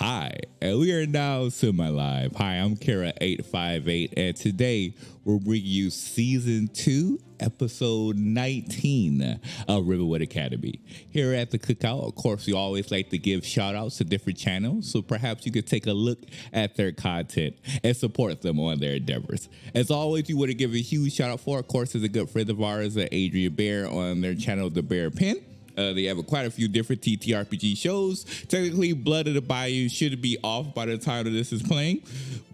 Hi, and we are now semi-live. Hi, I'm Kara858, and today we're bringing you Season 2, Episode 19 of Rivenwood Academy. Here at the Cookout, of course, we always like to give shout-outs to different channels, so perhaps you could take a look at their content and support them on their endeavors. As always, we want to give a huge shout-out for, of course, is a good friend of ours, Adrian Bear, on their channel, The Bear Pen. They have quite a few different TTRPG shows. Technically, Blood of the Bayou should be off by the time that this is playing.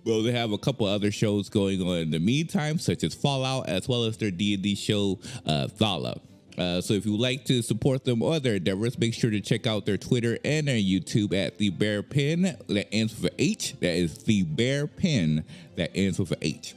Well, they have a couple other shows going on in the meantime, such as Fallout, as well as their D&D show, Thala. So if you would like to support them or their endeavors, make sure to check out their Twitter and their YouTube at The Bear Pen, that ends with an H. That is The Bear Pen, that ends with an H.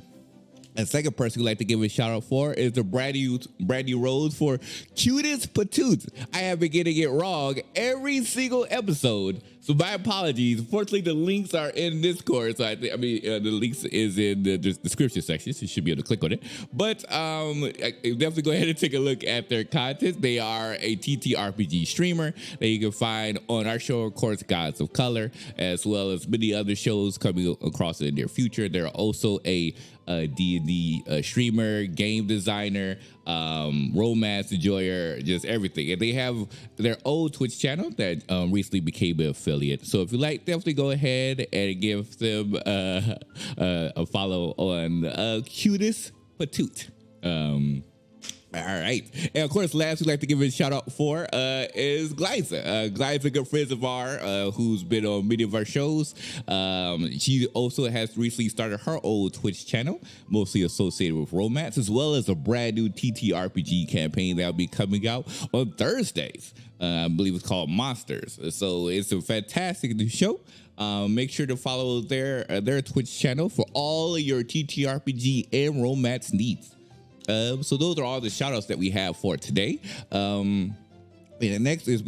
And second person we'd like to give a shout out for is the Brandy Rose for Cutest Patoots. I have been getting it wrong every single episode, so my apologies. Fortunately, the links are in Discord, so the links is in the description section, so you should be able to click on it. But definitely go ahead and take a look at their content. They are a TTRPG streamer that you can find on our show, of course, Gods of Color, as well as many other shows coming across in the near future. They're also a D&D streamer, game designer, romance enjoyer, just everything. And they have their own Twitch channel that recently became an affiliate. So if you like, definitely go ahead and give them a follow on Cutest Patoot. All right. And of course, last we'd like to give a shout out for is Glyza. Glyza, good friends of ours, who's been on many of our shows. She also has recently started her own Twitch channel, mostly associated with romance, as well as a brand new TTRPG campaign that'll be coming out on Thursdays. I believe it's called Monsters. So it's a fantastic new show. Make sure to follow their Twitch channel for all of your TTRPG and romance needs. So those are all the shout outs that we have for today. And the next is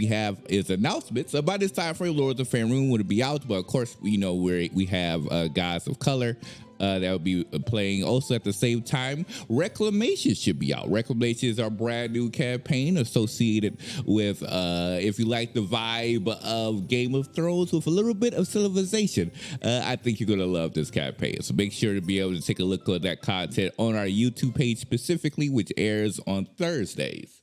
announcements. So by this time frame, Lords of Fan Room would be out, but of course we have Gods of Color that will be playing. Also at the same time, Reclamation should be out. Reclamation is our brand new campaign associated with if you like the vibe of Game of Thrones with a little bit of civilization. I think you're gonna love this campaign. So make sure to be able to take a look at that content on our YouTube page specifically, which airs on Thursdays.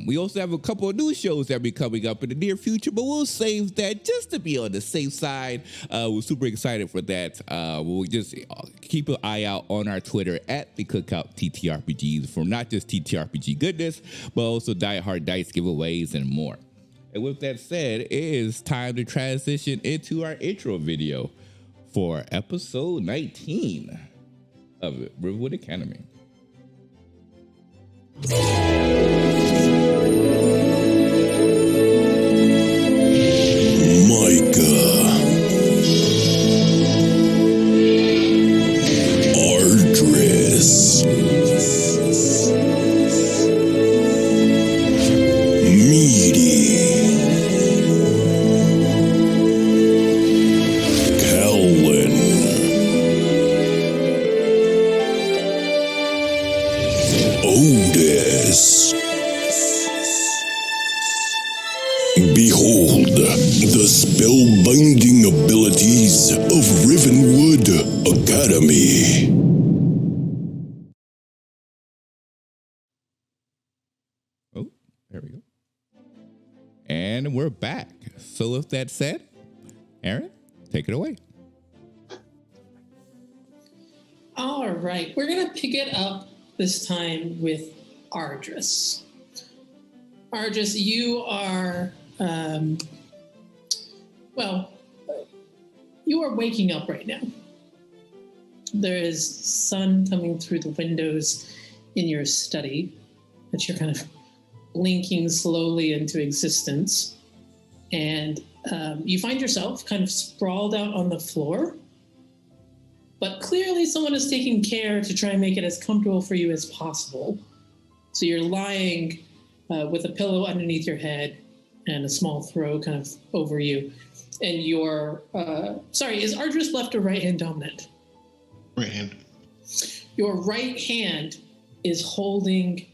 We also have a couple of new shows that will be coming up in the near future, but we'll save that just to be on the safe side. We're super excited for that. We'll just keep an eye out on our Twitter at the Cookout TTRPGs for not just TTRPG goodness, but also Die Hard Dice giveaways and more. And with that said, it is time to transition into our intro video for episode 19 of Rivenwood Academy. Behold the spellbinding abilities of Rivenwood Academy. Oh, there we go. And we're back. So with that said, Aaron, take it away. All right, we're going to pick it up this time with Ardris. Ardris, you are, you are waking up right now. There is sun coming through the windows in your study that you're kind of blinking slowly into existence. And you find yourself kind of sprawled out on the floor. But clearly someone is taking care to try and make it as comfortable for you as possible. So you're lying with a pillow underneath your head and a small throw kind of over you. And your, is Ardris left or right hand dominant? Right hand. Your right hand is holding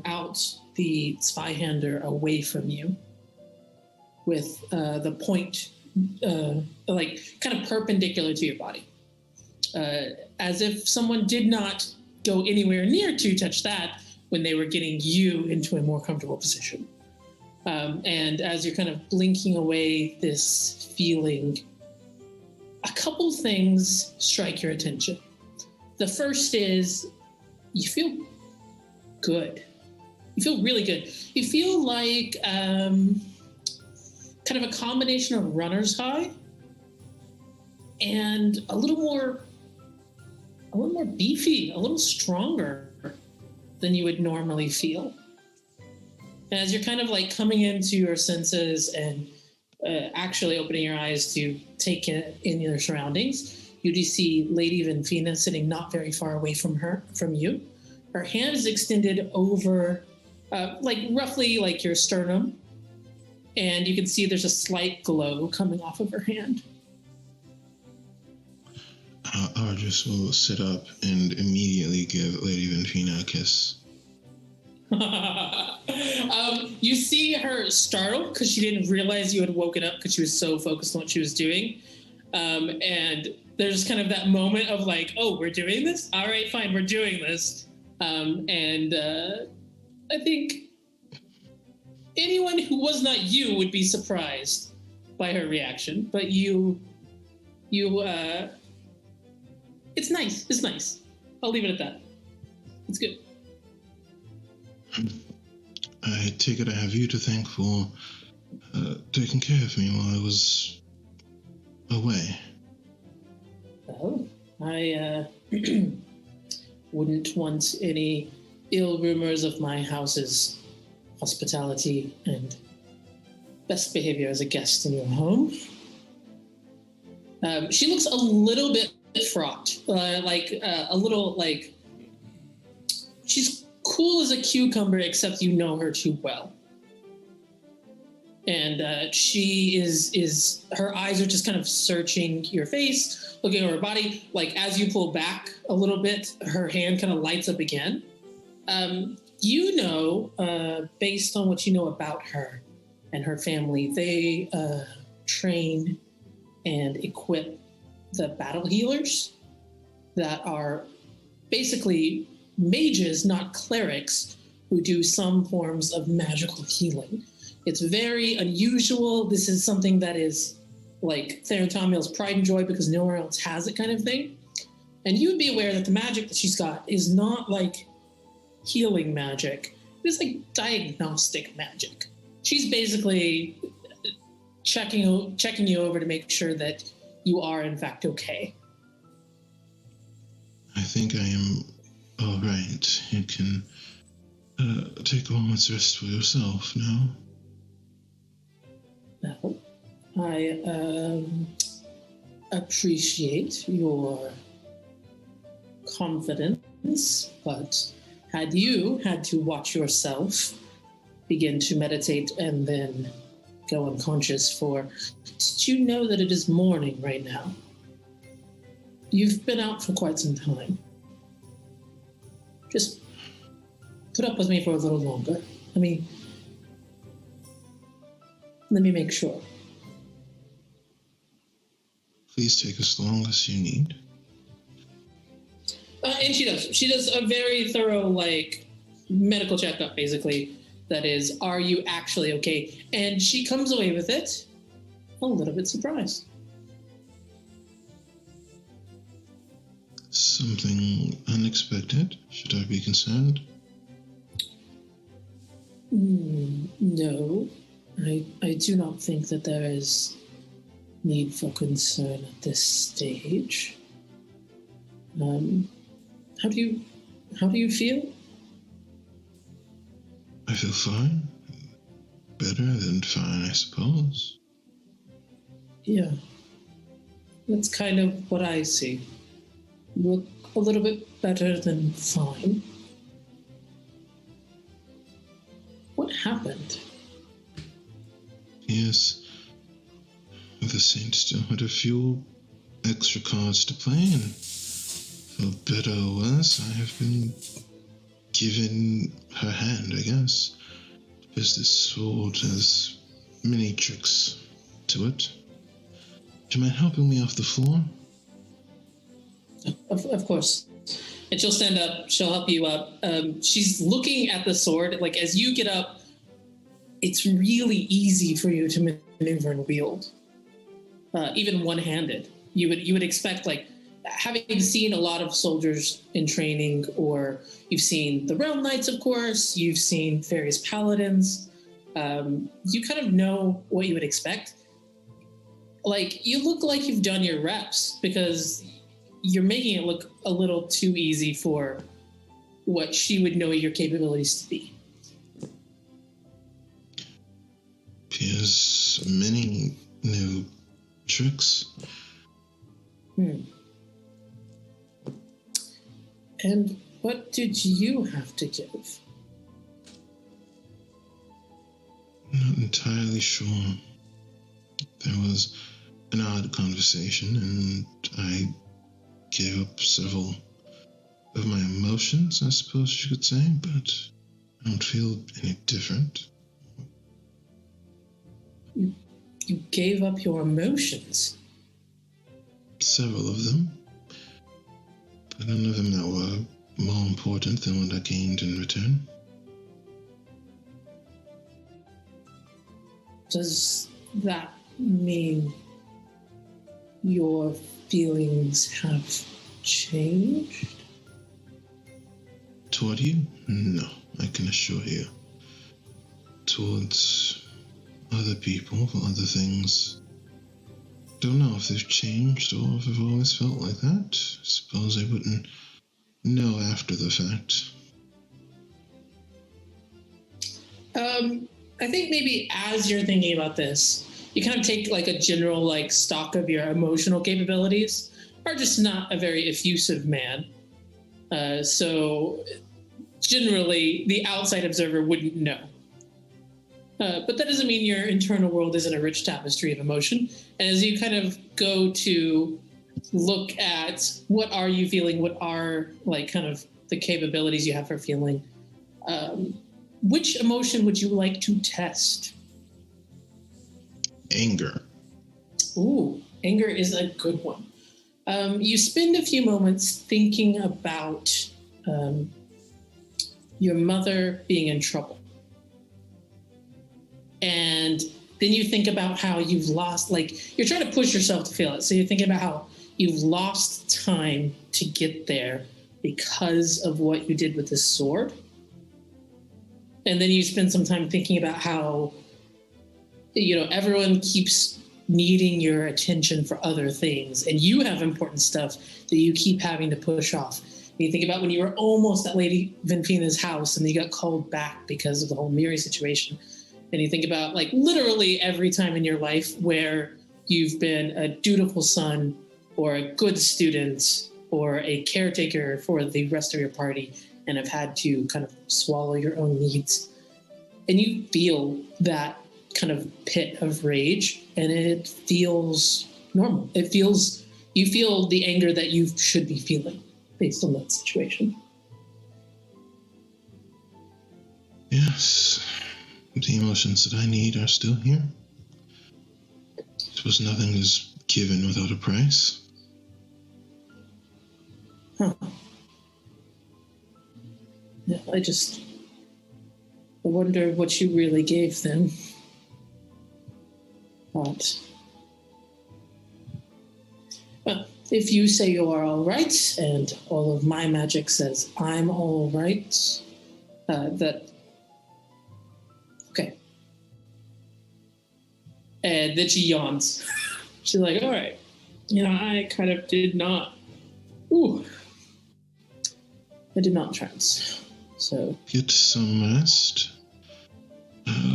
out the Zweihander away from you with the point like kind of perpendicular to your body, as if someone did not go anywhere near to touch that when they were getting you into a more comfortable position. And as you're kind of blinking away this feeling, a couple things strike your attention. The first is you feel good. You feel really good. You feel like kind of a combination of runner's high and a little more beefy, a little stronger than you would normally feel. And as you're kind of like coming into your senses and actually opening your eyes to take in your surroundings, you do see Lady Vinfina sitting not very far away from you. Her hand is extended over, like roughly like your sternum, and you can see there's a slight glow coming off of her hand. Argus will sit up and immediately give Lady Vinfina a kiss. You see her startled because she didn't realize you had woken up because she was so focused on what she was doing. And there's kind of that moment of like, oh, we're doing this? All right, fine, we're doing this. I think anyone who was not you would be surprised by her reaction. But it's nice. It's nice. I'll leave it at that. It's good. I take it I have you to thank for taking care of me while I was away. Oh, I wouldn't want any ill rumors of my house's hospitality and best behavior as a guest in your home. She looks a little bit fraught, a little like she's cool as a cucumber, except you know her too well. And she is her eyes are just kind of searching your face, looking at her body. Like as you pull back a little bit, her hand kind of lights up again. You know, based on what you know about her and her family, they train and equip the battle healers that are basically mages, not clerics, who do some forms of magical healing. It's very unusual. This is something that is like Therantamil's pride and joy because nowhere else has it kind of thing. And you would be aware that the magic that she's got is not like healing magic. It's like diagnostic magic. She's basically checking you over to make sure that you are in fact okay. I think I am all right. You can take a moment's rest for yourself now. Well, I appreciate your confidence, but had you had to watch yourself begin to meditate and then go unconscious did you know that it is morning right now? You've been out for quite some time. Just put up with me for a little longer. Let me make sure. Please take as long as you need. And she does. She does a very thorough, medical checkup, basically. That is, are you actually okay? And she comes away with it a little bit surprised. Something unexpected? Should I be concerned? No. I do not think that there is need for concern at this stage. How do you feel? I feel fine. Better than fine, I suppose. Yeah. That's kind of what I see. You look a little bit better than fine. What happened? Yes. The Saint still had a few extra cards to play, and for better or worse, I have been given her hand, I guess, because this sword has many tricks to it. you mind helping me off the floor? Of course. And she'll stand up. She'll help you up. She's looking at the sword. Like, as you get up, it's really easy for you to maneuver and wield, even one-handed. You would expect, like, having seen a lot of soldiers in training, or you've seen the Realm Knights, of course, you've seen various paladins, you kind of know what you would expect. Like, you look like you've done your reps, because you're making it look a little too easy for what she would know your capabilities to be. He has many new tricks. And what did you have to give? Not entirely sure. There was an odd conversation, and I gave up several of my emotions, I suppose you could say, but I don't feel any different. You gave up your emotions? Several of them, but none of them that were more important than what I gained in return. Does that mean your feelings have changed? Toward you? No, I can assure you. Towards other people, for other things. Don't know if they've changed or if I've always felt like that. Suppose I wouldn't know after the fact. I think maybe as you're thinking about this, you kind of take like a general like stock of your emotional capabilities. Are just not a very effusive man. So generally the outside observer wouldn't know. But that doesn't mean your internal world isn't a rich tapestry of emotion. And as you kind of go to look at what are you feeling, what are like kind of the capabilities you have for feeling, which emotion would you like to test? Anger. Ooh, anger is a good one. You spend a few moments thinking about your mother being in trouble. And then you think about how you've lost, like, you're trying to push yourself to feel it. So you're thinking about how you've lost time to get there because of what you did with the sword. And then you spend some time thinking about how, you know, everyone keeps needing your attention for other things, and you have important stuff that you keep having to push off. And you think about when you were almost at Lady Venfina's house and you got called back because of the whole Miri situation. And you think about, like, literally every time in your life where you've been a dutiful son or a good student or a caretaker for the rest of your party and have had to kind of swallow your own needs. And you feel that kind of pit of rage, and it feels normal. It feels, you feel the anger that you should be feeling based on that situation. Yes, the emotions that I need are still here. I suppose nothing is given without a price. Huh. Yeah, I wonder what you really gave them. But, well, if you say you are all right, and all of my magic says I'm all right, okay. And then she yawns. She's like, all right, you know, I kind of did not, I did not trance. So Get some rest.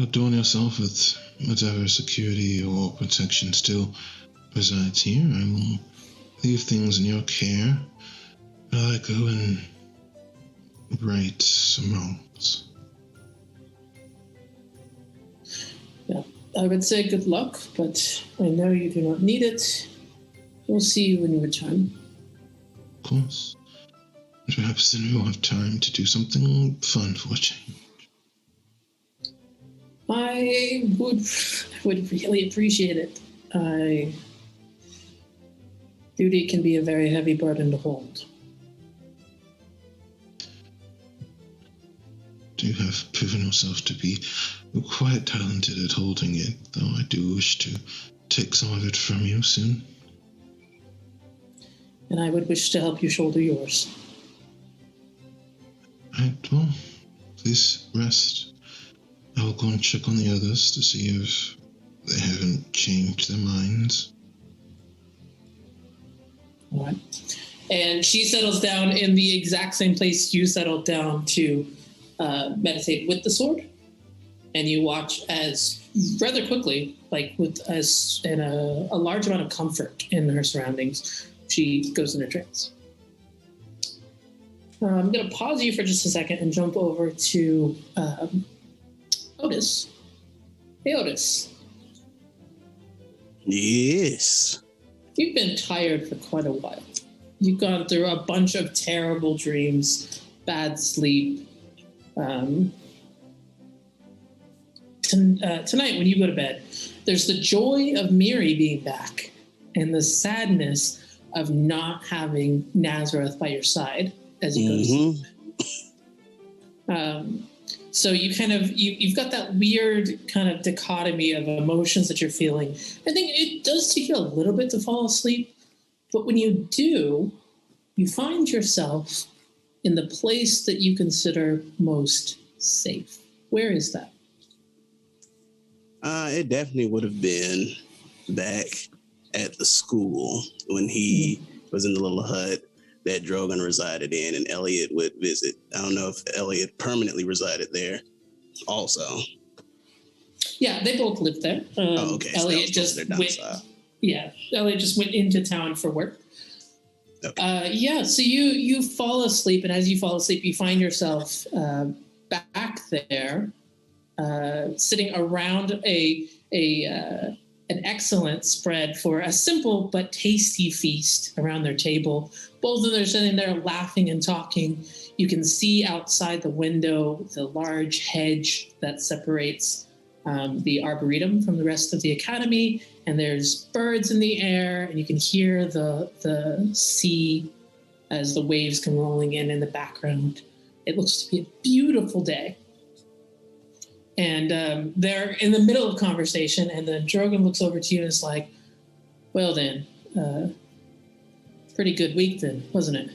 Adorn yourself with whatever security or protection still resides here. I will leave things in your care. I'll go and right some wrongs. yeah, I would say good luck, but I know you do not need it. We'll see you when you return. Of course. Perhaps then we'll have time to do something fun for a change. I would really appreciate it. Duty can be a very heavy burden to hold. You have proven yourself to be quite talented at holding it, though I do wish to take some of it from you soon. And I would wish to help you shoulder yours. Right, well, please rest. I will go and check on the others to see if they haven't changed their minds. All right. And she settles down in the exact same place you settled down to meditate with the sword. And you watch as rather quickly, like in a large amount of comfort in her surroundings, she goes into trance. I'm going to pause you for just a second and jump over to Otis. Hey, Otis. Yes. You've been tired for quite a while. You've gone through a bunch of terrible dreams, bad sleep. Tonight, when you go to bed, there's the joy of Miri being back and the sadness of not having Nazareth by your side as you go to sleep. So you kind of, you've got that weird kind of dichotomy of emotions that you're feeling. I think it does take you a little bit to fall asleep, but when you do, you find yourself in the place that you consider most safe. Where is that? It definitely would have been back at the school when he was in the little hut that Drogon resided in and Elliot would visit. I don't know if Elliot permanently resided there also. Yeah, they both lived there. Okay. Elliot just Elliot just went into town for work. Okay. So you fall asleep, and as you fall asleep, you find yourself back there, sitting around an excellent spread for a simple but tasty feast around their table. Both of them are sitting there laughing and talking. You can see outside the window the large hedge that separates the Arboretum from the rest of the academy, and there's birds in the air, and you can hear the sea as the waves come rolling in the background. It looks to be a beautiful day. And they're in the middle of conversation, and then Drogon looks over to you and is like, well then, pretty good week then, wasn't it?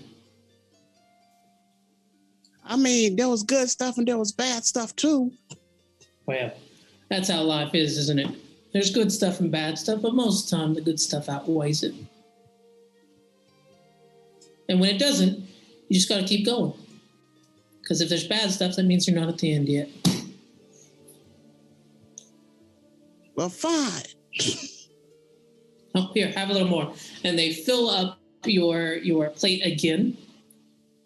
I mean, there was good stuff and there was bad stuff too. Well, that's how life is, isn't it? There's good stuff and bad stuff, but most of the time the good stuff outweighs it. And when it doesn't, you just got to keep going. Because if there's bad stuff, that means you're not at the end yet. Well, fine. Oh, here, have a little more. And they fill up your plate again.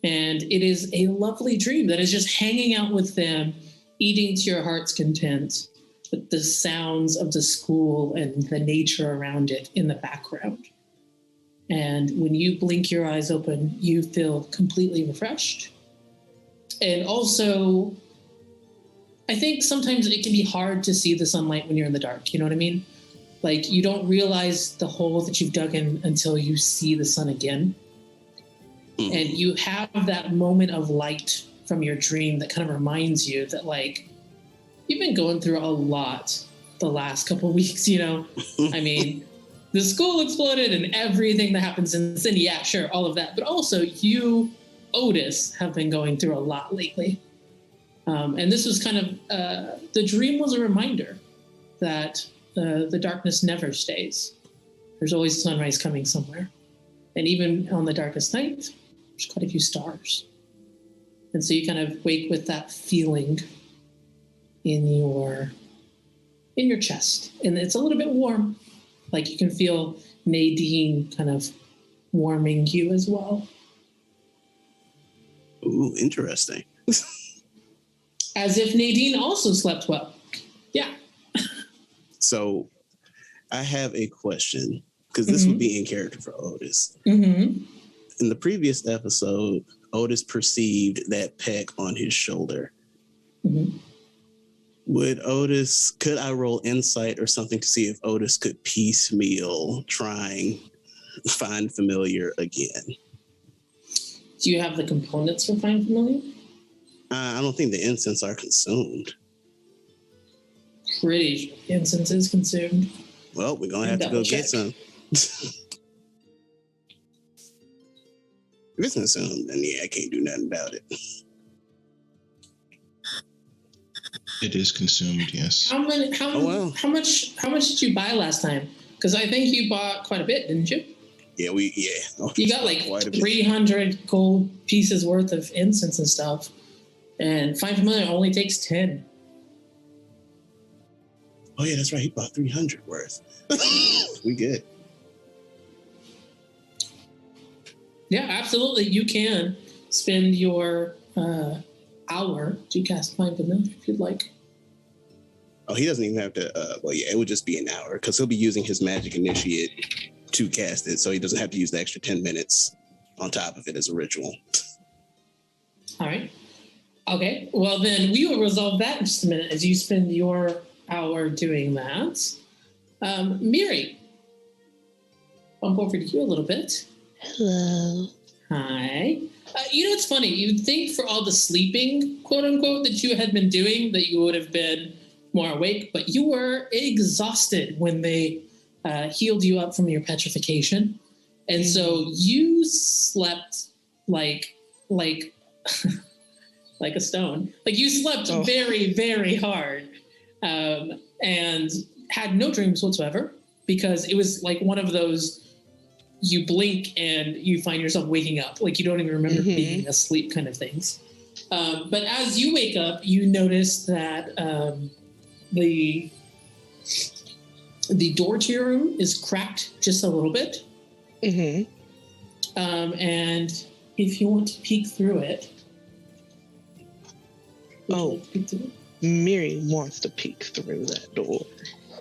And it is a lovely dream that is just hanging out with them, eating to your heart's content, with the sounds of the school and the nature around it in the background. And when you blink your eyes open, you feel completely refreshed. And also, I think sometimes it can be hard to see the sunlight when you're in the dark. You know what I mean? Like, you don't realize the hole that you've dug in until you see the sun again. And you have that moment of light from your dream that kind of reminds you that, like, you've been going through a lot the last couple of weeks, you know? I mean, the school exploded and everything that happens in the city. Yeah, sure, all of that. But also, you, Otis, have been going through a lot lately. And this was kind of, the dream was a reminder that the darkness never stays. There's always sunrise coming somewhere. And even on the darkest night, there's quite a few stars. And so you kind of wake with that feeling in your chest. And it's a little bit warm. Like, you can feel Nadine kind of warming you as well. Ooh, interesting. As if Nadine also slept well. Yeah. So I have a question, because this would be in character for Otis. Mm-hmm. In the previous episode, Otis perceived that peck on his shoulder. Mm-hmm. Could I roll insight or something to see if Otis could piecemeal trying find familiar again. Do you have the components for find familiar? I don't think the incense are consumed. Pretty incense is consumed. Well, we're gonna have to go get some. If it's consumed, then yeah, I can't do nothing about it. It is consumed, yes. How much did you buy last time? Because I think you bought quite a bit, didn't you? Yeah, You got like 300 gold pieces worth of incense and stuff. And find familiar only takes 10. Oh yeah, that's right. He bought 300 worth. We good. Yeah, absolutely. You can spend your hour to cast find familiar if you'd like. Oh, he doesn't even have to. Well, yeah, it would just be an hour because he'll be using his magic initiate to cast it, so he doesn't have to use the extra 10 minutes on top of it as a ritual. All right. Okay. Well, then we will resolve that in just a minute as you spend your hour doing that. Miri, bump over to you a little bit. Hello. Hi. It's funny. You'd think for all the sleeping, quote unquote, that you had been doing, that you would have been more awake, but you were exhausted when they healed you up from your petrification. And so you slept like like a stone. Like you slept very, very hard and had no dreams whatsoever because it was like one of those you blink and you find yourself waking up. Like you don't even remember being asleep kind of things. But as you wake up, you notice that the door to your room is cracked just a little bit. And if you want to peek through it. Miri wants to peek through that door.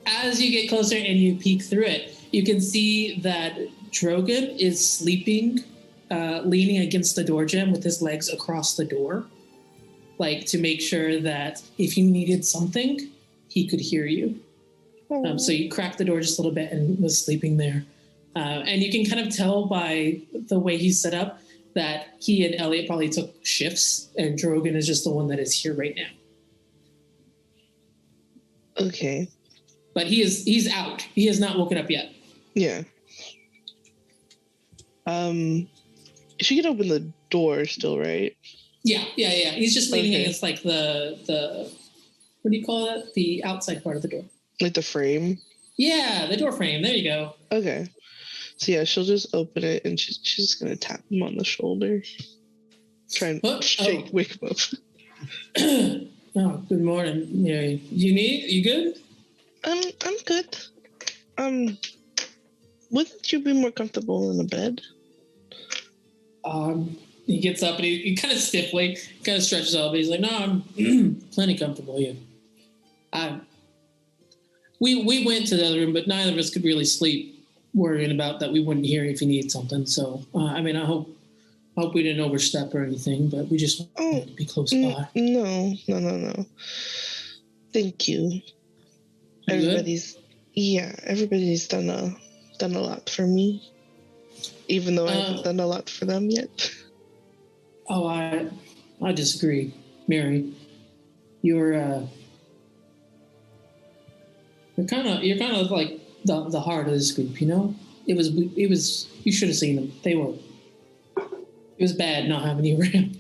As you get closer and you peek through it, you can see that Drogon is sleeping, leaning against the door jamb with his legs across the door, like to make sure that if you needed something, he could hear you. So you cracked the door just a little bit and was sleeping there. And you can kind of tell by the way he's set up that he and Elliot probably took shifts, and Drogon is just the one that is here right now. Okay. But he's out. He has not woken up yet. Yeah. She can open the door still, right? Yeah. He's just leaning against like the what do you call it? The outside part of the door. Like the frame? Yeah, the door frame. There you go. Okay. So yeah, she'll just open it and she's just gonna tap him on the shoulder. Try and wake him up. Oh, good morning, Mary. You good? I'm good. Wouldn't you be more comfortable in a bed? He gets up and he kind of stiffly, kind of stretches out, but he's like, no, I'm plenty comfortable here. We went to the other room, but neither of us could really sleep, worrying about that we wouldn't hear if you needed something. So, I hope we didn't overstep or anything, but we just wanted to be close by. No. Thank you. Everybody's done a lot for me, even though I haven't done a lot for them yet. Oh, I disagree, Mary. You're kind of like the heart of this group, you know? It was you should have seen them. It was bad not having you around.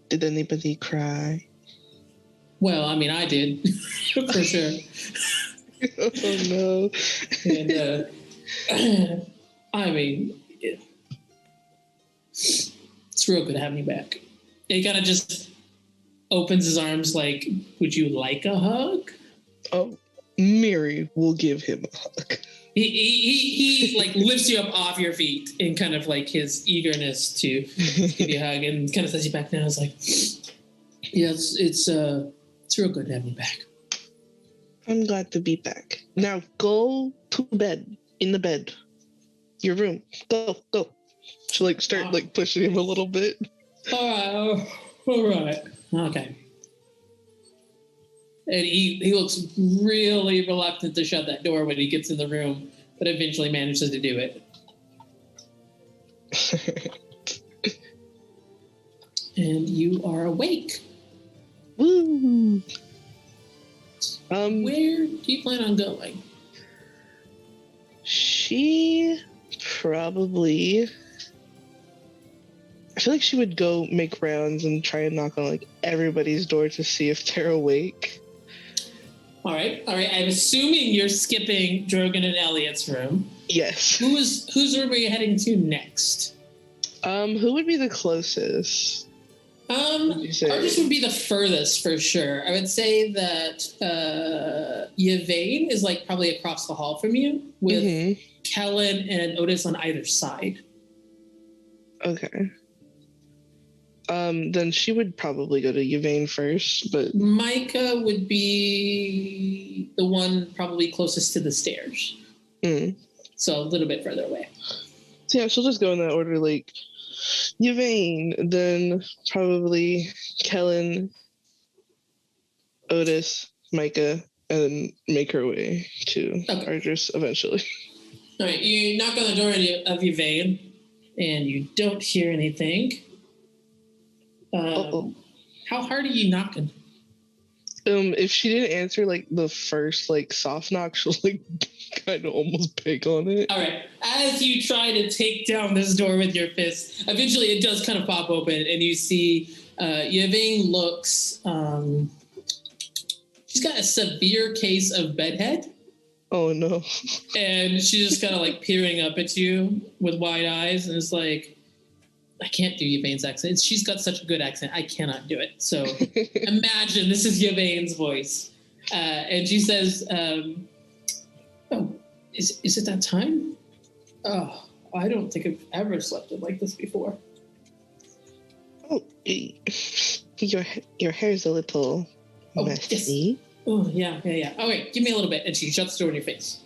Did anybody cry? Well, I did, for sure. Oh no. And it's real good having you back. And he kind of just opens his arms like, would you like a hug? Oh, Miri will give him a hug. He like lifts you up off your feet in kind of like his eagerness to give you a hug and kind of sets you back down. It's like, yeah, it's real good to have you back. I'm glad to be back. Now go to bed. In the bed. Your room. Go. She'll start pushing him a little bit. All right. Okay. And he looks really reluctant to shut that door when he gets in the room, but eventually manages to do it. And you are awake. Woo! Where do you plan on going? She probably. I feel like she would go make rounds and try and knock on like everybody's door to see if they're awake. All right. I'm assuming you're skipping Drogon and Elliot's room. Yes. Whose room are you heading to next? Who would be the closest? Argus would be the furthest for sure. I would say that Yvain is like probably across the hall from you, with Kellen and Otis on either side. Okay. Then she would probably go to Yvain first, but Micah would be the one probably closest to the stairs. So a little bit further away. So yeah, she'll just go in that order, like Yvain, then probably Kellen, Otis, Micah, and then make her way to Argus eventually. All right, you knock on the door of Yvain, and you don't hear anything. How hard are you knocking? If she didn't answer like the first like soft knock, she'll like kind of almost pick on it. All right. As you try to take down this door with your fist, eventually it does kind of pop open, and you see Yvain looks. She's got a severe case of bedhead. Oh no! And she's just kind of like peering up at you with wide eyes, and it's like, I can't do Yvain's accent. She's got such a good accent. I cannot do it. So imagine this is Yvain's voice. And she says, oh, is it that time? Oh, I don't think I've ever slept like this before. Oh, your hair's a little messy. Yes. Oh, yeah. Okay, give me a little bit. And she shuts the door in your face.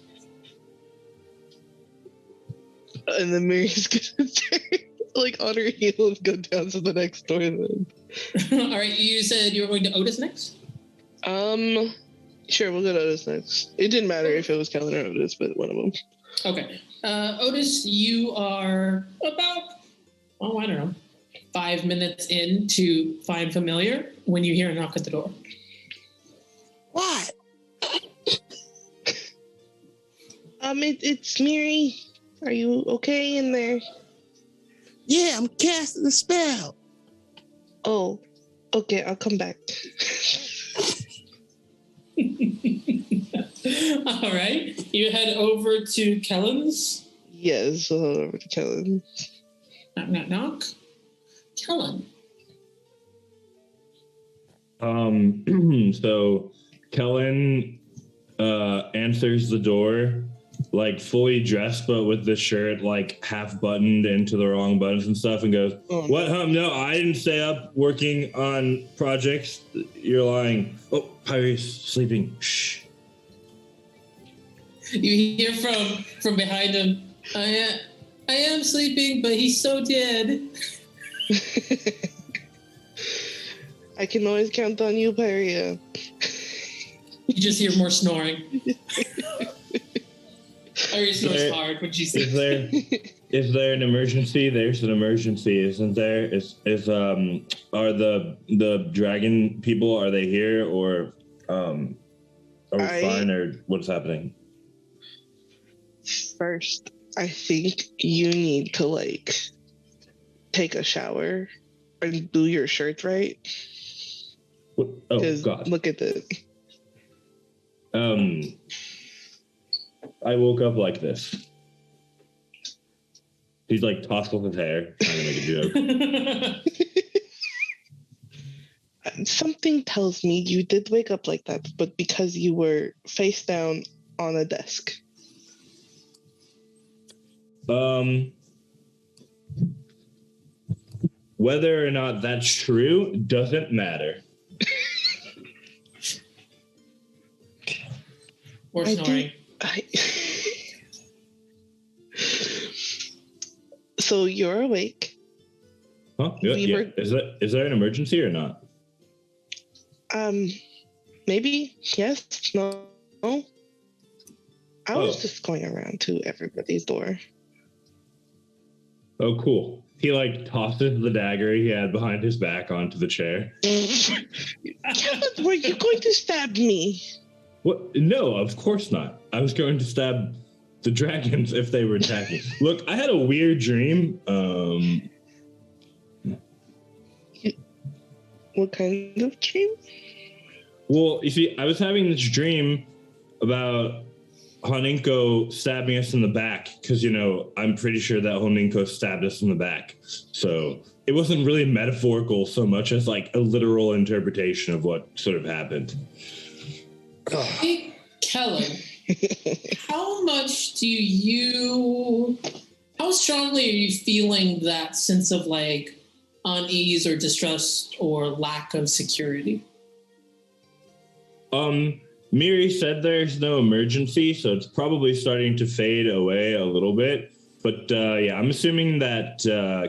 And then Mary's gonna turn like on her heel and go down to the next door then. All right, you said you were going to Otis next? Sure, we'll go to Otis next. It didn't matter if it was Kellen or Otis, but one of them. Okay. Otis, you are about, I don't know, 5 minutes in to Find Familiar when you hear a knock at the door. What? It's Miri. Are you okay in there? Yeah, I'm casting the spell. Oh, okay, I'll come back. All right. You head over to Kellen's? Yes, over to Kellen. Knock, knock, knock. Kellen. So Kellen answers the door, like fully dressed, but with the shirt like half buttoned into the wrong buttons and stuff, and goes, "What? No, I didn't stay up working on projects. You're lying." Oh, Pyrie's sleeping. Shh. You hear from behind him, I am sleeping, but he's so dead. I can always count on you, Pyria. You just hear more snoring. Pyria snores hard when she sleeps. Is there an emergency? There's an emergency, isn't there? Are the dragon people, are they here, or are we fine, or what's happening? First, I think you need to like take a shower and do your shirt right. What? Oh God! Look at this. I woke up like this. He's like tossing his hair, trying to make a joke. Something tells me you did wake up like that, but because you were face down on a desk. Whether or not that's true doesn't matter. Or snoring. So you're awake. Huh? Yeah. Is there an emergency or not? Maybe yes. No. I was just going around to everybody's door. Oh, cool. He like tosses the dagger he had behind his back onto the chair. Were you going to stab me? What? No, of course not. I was going to stab the dragons if they were attacking. Look, I had a weird dream. What kind of dream? Well, you see, I was having this dream about Honinko stabbing us in the back because, you know, I'm pretty sure that Honinko stabbed us in the back. So it wasn't really metaphorical so much as like a literal interpretation of what sort of happened. Hey, Kellen, how strongly are you feeling that sense of like unease or distrust or lack of security? Miri said there's no emergency, so it's probably starting to fade away a little bit. But yeah, I'm assuming that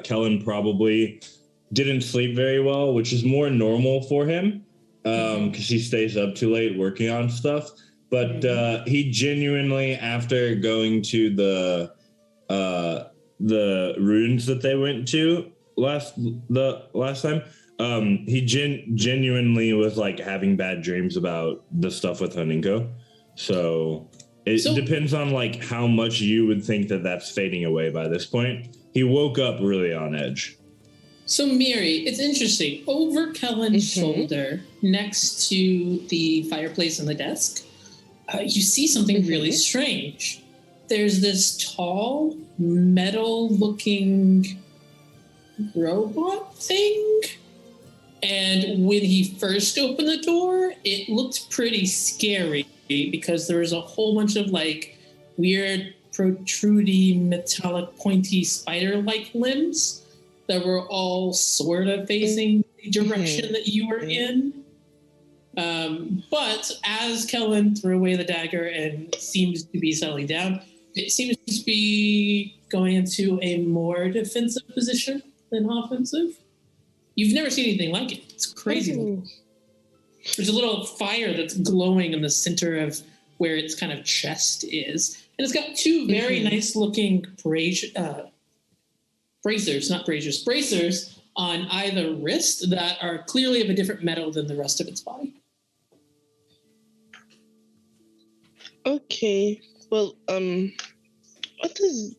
Kellen probably didn't sleep very well, which is more normal for him because he stays up too late working on stuff. But he genuinely, after going to the ruins that they went to last time, he genuinely was like having bad dreams about the stuff with Honinko. So it depends on like how much you would think that that's fading away by this point. He woke up really on edge. So Miri, it's interesting. Over Kellen's shoulder, next to the fireplace and the desk, you see something really strange. There's this tall, metal-looking robot thing. And when he first opened the door, it looked pretty scary because there was a whole bunch of like weird protruding metallic pointy spider-like limbs that were all sort of facing the direction that you were in. But as Kellen threw away the dagger and seems to be settling down, it seems to be going into a more defensive position than offensive. You've never seen anything like it. It's crazy. There's a little fire that's glowing in the center of where its kind of chest is. And it's got two very nice looking bracers on either wrist that are clearly of a different metal than the rest of its body. Okay. Well, what is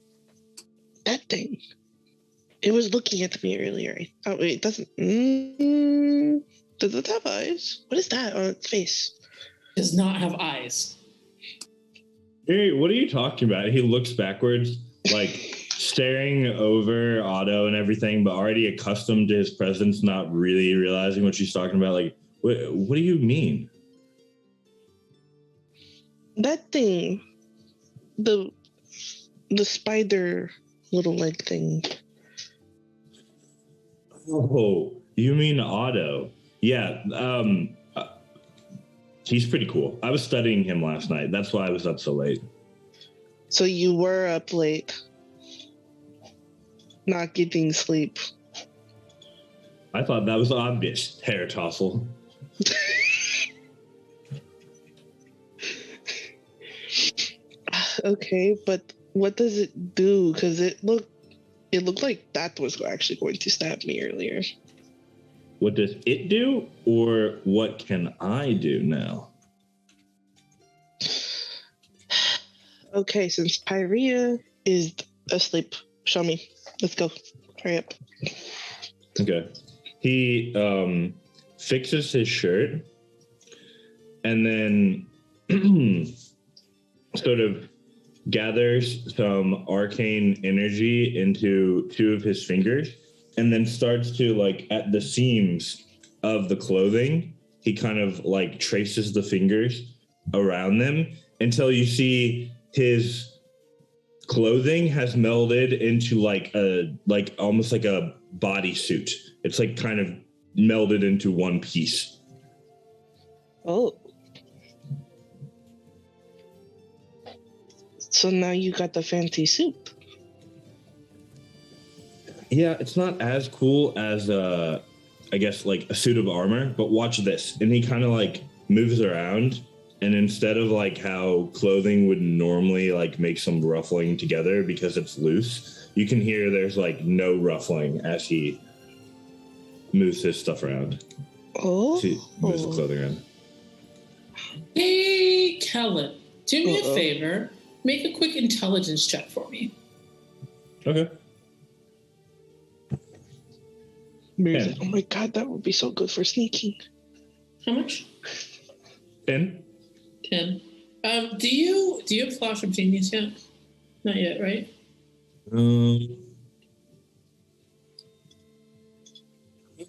that thing? It was looking at me earlier. Oh, wait, it doesn't. Does it have eyes? What is that on its face? It does not have eyes. Hey, what are you talking about? He looks backwards, like staring over Otto and everything, but already accustomed to his presence, not really realizing what she's talking about. Like, what do you mean? That thing. The spider little leg thing. Oh, you mean Otto? Yeah, he's pretty cool. I was studying him last night. That's why I was up so late. So you were up late, not getting sleep. I thought that was obvious, hair tossle. Okay, but what does it do? Because it looked like that was actually going to stab me earlier. What does it do, or what can I do now? Okay, since Pyrea is asleep, show me. Let's go. Hurry up. Okay. He fixes his shirt and then sort of gathers some arcane energy into two of his fingers and then starts to, like, at the seams of the clothing, he kind of, like, traces the fingers around them until you see his clothing has melded into, like almost like a bodysuit. It's, like, kind of melded into one piece. Oh. So now you got the fancy suit. Yeah, it's not as cool as, I guess, like a suit of armor, but watch this. And he kind of like moves around and instead of like how clothing would normally like make some ruffling together because it's loose, you can hear there's like no ruffling as he moves his stuff around. Oh. He moves the clothing around. Hey, Kellen, do me a favor. Make a quick intelligence check for me. Okay. Mary's like, oh my god, that would be so good for sneaking. How much? 10. 10. Do you have Flash of Genius yet? Not yet, right?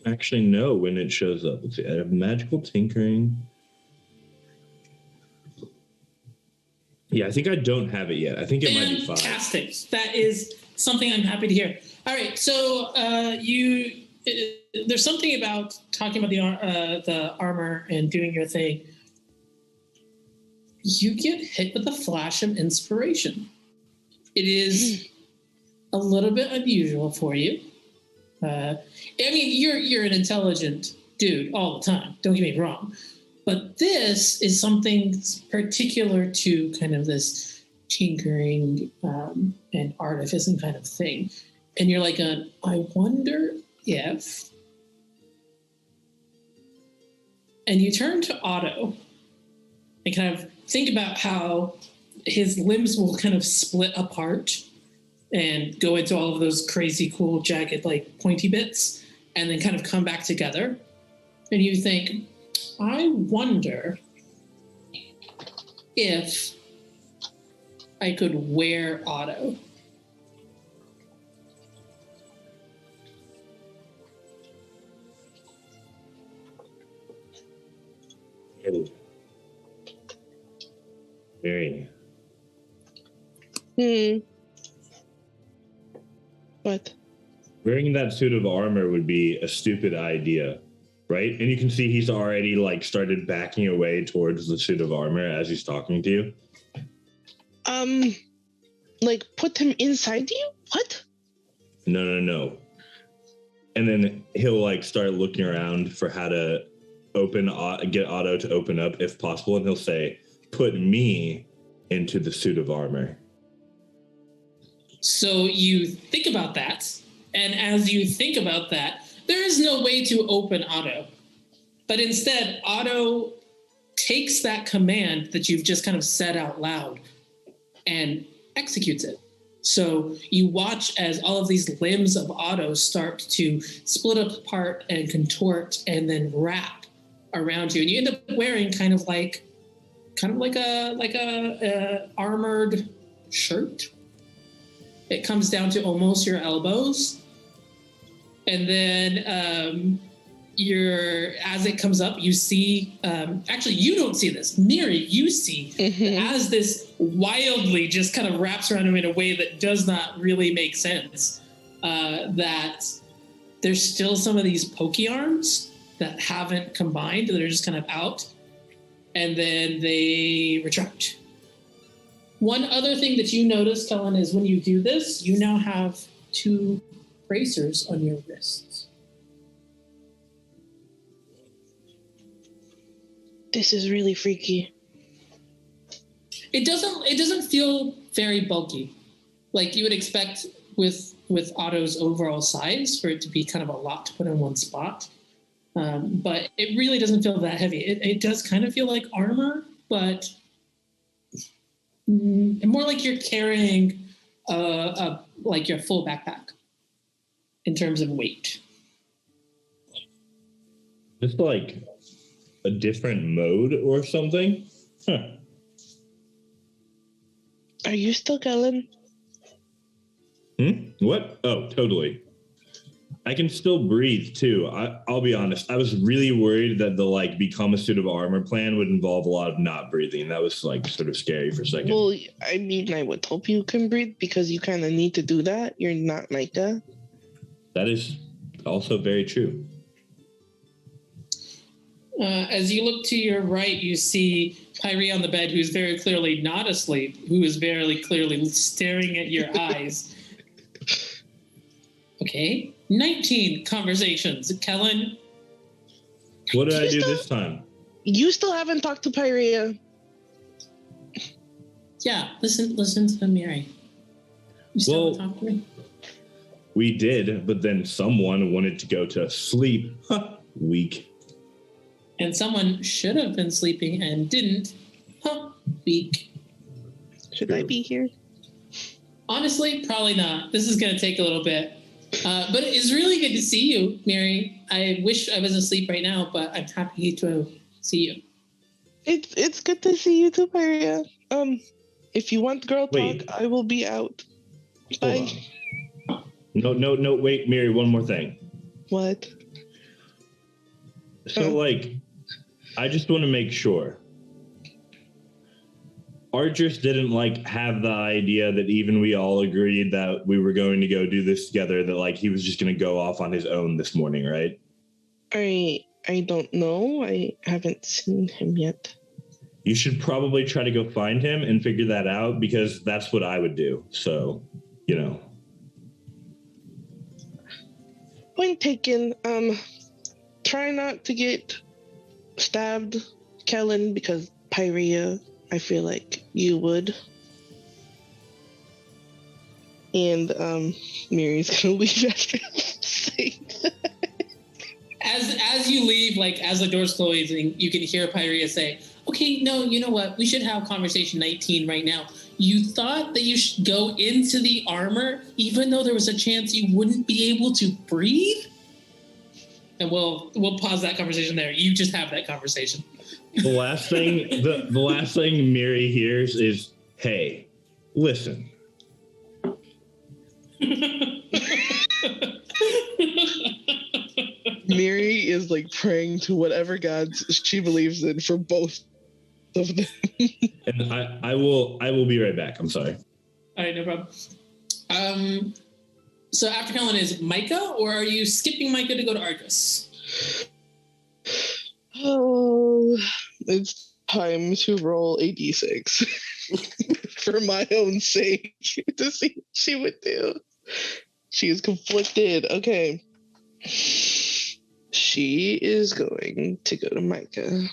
Actually, no. When it shows up, let's see. I have magical tinkering. Yeah, I think I don't have it yet. I think it might be 5. Fantastic. That is something I'm happy to hear. All right, so there's something about talking about the armor and doing your thing. You get hit with a flash of inspiration. It is a little bit unusual for you. I mean, you're an intelligent dude all the time. Don't get me wrong. But this is something particular to kind of this tinkering and artificing kind of thing. And you're like, I wonder if... And you turn to Otto and kind of think about how his limbs will kind of split apart and go into all of those crazy, cool, jagged, like pointy bits, and then kind of come back together. And you think, I wonder if I could wear Otto. Very. What? Wearing that suit of armor would be a stupid idea, right? And you can see he's already like started backing away towards the suit of armor as he's talking to you. Like put him inside you? What? No. And then he'll like start looking around for how to get Otto to open up if possible, and he'll say, "Put me into the suit of armor." So you think about that, and as you think about that, there is no way to open Otto. But instead, Otto takes that command that you've just kind of said out loud and executes it. So you watch as all of these limbs of Otto start to split apart and contort and then wrap around you. And you end up wearing kind of like a armored shirt. It comes down to almost your elbows. And then as it comes up, you see, actually, you don't see this. Miri, you see, as this wildly just kind of wraps around him in a way that does not really make sense, that there's still some of these pokey arms that haven't combined, that are just kind of out, and then they retract. One other thing that you notice, Kellen, is when you do this, you now have 2 bracers on your wrists. This is really freaky. It doesn't feel very bulky. Like you would expect with Otto's overall size for it to be kind of a lot to put in one spot. But it really doesn't feel that heavy. It does kind of feel like armor, but more like you're carrying like your full backpack in terms of weight. It's like a different mode or something. Huh. Are you still Kellen? What? Oh, totally. I can still breathe too. I'll be honest. I was really worried that the like become a suit of armor plan would involve a lot of not breathing. That was like sort of scary for a second. Well, I mean, I would hope you can breathe because you kind of need to do that. You're not Micah. That is also very true. As you look to your right, you see Pyrie on the bed, who's very clearly not asleep, who is very clearly staring at your eyes. Okay. 19 conversations. Kellen? What did I do this time? You still haven't talked to Pyria. Yeah, listen to Mary. You still want to talk to me? We did, but then someone wanted to go to sleep. Weak. And someone should have been sleeping and didn't. Weak. Should I be here? Honestly, probably not. This is going to take a little bit. But it's really good to see you, Mary. I wish I was asleep right now, but I'm happy to see you. It's good to see you too, Maria. If you want girl Wait. talk, I will be out. Bye. Hold on. No, wait, Mary, one more thing. What? So, I just want to make sure. Argris didn't, have the idea that even we all agreed that we were going to go do this together, that, he was just going to go off on his own this morning, right? I don't know. I haven't seen him yet. You should probably try to go find him and figure that out, because that's what I would do. So, Point taken. Try not to get stabbed, Kellen, because Pyrea, I feel like you would. And Mary's gonna leave after saying that. As you leave, as the door's closing, you can hear Pyrea say, "Okay, no, you know what? We should have conversation 19 right now. You thought that you should go into the armor, even though there was a chance you wouldn't be able to breathe?" And we'll pause that conversation there. You just have that conversation. The last thing the last thing Mary hears is, "Hey, listen." Mary is praying to whatever gods she believes in for both of them. And I will be right back. I'm sorry. All right, no problem. So after Kellen is Micah, or are you skipping Micah to go to Argus? Oh, it's time to roll a d6 for my own sake to see what she would do. She is conflicted. Okay. She is going to go to Micah.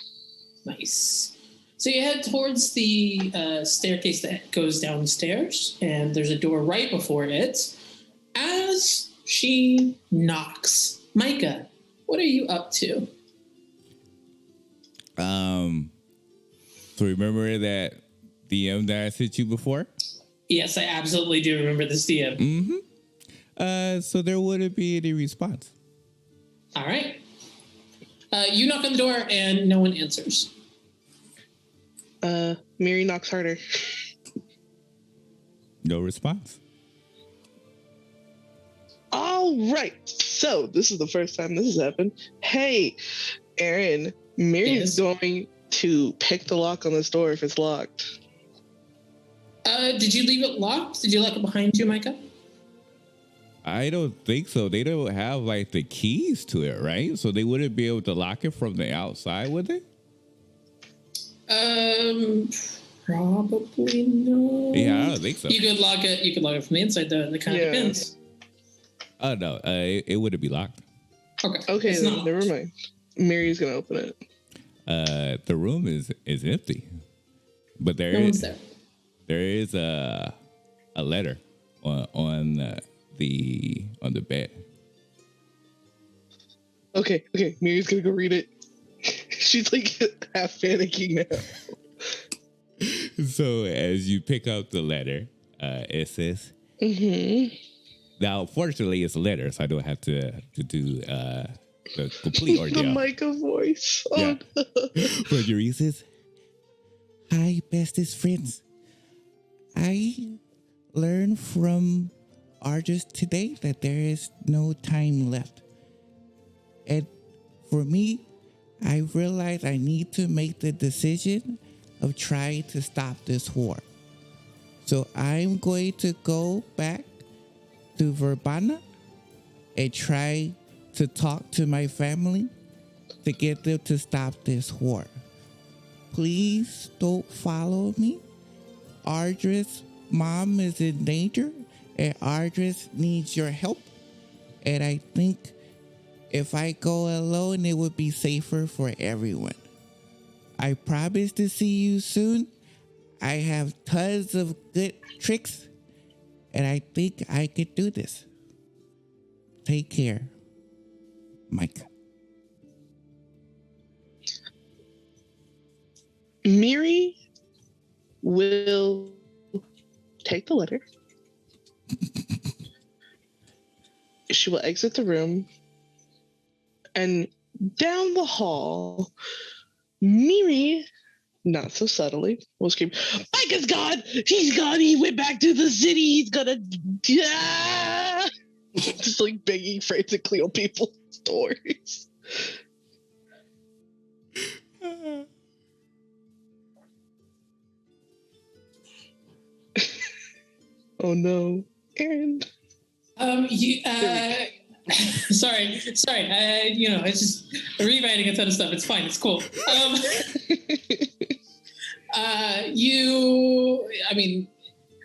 Nice. So you head towards the staircase that goes downstairs, and there's a door right before it. As she knocks, Micah, what are you up to? So remember that DM that I sent you before? Yes, I absolutely do remember this DM. Mm-hmm. So there wouldn't be any response. All right. You knock on the door and no one answers. Mary knocks harder. No response. All right. So this is the first time this has happened. Hey, Aaron, Mary is going to pick the lock on this door if it's locked. Did you leave it locked? Did you lock it behind you, Micah? I don't think so. They don't have the keys to it, right? So they wouldn't be able to lock it from the outside, would they? Probably no. Yeah, I don't think so. You could lock it. You could lock it from the inside, though. It kind of depends. Oh no, it wouldn't be locked. Okay. Then never mind. Mary's gonna open it. The room is empty, but there is a letter on the bed. Okay. Mary's gonna go read it. She's half panicking now. So as you pick up the letter, it says, Now, fortunately, it's a letter, so I don't have to do the complete ordeal. The Micah voice. Oh, yeah. No. But your says, "Hi, bestest friends. I learned from Argus today that there is no time left. And for me, I realized I need to make the decision of trying to stop this war. So I'm going to go back to Verbana and try to talk to my family to get them to stop this war. Please don't follow me. Ardris' mom is in danger and Ardris needs your help. And I think if I go alone, it would be safer for everyone. I promise to see you soon. I have tons of good tricks, and I think I could do this. Take care, Micah. Miri will take the letter. She will exit the room, and down the hall, Miri, not so subtly, will scream, Micah's gone! He's gone! He went back to the city! He's gonna die! Just like begging frantically on people's doors. Oh no, Aaron. Sorry. It's just rewriting a ton of stuff. It's fine. It's cool.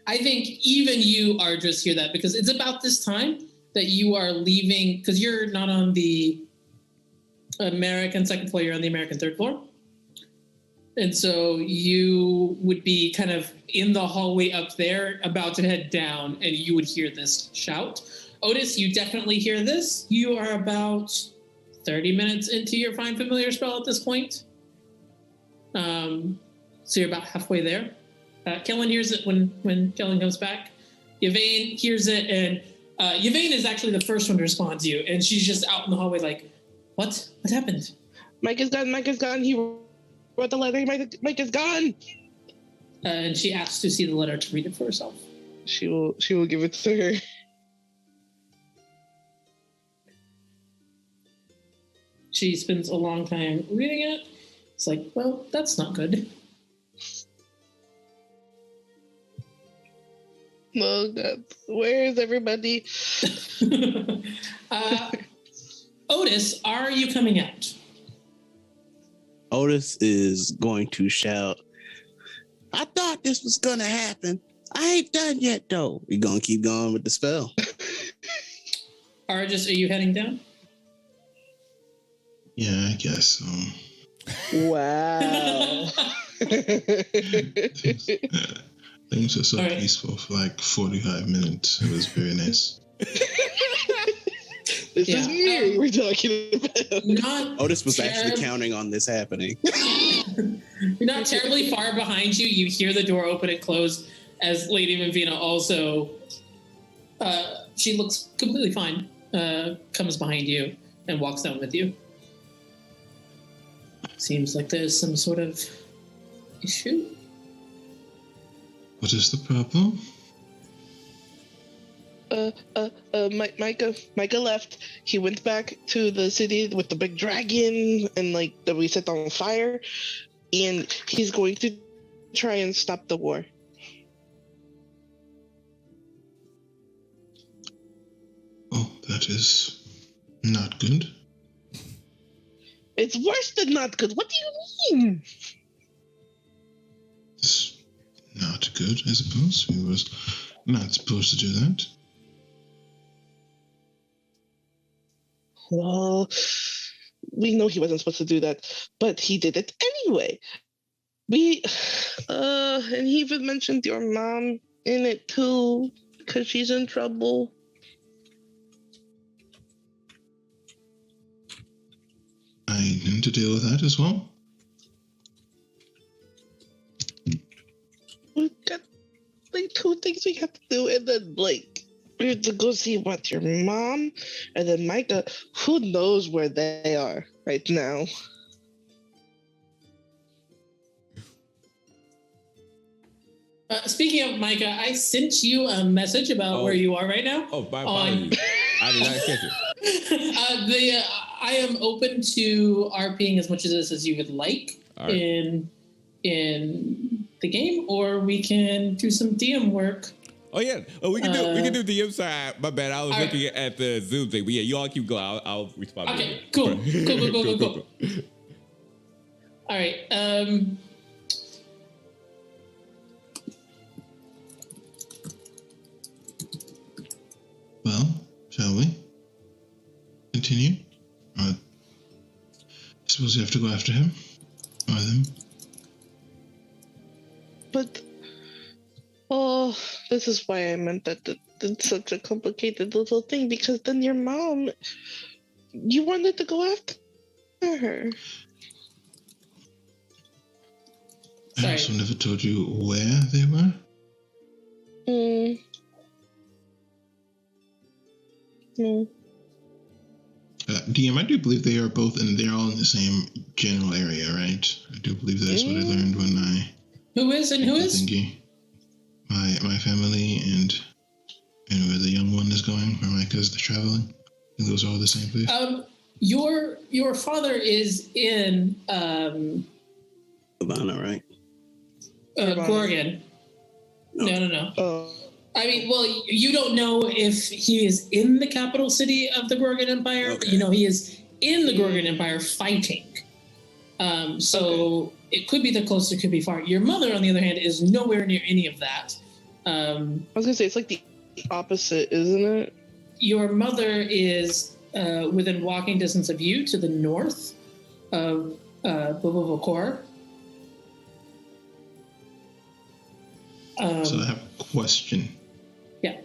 I think even you are just hear that because it's about this time that you are leaving because you're not on the American second floor, you're on the American third floor. And so you would be kind of in the hallway up there about to head down and you would hear this shout. Otis, you definitely hear this. You are about 30 minutes into your Find Familiar spell at this point. So you're about halfway there. Kellen hears it when Kellen comes back. Yvain hears it, and Yvain is actually the first one to respond to you, and she's just out in the hallway like, what? What happened? Micah's gone. He wrote the letter. Micah's gone. And she asks to see the letter to read it for herself. She will give it to her. She spends a long time reading it. It's like, well, that's not good. Oh, God. Where is everybody? Otis, are you coming out? Otis is going to shout, I thought this was going to happen. I ain't done yet, though. We're going to keep going with the spell. Argus, are you heading down? Yeah, I guess so. Wow. Things were so All right. peaceful for like 45 minutes. It was very nice. This is Miri we're talking about. Otis was actually counting on this happening. You're not terribly far behind you. You hear the door open and close as Lady Mavina also, she looks completely fine, comes behind you and walks down with you. Seems like there's some sort of issue. What is the problem? Micah left. He went back to the city with the big dragon and like that we set on fire, and he's going to try and stop the war. Oh, that is not good. It's worse than not good. What do you mean? It's not good, I suppose. We was not supposed to do that. Well, we know he wasn't supposed to do that, but he did it anyway. And he even mentioned your mom in it too, because she's in trouble. I need to deal with that as well. We've got like 2 things we have to do, and then like we have to go see what your mom, and then Micah. Who knows where they are right now? Speaking of Micah, I sent you a message about where you are right now. Oh, my apologies. I did not catch it. I am open to RPing as much of this as you would like in the game, or we can do some DM work. Oh yeah, we can do the inside. My bad, I was looking at the Zoom thing, but yeah, you all keep going. I'll respond. Okay, cool. All right. Well, shall we continue? I suppose we have to go after him or them. But this is why I meant that it's such a complicated little thing, because then your mom, you wanted to go after her. I also never told you where they were. No. DM, I do believe they're all in the same general area, right? I do believe that's what I learned when I. Who is? Thingy. My family and where the young one is going, where my cousin is traveling. I think those are all the same place. Your father is in Havana, right? Gorgon. No. Oh. I mean, well, you don't know if he is in the capital city of the Gorgon Empire. Okay. You know, he is in the Gorgon Empire fighting. It could be the close, it could be far. Your mother, on the other hand, is nowhere near any of that. I was going to say, it's like the opposite, isn't it? Your mother is within walking distance of you to the north of Bubavokor. So I have a question. Yeah.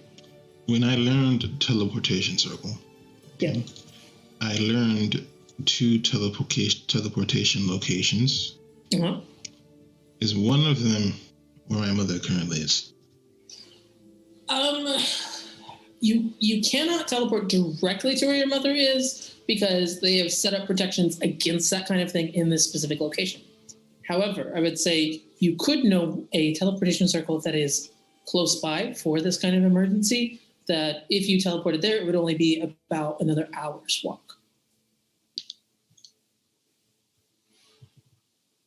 When I learned teleportation circle, Yeah. I learned 2 teleportation locations. Uh-huh. Is one of them where my mother currently is? You cannot teleport directly to where your mother is because they have set up protections against that kind of thing in this specific location. However, I would say you could know a teleportation circle that is close by for this kind of emergency, that if you teleported there, it would only be about another hour's walk.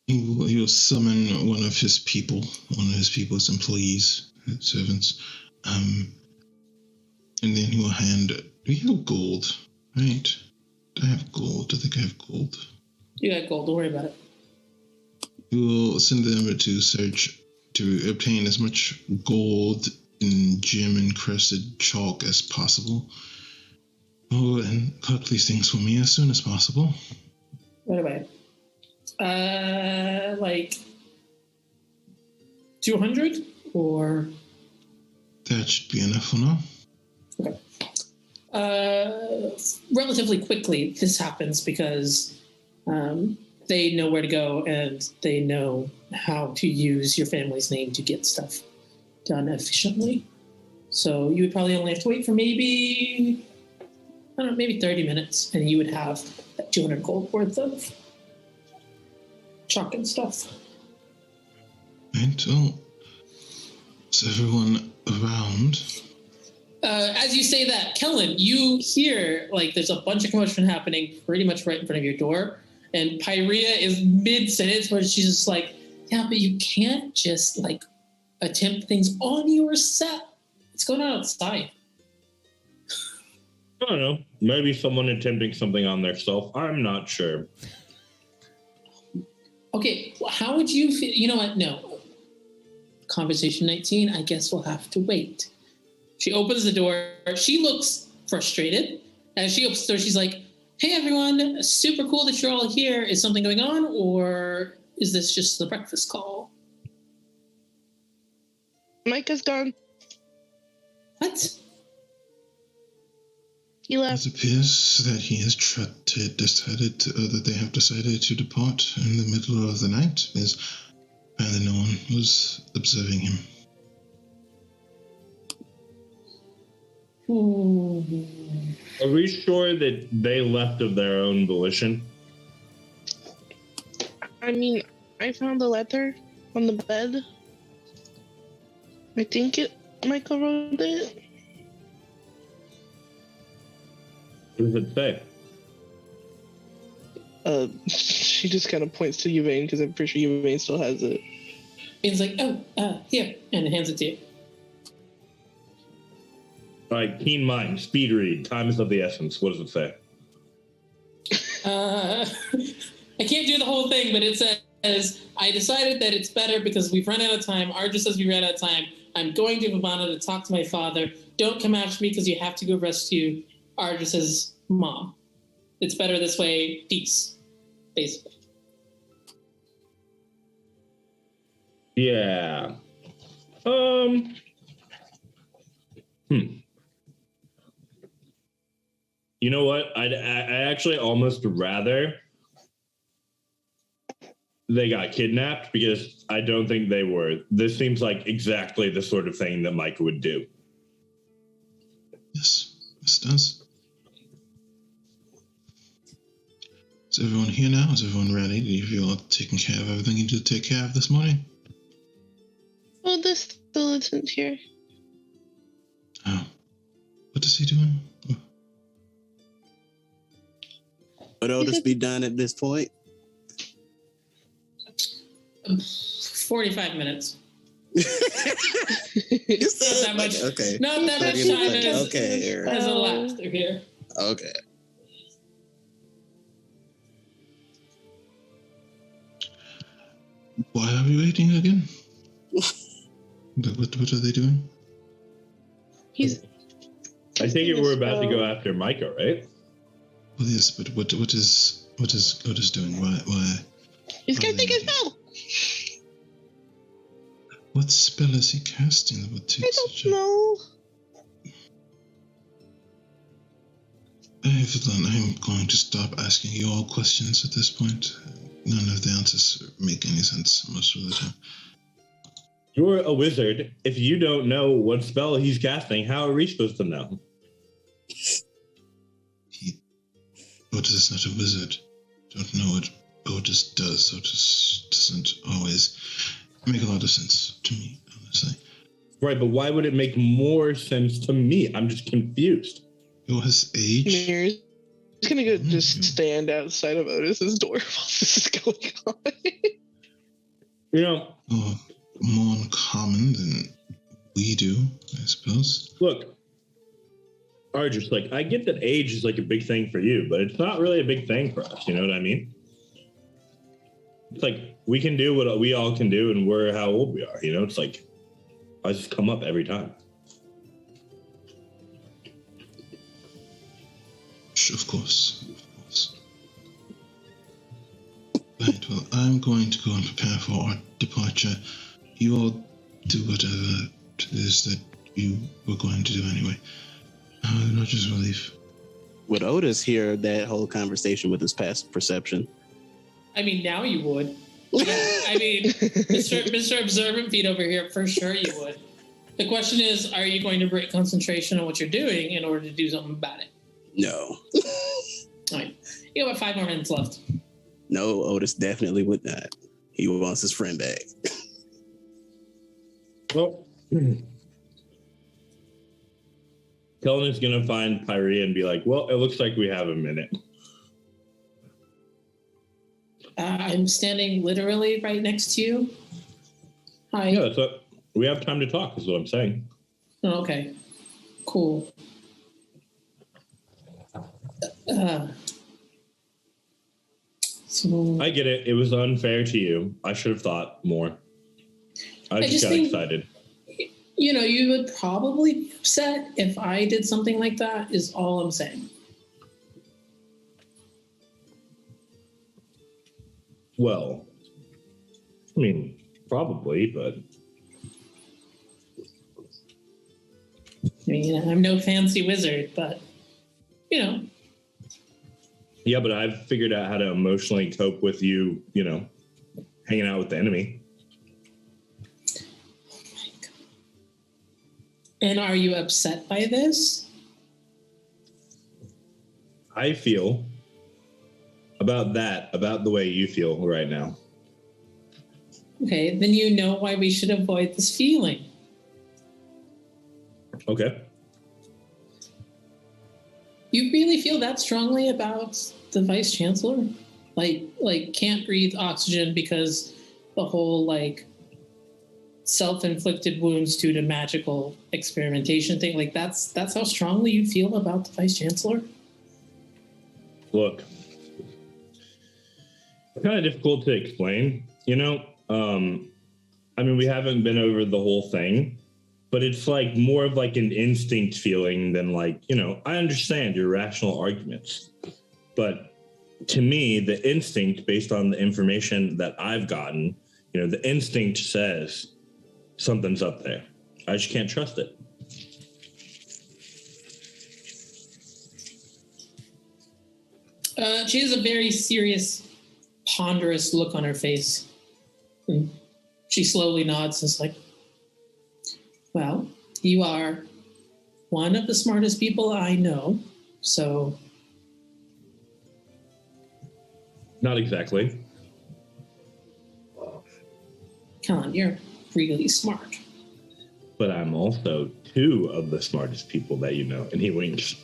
He will summon one of his people's employees, servants, and then he will hand. We have gold, right? I have gold. I think I have gold. You got gold. Don't worry about it. We will send them to search to obtain as much gold in gem-encrusted chalk as possible. Oh, and collect these things for me as soon as possible. What about it? Like 200 or? That should be enough for now. Okay. Relatively quickly, this happens because they know where to go and they know how to use your family's name to get stuff done efficiently. So you would probably only have to wait for maybe 30 minutes, and you would have that 200 gold worth of chalk and stuff. And well, is everyone around? As you say that, Kellen, you hear like there's a bunch of commotion happening pretty much right in front of your door, and Pyrea is mid-sentence where she's just like, yeah, but you can't just like attempt things on your set. What's going on outside? I don't know. Maybe someone attempting something on their self. I'm not sure. Okay, well, how would you feel? You know what? No. Conversation 19, I guess we'll have to wait. She opens the door. She looks frustrated. As she opens the door, she's like, hey, everyone, super cool that you're all here. Is something going on, or is this just the breakfast call? Micah's gone. What? He left. It appears that he has that they have decided to depart in the middle of the night, as apparently no one was observing him. Are we sure that they left of their own volition? I mean, I found a letter on the bed. I think Michael wrote it. What does it say? She just kind of points to Yvain because I'm pretty sure Yvain still has it. He's like, here, and hands it to you. All right, keen mind, speed read, time is of the essence. What does it say? I can't do the whole thing, but it says, I decided that it's better because we've run out of time. Arja says we ran out of time. I'm going to Vivana to talk to my father. Don't come after me because you have to go rescue Arja says, Mom. It's better this way. Peace. Basically. Yeah. You know what? I actually almost rather they got kidnapped because I don't think they were. This seems like exactly the sort of thing that Micah would do. Yes, this does. Is everyone here now? Is everyone ready? Do you feel taken care of everything you need to take care of this morning? Oh, this still isn't here. Oh. What is he doing? Oh. Would Otis be done at this point? 45 minutes. You Not said- that much. Okay. Not that much time Okay. has elapsed through here. Okay. Why are we waiting again? What are they doing? He's. I take it we're about to go after Micah, right? Well, yes, but what is Otis doing? Why? He's gonna take his spell. What spell is he casting that would take I such don't know. I'm going to stop asking you all questions at this point. None of the answers make any sense most of the time. You're a wizard. If you don't know what spell he's casting, how are we supposed to know? Otis is not a wizard. Don't know what Otis does. Otis doesn't always make a lot of sense to me, honestly. Right, but why would it make more sense to me? I'm just confused. Or his age. Mirrors. He's gonna go just stand outside of Otis's door while this is going on. You know, More uncommon than we do, I suppose. look, Argus, like, I get that age is like a big thing for you, but it's not really a big thing for us. You know what I mean? It's like we can do what we all can do, and we're how old we are. You know, it's like I just come up every time. Of course. Right, well, I'm going to go and prepare for our departure. You all do whatever it is that you were going to do anyway. Not just relief. Would Otis hear that whole conversation with his past perception? I mean, now you would. Yeah, I mean, Mr. Observant Feet over here, for sure you would. The question is, are you going to break concentration on what you're doing in order to do something about it? No. All right. You have about 5 more minutes left. No, Otis definitely would not. He wants his friend back. Well, Kellen is going to find Pyrea and be like, well, it looks like we have a minute. I'm standing literally right next to you. Hi. Yeah, so we have time to talk, is what I'm saying. Oh, okay. Cool. So I get it. It was unfair to you. I should have thought more. I just got excited. You know, you would probably be upset if I did something like that, is all I'm saying. Well, I mean, probably, but... I mean, I'm no fancy wizard, but, you know. Yeah, but I've figured out how to emotionally cope with you, you know, hanging out with the enemy. And are you upset by this? I feel about the way you feel right now. Okay, then you know why we should avoid this feeling. Okay. You really feel that strongly about the vice chancellor? Like can't breathe oxygen because the whole like self-inflicted wounds due to magical experimentation thing, like that's how strongly you feel about the vice chancellor? Look, it's kind of difficult to explain, you know. I mean, we haven't been over the whole thing, but it's like more of like an instinct feeling than like, you know, I understand your rational arguments, but to me, the instinct based on the information that I've gotten, you know, the instinct says something's up there. I just can't trust it. She has a very serious, ponderous look on her face. And she slowly nods and is like, well, you are one of the smartest people I know, so... Not exactly. Come on, you're really smart. But I'm also 2 of the smartest people that you know. And he winks.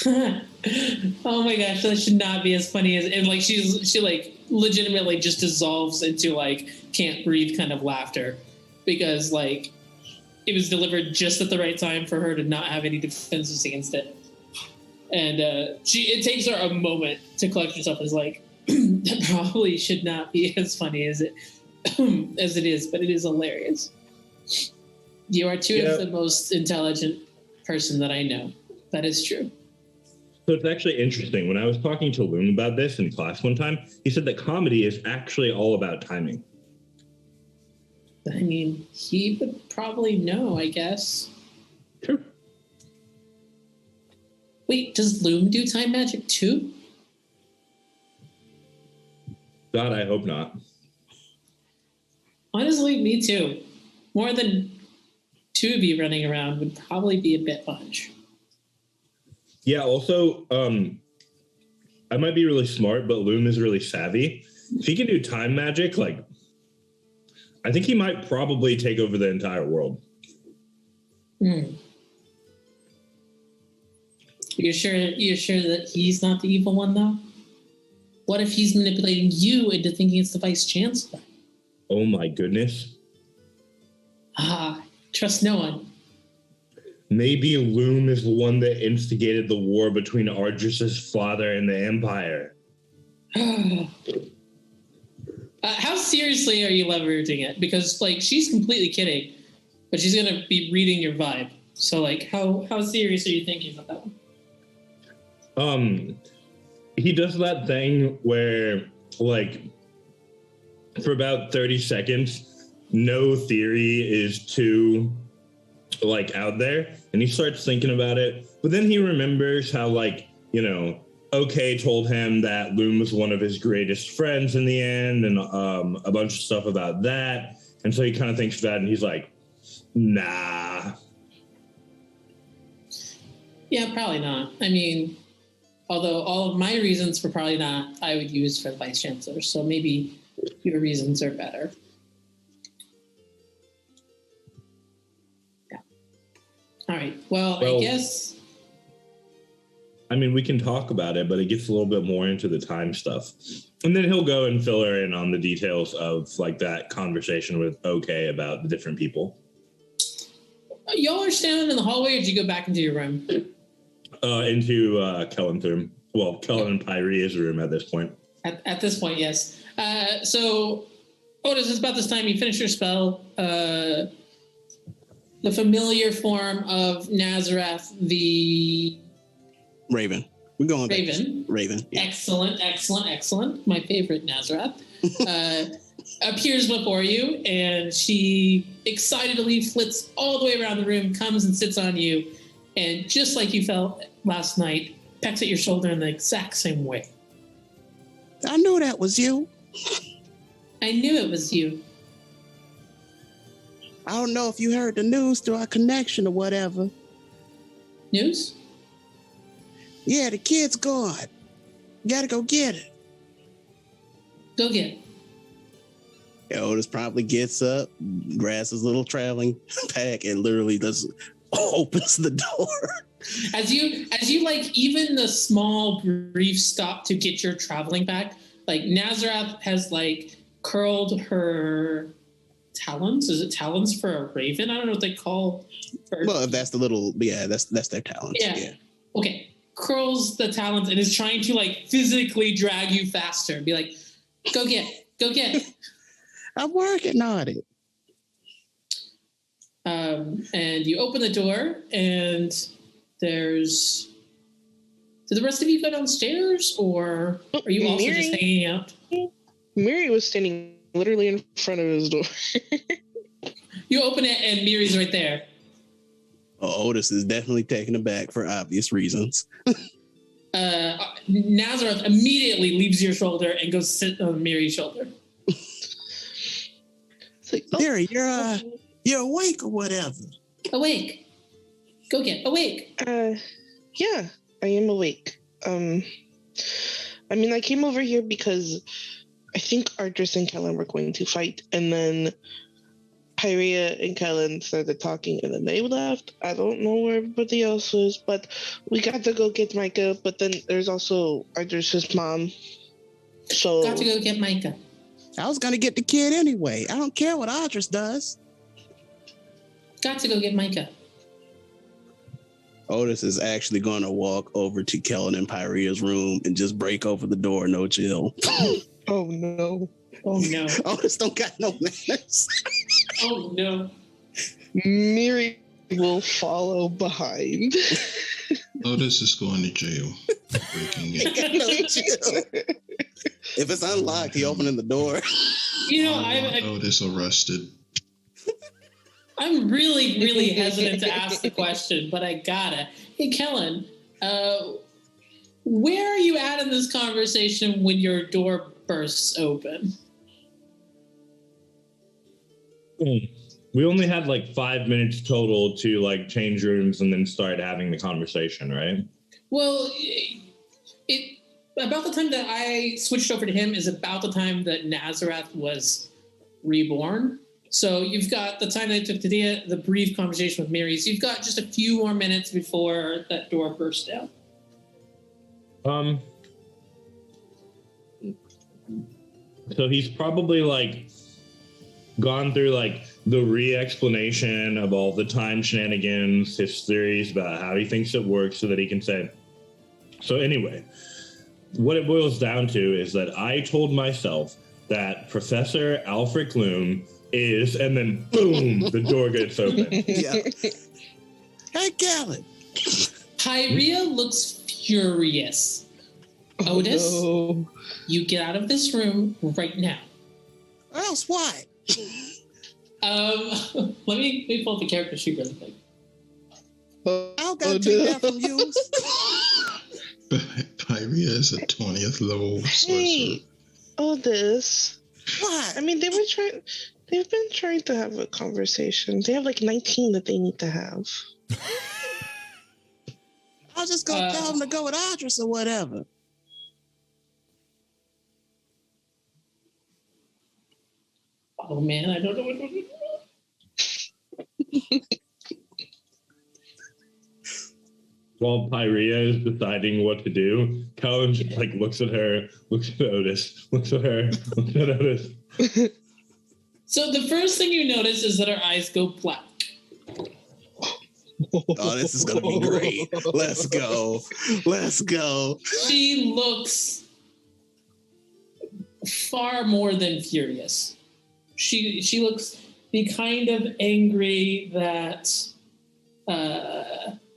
Oh my gosh, that should not be as funny as... And, like, she like, legitimately just dissolves into, like, can't breathe kind of laughter. Because, like, it was delivered just at the right time for her to not have any defenses against it. And it takes her a moment to collect herself and is like, that probably should not be as funny as it is, but it is hilarious. You are 2 of the most intelligent person that I know. That is true. So it's actually interesting. When I was talking to Loon about this in class one time, he said that comedy is actually all about timing. I mean, he would probably know, I guess. Sure. Wait, does Loom do time magic too? God, I hope not. Honestly, me too. More than 2 of you running around would probably be a bit much. Yeah, also, I might be really smart, but Loom is really savvy. If he can do time magic, like, I think he might probably take over the entire world. You're sure that he's not the evil one, though? What if he's manipulating you into thinking it's the vice chancellor? Oh my goodness. Trust no one. Maybe Loom is the one that instigated the war between Ardris's father and the Empire. How seriously are you leveraging it? Because, like, she's completely kidding, but she's going to be reading your vibe. So, like, how serious are you thinking about that one? He does that thing where, like, for about 30 seconds, no theory is too, like, out there. And he starts thinking about it. But then he remembers how, like, you know, OK told him that Loom was one of his greatest friends in the end, and a bunch of stuff about that. And so he kind of thinks of that, and he's like, nah. Yeah, probably not. I mean, although all of my reasons for probably not, I would use for the vice chancellor. So maybe your reasons are better. Yeah. All right. Well, I guess... I mean, we can talk about it, but it gets a little bit more into the time stuff. And then he'll go and fill her in on the details of, like, that conversation with OK about the different people. Y'all are standing in the hallway, or did you go back into your room? Into Kellen's room. Well, Kellen and Pyrea's room at this point. At this point, yes. So, Otis, it's about this time you finish your spell. The familiar form of Nazareth, the... Raven. We're going back. Raven. Yeah. Excellent. My favorite Nazareth. Appears before you, and she excitedly flits all the way around the room, comes and sits on you, and just like you felt last night, pecks at your shoulder in the exact same way. I knew that was you. I knew it was you. I don't know if you heard the news through our connection or whatever. News? Yeah, the kid's gone. Gotta go get it. Go get it. Otis probably gets up, grabs his little traveling pack, and literally just opens the door. As you like, even the small brief stop to get your traveling pack, like Nazareth has like curled her talons. Is it talons for a raven? I don't know what they call. Well, if that's the little, that's their talons. Yeah. Okay. Curls the talons and is trying to like physically drag you faster and be like, go get it. I'm working on it. And you open the door and there's... Did the rest of you go downstairs, or are you also just hanging out? Miri was standing literally in front of his door. You open it and Miri's right there. Oh, Otis is definitely taken aback for obvious reasons. Nazareth immediately leaves your shoulder and goes sit on Mary's shoulder. It's like, Mary, you're awake or whatever. Awake. Go get awake. Yeah, I am awake. I mean, I came over here because I think Ardris and Kellen were going to fight, and then Pyrea and Kellen started talking, and then they left. I don't know where everybody else is, but we got to go get Micah, but then there's also Ardris' mom. So Got to go get Micah. I was going to get the kid anyway. I don't care what Ardris does. Got to go get Micah. Otis is actually going to walk over to Kellen and Pyrea's room and just break over the door, no chill. Oh no. Oh no. Otis don't got no manners. Oh no. Miri will follow behind. Otis is going to jail. Breaking it. No chill. If it's unlocked, he opening the door. You know, Otis arrested. I'm really, really hesitant to ask the question, but I gotta. Hey, Kellen, where are you at in this conversation when your door bursts open? We only had like 5 minutes total to like change rooms and then start having the conversation, right? Well, about the time that I switched over to him is about the time that Nazareth was reborn. So you've got the time that it took to do the brief conversation with Mary. So you've got just a few more minutes before that door bursts down. So he's probably like gone through like the re-explanation of all the time shenanigans, his theories about how he thinks it works so that he can say. So anyway, what it boils down to is that I told myself that Professor Alfred Gloom is, and then boom, the door gets open. Yeah. Hey, Kellen. Pyrea looks furious. Otis, No. you get out of this room right now. Or else what? Let me pull up the character sheet really quick. I don't gotta take that from you. Pyrea is a 20th level sorcerer. Hey, Otis. What? I mean, they've been trying to have a conversation. They have like 19 that they need to have. I'll just go tell him to go with Ardris or whatever. Oh man, I don't know what to do. While Pyrea is deciding what to do, Kellen just like looks at her, looks at Otis, looks at her, looks at Otis. So the first thing you notice is that her eyes go black. Oh, this is gonna be great. Let's go. Let's go. She looks far more than furious. She looks the kind of angry that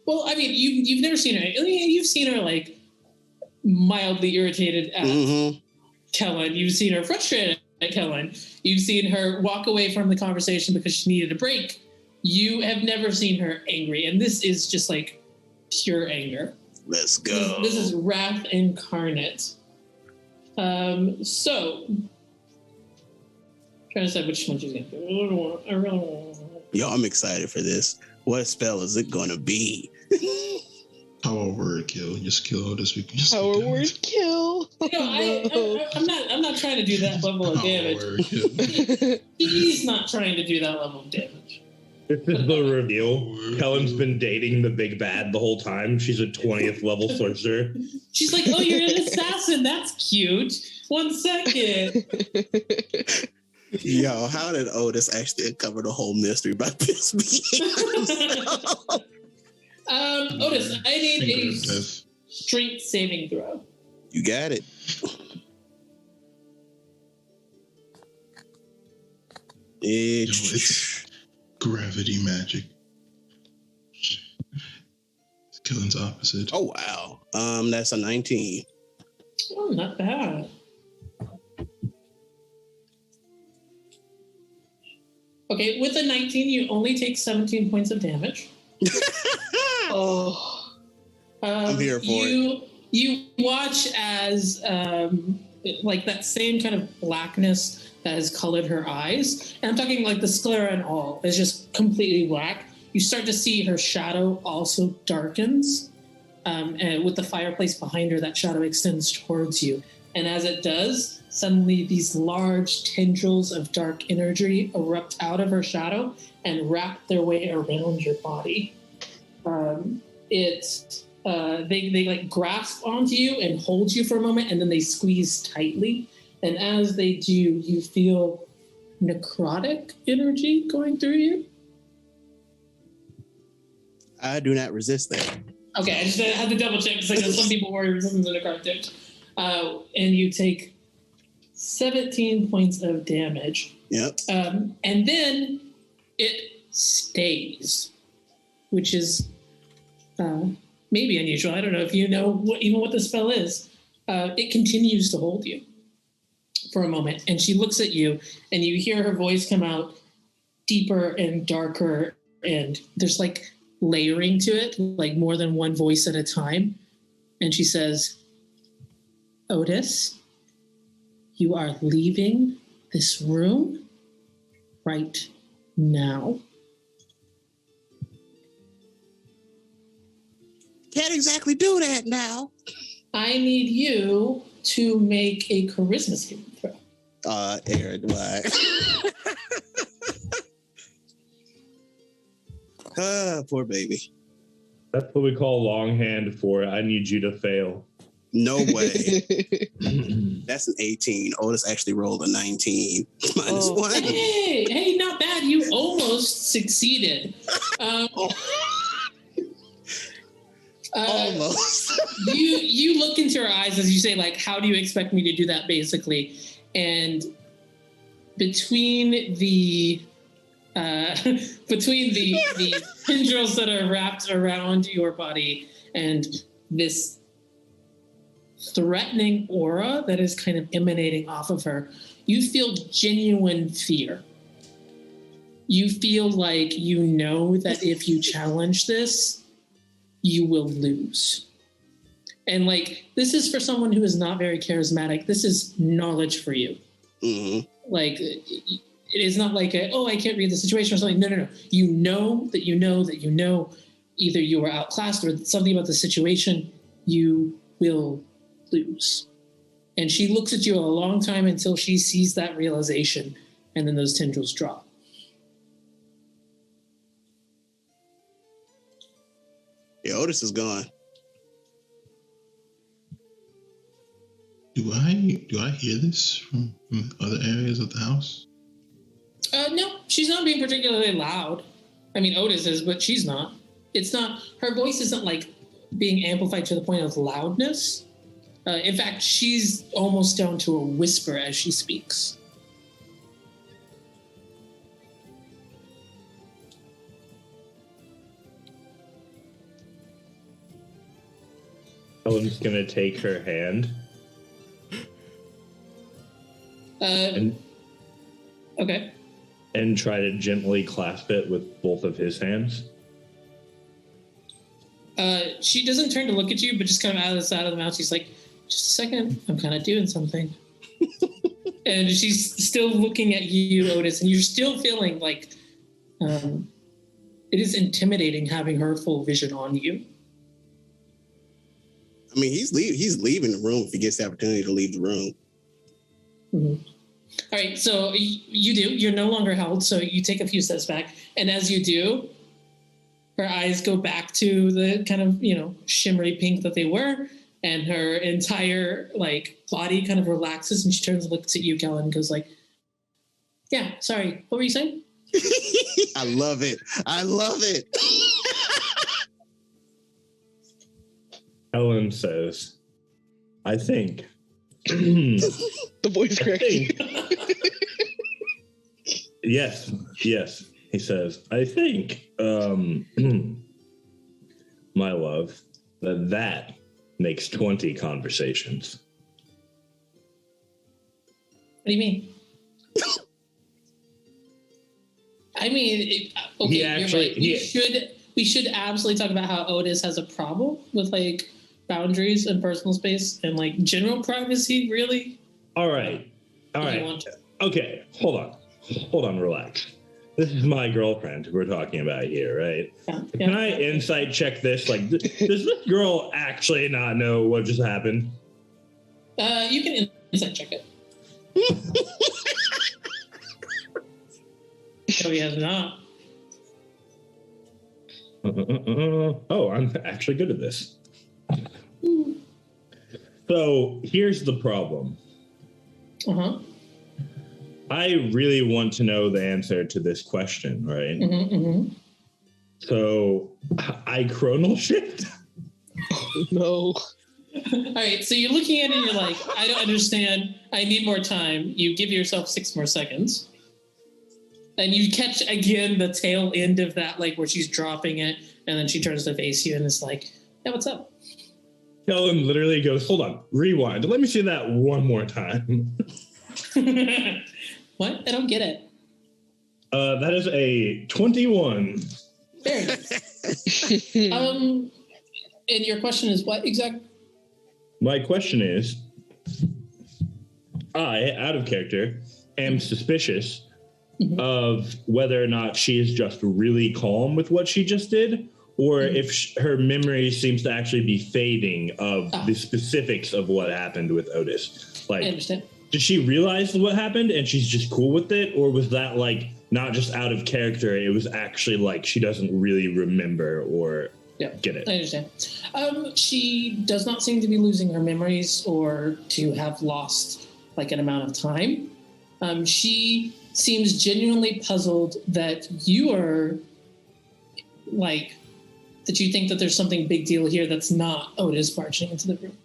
well, I mean, you've never seen her. I mean, you've seen her like mildly irritated at Kellen. You've seen her frustrated at Kellen. You've seen her walk away from the conversation because she needed a break. You have never seen her angry, and this is just like pure anger. Let's go. This is wrath incarnate. So, trying to decide which one she's gonna do. I really want. Yo, I'm excited for this. What spell is it gonna be? Power word kill. Just kill Otis. We can just Power word kill. You know, I'm not trying to do that level of damage. Power word kill. He's not trying to do that level of damage. This is the reveal. Kellen's been dating the big bad the whole time. She's a 20th level sorcerer. She's like, oh, you're an assassin. That's cute. 1 second. Yo, how did Otis actually uncover the whole mystery by this being? Otis, I need a Death. strength saving throw. You got it. It's gravity magic. Killen's opposite. Oh wow. That's a 19. Oh, not bad. Okay, with a 19, you only take 17 points of damage. Oh. I'm here for it. You watch as like that same kind of blackness that has colored her eyes, and I'm talking like the sclera and all is just completely black. You start to see her shadow also darkens, and with the fireplace behind her, that shadow extends towards you. And as it does, suddenly these large tendrils of dark energy erupt out of her shadow and wrap their way around your body. They like grasp onto you and hold you for a moment, and then they squeeze tightly. And as they do, you feel necrotic energy going through you. I do not resist that. Okay, I just had to double check because some people were resistant to necrotic. And you take 17 points of damage. Yep. And then it stays, which is maybe unusual. I don't know if you know what the spell is. It continues to hold you for a moment, and she looks at you, and you hear her voice come out deeper and darker, and there's like layering to it, like more than one voice at a time. And she says, Otis, you are leaving this room right now. Can't exactly do that now. I need you to make a charisma saving throw. Aaron, why? Poor baby. That's what we call longhand for I need you to fail. No way. That's an 18. Otis actually rolled a 19. Minus one. Hey, not bad. You almost succeeded. Almost. You look into her eyes as you say, like, how do you expect me to do that, basically? And between the tendrils that are wrapped around your body and this threatening aura that is kind of emanating off of her, you feel genuine fear. You feel like you know that if you challenge this, you will lose. And like, this is for someone who is not very charismatic. This is knowledge for you. Mm-hmm. Like, it is not like, I can't read the situation or something. No. You know that you know that you know either you were outclassed or something about the situation, you will lose. And she looks at you a long time until she sees that realization, and then those tendrils drop. Yeah, Otis is gone. Do I hear this from other areas of the house? No, she's not being particularly loud. I mean, Otis is, but she's not. It's not, her voice isn't like being amplified to the point of loudness. In fact, she's almost down to a whisper as she speaks. Helen's gonna take her hand. Okay. And try to gently clasp it with both of his hands. She doesn't turn to look at you, but just kind of out of the side of the mouth, she's like, just a second, I'm kind of doing something. And she's still looking at you, Otis, and you're still feeling like it is intimidating having her full vision on you. I mean, he's leaving the room if he gets the opportunity to leave the room. Mm-hmm. All right, so you're no longer held, so you take a few steps back, and as you do, her eyes go back to the kind of, shimmery pink that they were, and her entire, body kind of relaxes, and she turns and looks at you, Kellen, and goes like, yeah, sorry, what were you saying? I love it. Helen says, I think. The voice cracking. Yes, he says, I think, my love, that makes 20 conversations. What do you mean? I mean, okay, you're right. We should absolutely talk about how Otis has a problem with boundaries and personal space and like general privacy, really. All right. Okay, hold on, relax. This is my girlfriend we're talking about here, right? Yeah. Can I insight check this? Like, does this girl actually not know what just happened? You can insight check it. No, he has not. Oh, I'm actually good at this. So here's the problem. Uh-huh. I really want to know the answer to this question, right? Mm-hmm. So I chronal shift? No. All right, so you're looking at it and you're like, I don't understand. I need more time. You give yourself 6 more seconds. And you catch again the tail end of that, like where she's dropping it, and then she turns to face you and is like, yeah, what's up? Helen literally goes, hold on, rewind. Let me see that one more time. What? I don't get it. That is a 21. Very nice. And your question is what exactly? My question is, I, out of character, am suspicious of whether or not she is just really calm with what she just did, or if her memory seems to actually be fading of the specifics of what happened with Otis. Like, I understand. Did she realize what happened and she's just cool with it, or was that like not just out of character? It was actually like she doesn't really remember or get it. I understand. She does not seem to be losing her memories or to have lost like an amount of time. She seems genuinely puzzled that you are like that you think that there's something big deal here that's not Otis barging into the room.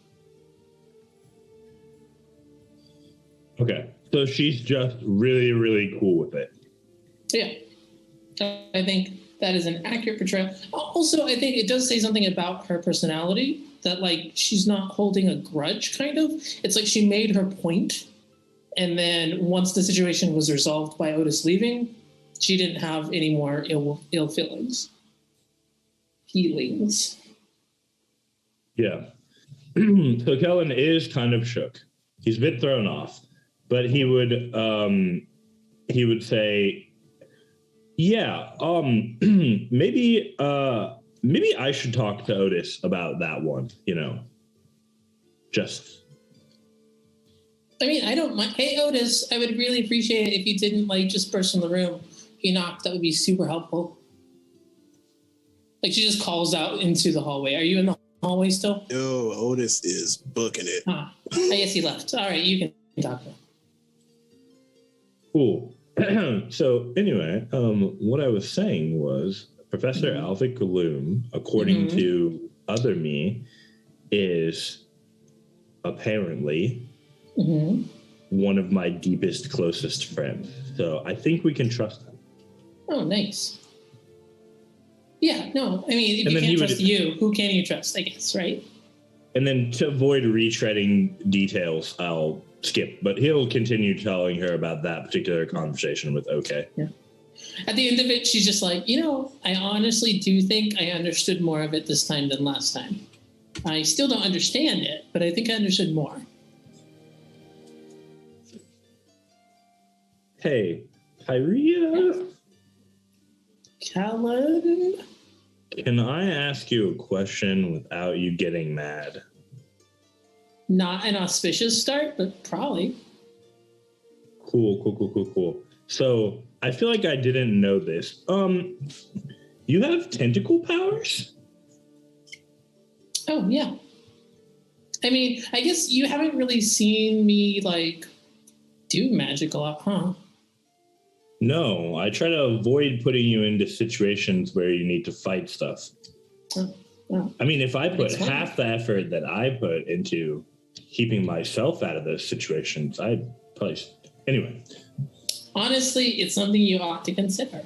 Okay, so she's just really, really cool with it. Yeah, I think that is an accurate portrayal. Also, I think it does say something about her personality that like she's not holding a grudge, kind of. It's like she made her point, and then once the situation was resolved by Otis leaving, she didn't have any more ill feelings. Yeah. So Kellen is kind of shook. He's a bit thrown off, but he would say, yeah, maybe I should talk to Otis about that one, just. I mean, I don't mind. Hey, Otis, I would really appreciate it if you didn't like just burst in the room. If you knocked, that would be super helpful. Like she just calls out into the hallway. Are you in the hallway still? No, Otis is booking it. I guess he left. All right, you can talk to him. Cool. So anyway, what I was saying was Professor Alvic Gloom, according to other me, is apparently one of my deepest, closest friends. So I think we can trust him. Oh, nice. Yeah, no, I mean, if you can't trust you, who can you trust, I guess, right? And then to avoid retreading details, I'll skip, but he'll continue telling her about that particular conversation with OK. Yeah. At the end of it, she's just like, I honestly do think I understood more of it this time than last time. I still don't understand it, but I think I understood more. Hey, Kyria? Callan? Can I ask you a question without you getting mad? Not an auspicious start, but probably. Cool. So I feel like I didn't know this. You have tentacle powers? Oh, yeah. I mean, I guess you haven't really seen me, do magic a lot, huh? No, I try to avoid putting you into situations where you need to fight stuff. Oh, wow. I mean, if I put half the effort that I put into keeping myself out of those situations, I'd probably... Anyway. Honestly, it's something you ought to consider.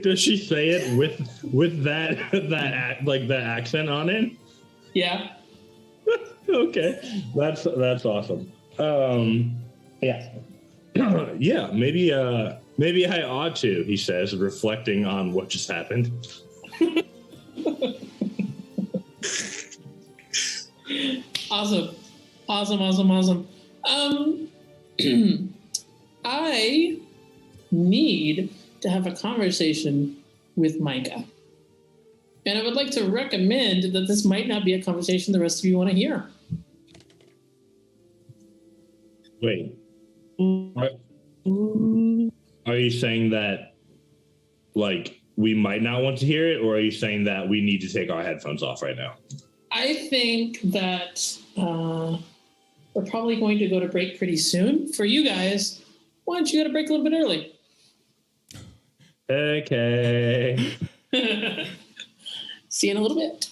Does she say it with that accent on it? Yeah. Okay, that's awesome. Yeah, yeah. Maybe I ought to. He says, reflecting on what just happened. Awesome. I need to have a conversation with Micah. And I would like to recommend that this might not be a conversation the rest of you want to hear. Wait. Are you saying that, like, we might not want to hear it, or are you saying that we need to take our headphones off right now? I think that we're probably going to go to break pretty soon. For you guys, why don't you go to break a little bit early? Okay. See you in a little bit.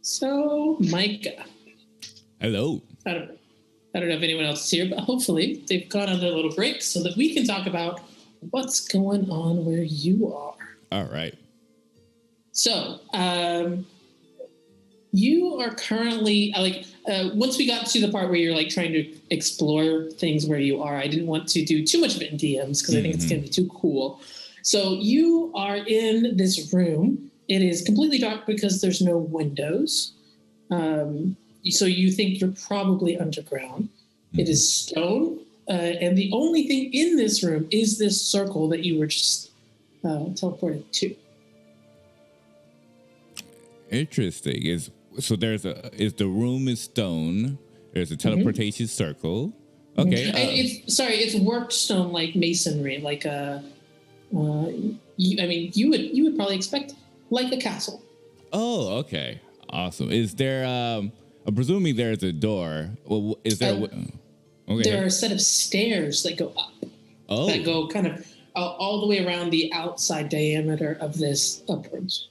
So, Micah. Hello. I don't know if anyone else is here, but hopefully they've gone on their little break so that we can talk about what's going on where you are. All right. So, you are currently once we got to the part where you're like trying to explore things where you are, I didn't want to do too much of it in DMs because I think it's going to be too cool. So you are in this room. It is completely dark because there's no windows. So you think you're probably underground. It is stone. And the only thing in this room is this circle that you were just teleported to. Interesting. Is the room is stone. There's a teleportation circle. Okay. It's worked stone like masonry, like a. You would probably expect like a castle. Oh, okay. Awesome. Is there? I'm presuming there's a door. Well, is there? Okay. There are a set of stairs that go up. Oh. That go kind of all the way around the outside diameter of this upwards.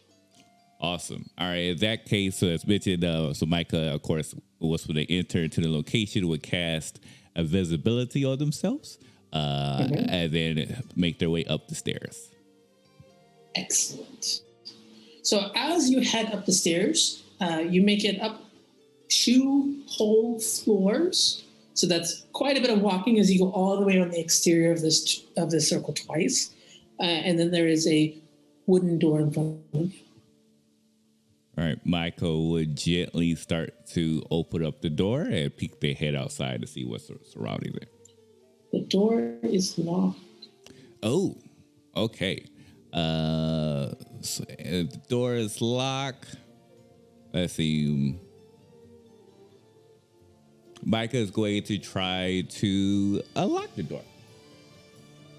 Awesome. All right. In that case, so as mentioned, so Micah, of course, was when they enter into the location, would cast a visibility on themselves, and then make their way up the stairs. Excellent. So as you head up the stairs, you make it up 2 whole floors. So that's quite a bit of walking as you go all the way on the exterior of this circle twice, and then there is a wooden door in front of you. All right, Michael would gently start to open up the door and peek their head outside to see what's surrounding it. The door is locked. Oh, okay. So the door is locked. Let's see. Micah is going to try to unlock the door.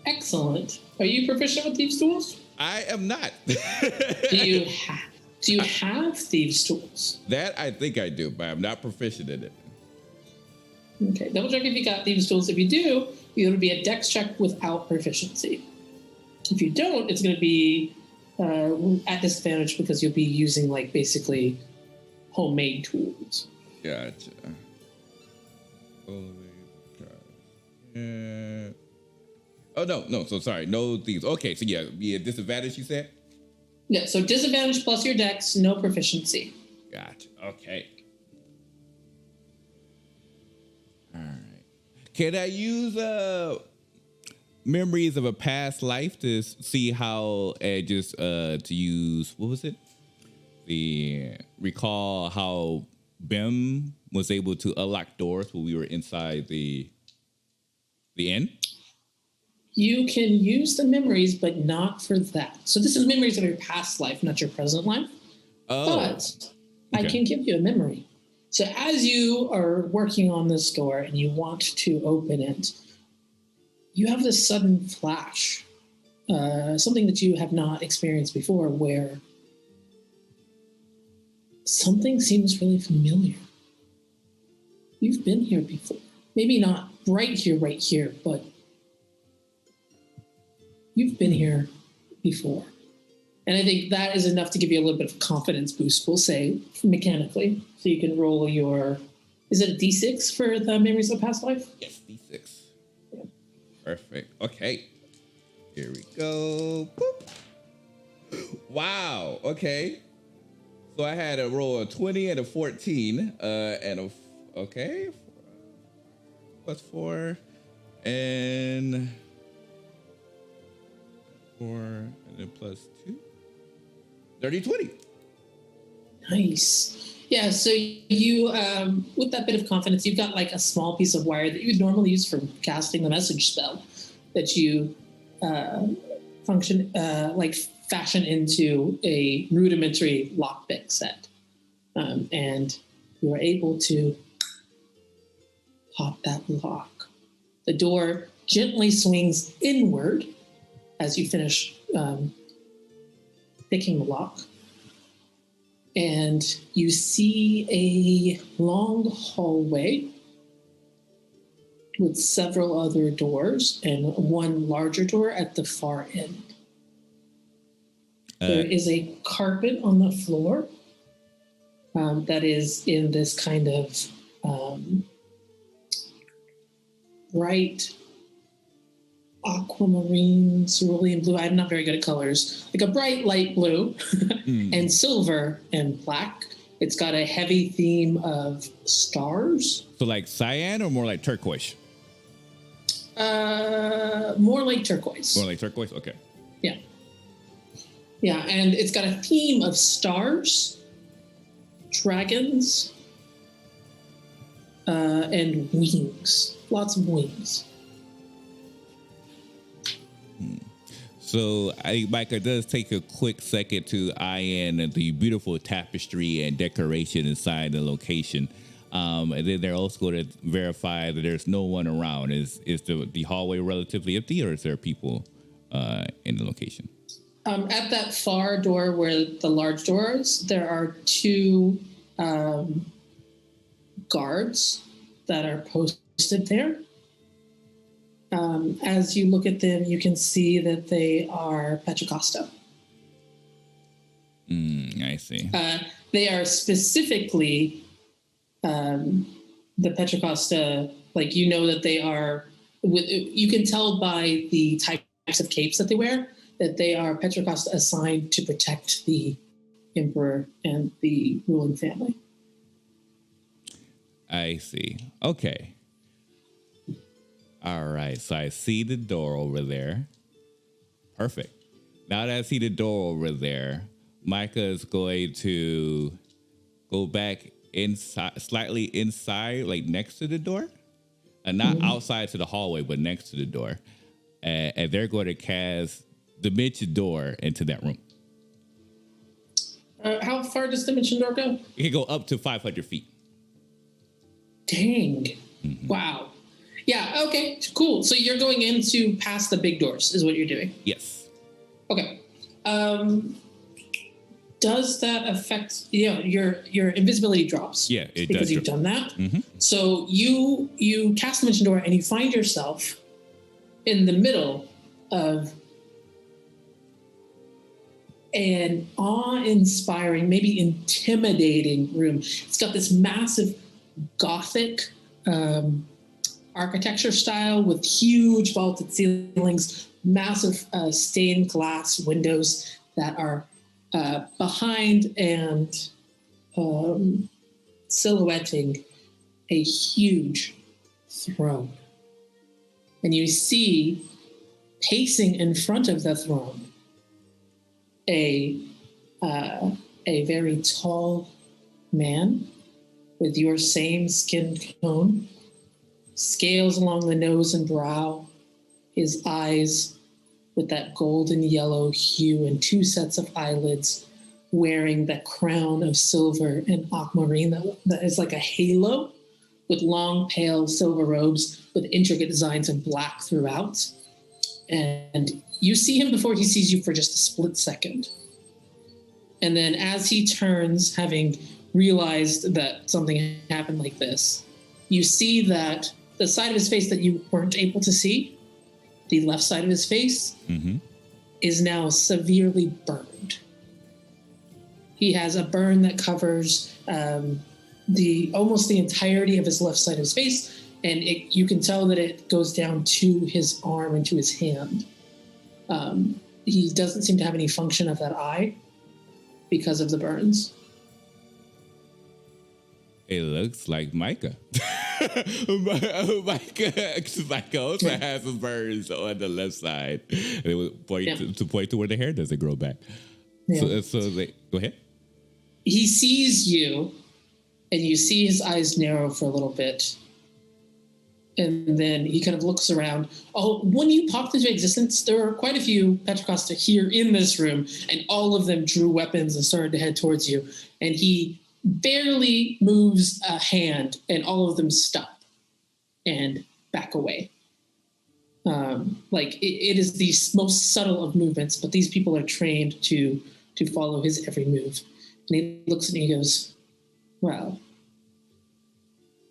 Excellent. Are you proficient with thieves' tools? I am not. Do you have thieves' tools? That I think I do, but I'm not proficient in it. Okay, double check if you got thieves' tools. If you do, it'll be a dex check without proficiency. If you don't, it's going to be at disadvantage because you'll be using like basically homemade tools. Gotcha. Oh no. So sorry, no thieves. Okay, so yeah, disadvantage. You said. Yeah, so disadvantage plus your dex, no proficiency. Gotcha. Okay. All right. Can I use memories of a past life to see how to use, what was it? Recall how Bim was able to unlock doors when we were inside the inn? You can use the memories, but not for that. So this is memories of your past life, not your present life. Oh. But okay. I can give you a memory. So as you are working on this door and you want to open it, you have this sudden flash, something that you have not experienced before, where something seems really familiar. You've been here before. Maybe not right here, but you've been here before. And I think that is enough to give you a little bit of confidence boost, we'll say, mechanically. So you can roll your, is it a D6 for the memories of past life? Yes, D6. Yeah. Perfect. Okay. Here we go. Boop. Wow. Okay. So I had a roll of 20 and a 14, and okay. +4, and 4 and then +2. Dirty 20. Nice. Yeah, so you, with that bit of confidence, you've got like a small piece of wire that you would normally use for casting the message spell that you fashion into a rudimentary lockpick set. And you are able to pop that lock. The door gently swings inward as you finish picking the lock. And you see a long hallway with several other doors and one larger door at the far end. There is a carpet on the floor that is in this kind of bright aquamarine, cerulean blue. I'm not very good at colors. Like a bright light blue and silver and black. It's got a heavy theme of stars. So like cyan or more like turquoise? More like turquoise. More like turquoise? Okay. Yeah. Yeah, and it's got a theme of stars, dragons, and wings. Lots of wings. So I think Micah does take a quick second to eye in the beautiful tapestry and decoration inside the location. And then they're also going to verify that there's no one around. Is the hallway relatively empty, or is there people in the location? At that far door where the large door is, there are two guards that are posted there. As you look at them, you can see that they are Petrocosta. I see. They are specifically the Petrocosta, like, you know that they are, you can tell by the types of capes that they wear, that they are Petrocosta assigned to protect the emperor and the ruling family. I see. Okay. All right. So I see the door over there. Perfect. Now that I see the door over there, Micah is going to go back inside, slightly inside, like next to the door, and not outside to the hallway, but next to the door. And they're going to cast Dimension Door into that room. How far does Dimension Door go? It can go up to 500 feet. Dang. Wow. Yeah, okay, cool. So you're going into past the big doors is what you're doing? Yes. Okay. Does that affect, your invisibility drops? Yeah, it does. Because you've done that. So you cast Dimension Door and you find yourself in the middle of an awe-inspiring, maybe intimidating room. It's got this massive Gothic architecture style with huge vaulted ceilings, massive stained glass windows that are behind and silhouetting a huge throne. And you see, pacing in front of the throne, a very tall man with your same skin tone, scales along the nose and brow, his eyes with that golden yellow hue and two sets of eyelids, wearing that crown of silver and aquamarine that is like a halo, with long pale silver robes with intricate designs in black throughout. And you see him before he sees you for just a split second. And then as he turns, having realized that something happened like this, you see that the side of his face that you weren't able to see, the left side of his face, is now severely burned. He has a burn that covers almost the entirety of his left side of his face, and you can tell that it goes down to his arm and to his hand. He doesn't seem to have any function of that eye because of the burns. It looks like Micah. Mike also has some burns on the left side. They would point to point to where the hair doesn't grow back. Yeah. So they go ahead. He sees you, and you see his eyes narrow for a little bit. And then he kind of looks around. Oh, when you popped into existence, there were quite a few Petrocosta here in this room, and all of them drew weapons and started to head towards you. And he barely moves a hand, and all of them stop and back away. It is the most subtle of movements, but these people are trained to follow his every move. And he looks at me and he goes, well,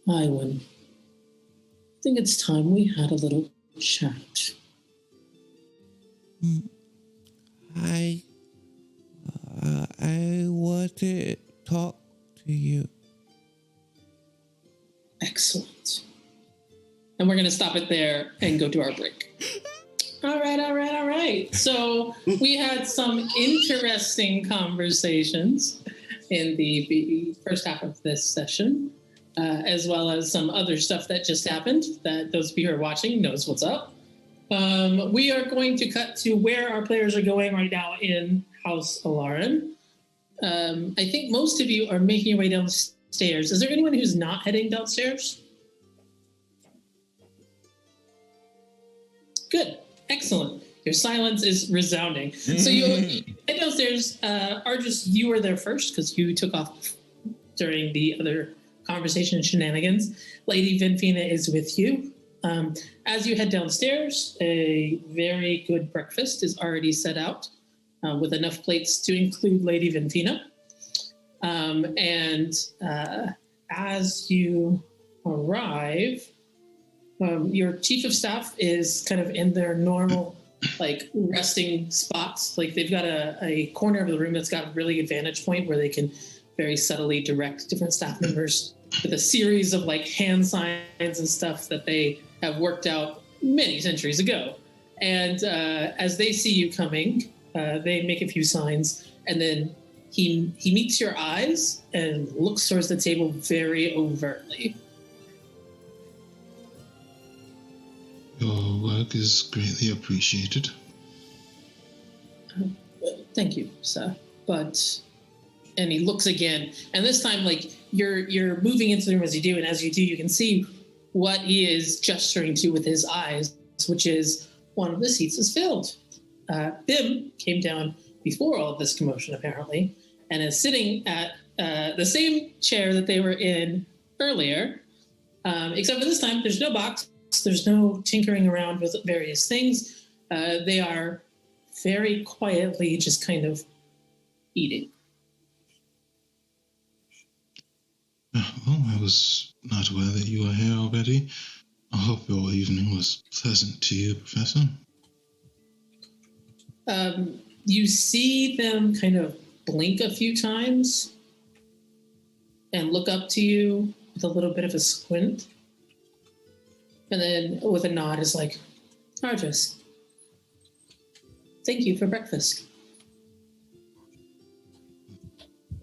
Iwan, I think it's time we had a little chat. I want to talk to you. Excellent. And we're going to stop it there and go to our break. All right. So we had some interesting conversations in the first half of this session, as well as some other stuff that just happened that those of you who are watching knows what's up. We are going to cut to where our players are going right now in House Alarin. I think most of you are making your way downstairs. Is there anyone who's not heading downstairs? Good. Excellent. Your silence is resounding. So you head downstairs. Argus, you were there first because you took off during the other conversation and shenanigans. Lady Vinfina is with you. As you head downstairs, a very good breakfast is already set out with enough plates to include Lady Vinfina. As you arrive, your chief of staff is kind of in their normal, resting spots. They've got a corner of the room that's got a really good vantage point where they can very subtly direct different staff members with a series of hand signs and stuff that they have worked out many centuries ago. And as they see you coming, they make a few signs, and then he meets your eyes and looks towards the table very overtly. Your work is greatly appreciated. Thank you, sir. And he looks again, and this time, you're moving into the room as you do, and as you do, you can see what he is gesturing to with his eyes, which is one of the seats is filled. Bim came down before all of this commotion, apparently, and is sitting at the same chair that they were in earlier, except for this time, there's no box. There's no tinkering around with various things. They are very quietly just kind of eating. Well, I was not aware that you were here already. I hope your evening was pleasant to you, Professor. You see them kind of blink a few times and look up to you with a little bit of a squint. And then with a nod is like, Argus, thank you for breakfast.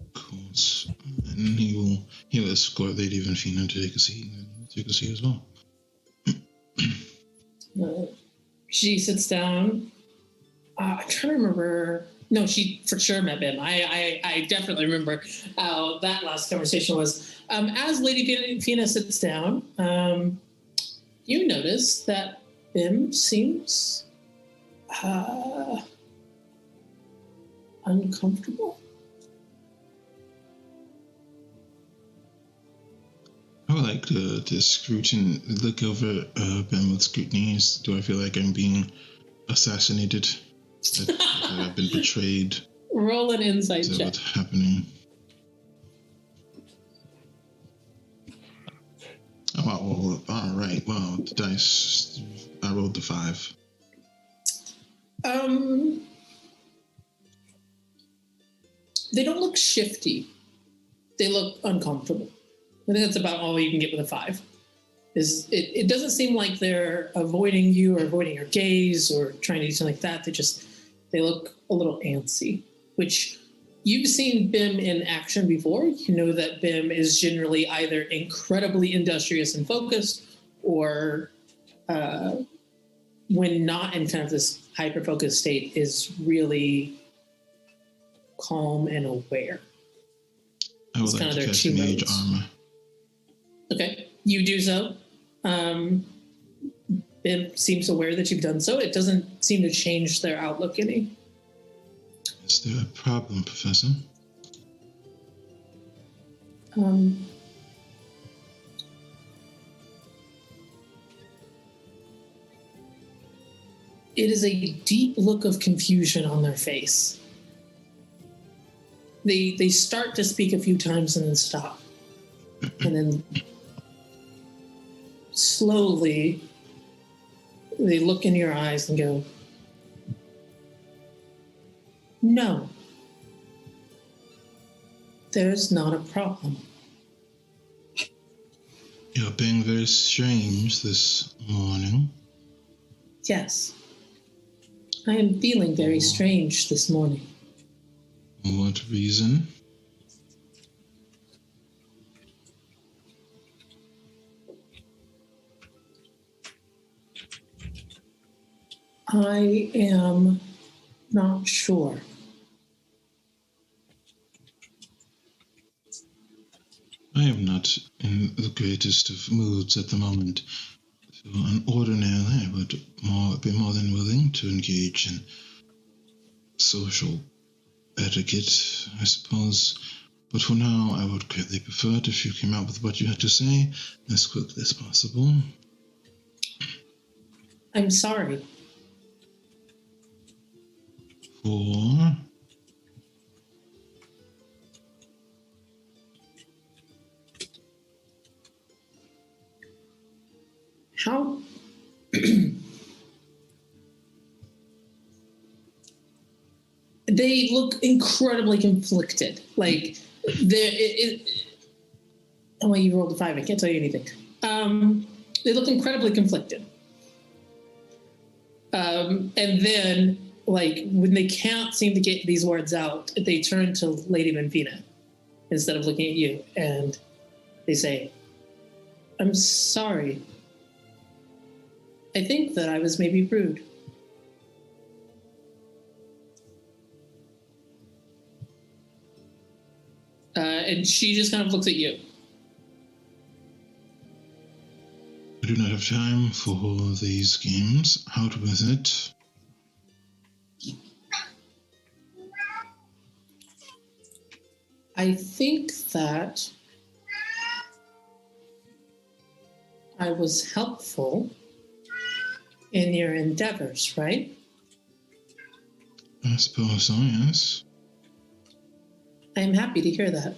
Of course. And he'll escort Lady Vinfina to take a seat as well. She sits down. I'm trying to remember. No, she for sure met Bim. I definitely remember how that last conversation was. As Lady Vinfina sits down, you notice that Bim seems uncomfortable. I would like to look over Bim with scrutiny. Do I feel like I'm being assassinated? That I've been betrayed? Roll an insight check. What's happening? Oh, all right. Well, the dice, I rolled the 5. They don't look shifty. They look uncomfortable. I think that's about all you can get with a 5. It doesn't seem like they're avoiding you or avoiding your gaze or trying to do something like that. They look a little antsy, which You've seen Bim in action before. You know that Bim is generally either incredibly industrious and focused, or when not in kind of this hyper-focused state, is really calm and aware. I would like to cast Mage Armor. Okay, you do so. Bim seems aware that you've done so. It doesn't seem to change their outlook any. Is there a problem, Professor? It is a deep look of confusion on their face. They start to speak a few times and then stop. And then slowly they look in your eyes and go, "No, there's not a problem." You're being very strange this morning. Yes. I am feeling very strange this morning. What reason? I am not sure. I am not in the greatest of moods at the moment. So ordinarily, I would be more than willing to engage in social etiquette, I suppose. But for now, I would greatly prefer it if you came out with what you had to say as quickly as possible. I'm sorry. For? How? They look incredibly conflicted. Like, oh, you rolled a 5. I can't tell you anything. They look incredibly conflicted. And then, like, when they can't seem to get these words out, they turn to Lady Benfina instead of looking at you, and they say, "I'm sorry. I think that I was maybe rude." And she just kind of looks at you. I do not have time for these games. Out with it. I think that I was helpful in your endeavors, right? I suppose so, yes. I'm happy to hear that.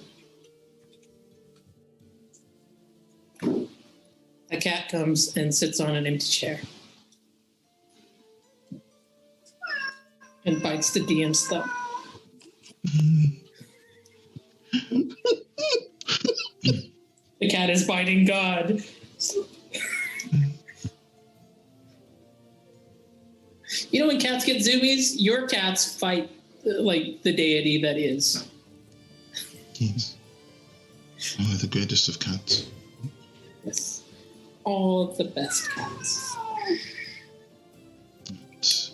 A cat comes and sits on an empty chair and bites the DM's thumb. The cat is biting God. You know when cats get zoomies? Your cats fight like the deity that is. Yes. Only the greatest of cats. Yes. All of the best cats.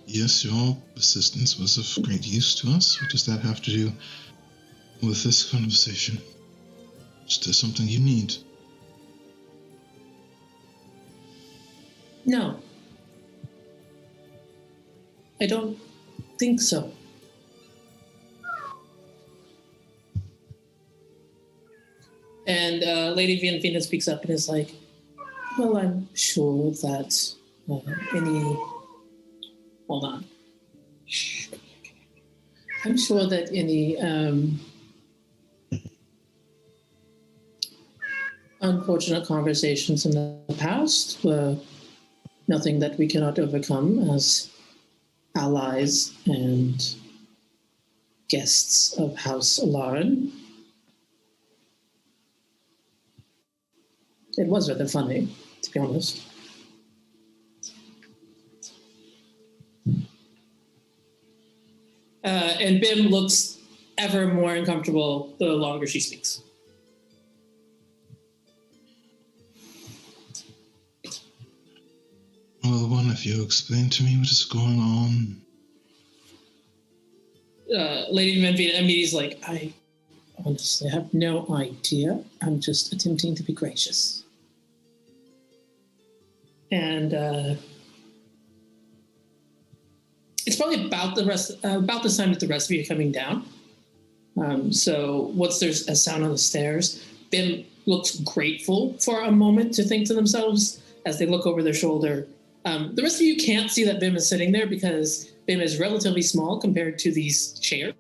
Yes, your assistance was of great use to us. What does that have to do with this conversation? Is there something you need? No. I don't think so. And Lady Vienfina speaks up and is like, "Well, I'm sure that hold on. I'm sure that any unfortunate conversations in the past were nothing that we cannot overcome as allies and guests of House Alarin." It was rather funny, to be honest. And Bim looks ever more uncomfortable the longer she speaks. Will one of you explain to me what is going on? Lady Menvina immediately is like, I honestly have no idea. I'm just attempting to be gracious. And it's probably about the time that the rest of you are coming down. So once there's a sound on the stairs, Bim looks grateful for a moment to think to themselves as they look over their shoulder. The rest of you can't see that Bim is sitting there because Bim is relatively small compared to these chairs.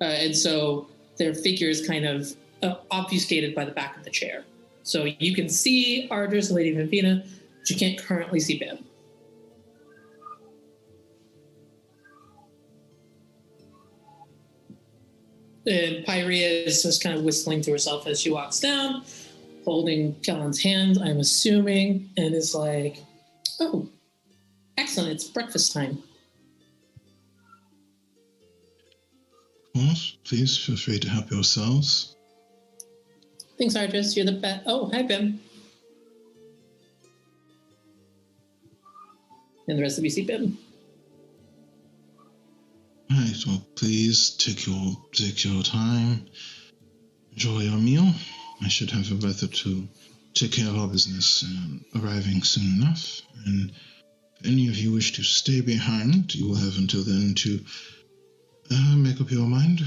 And so their figure is kind of obfuscated by the back of the chair. So you can see Ardris and Lady Menvina, but you can't currently see Bim. And Pyrea is just kind of whistling to herself as she walks down, holding Kellen's hand, I'm assuming, and is like, oh, excellent, it's breakfast time. Of course, please feel free to help yourselves. Thanks, Ardris, you're the best. Oh, hi, Bim. And the rest of you see Bim. Right, well, please take your time. Enjoy your meal. I should have a brother to take care of our business arriving soon enough. And if any of you wish to stay behind, you will have until then to make up your mind.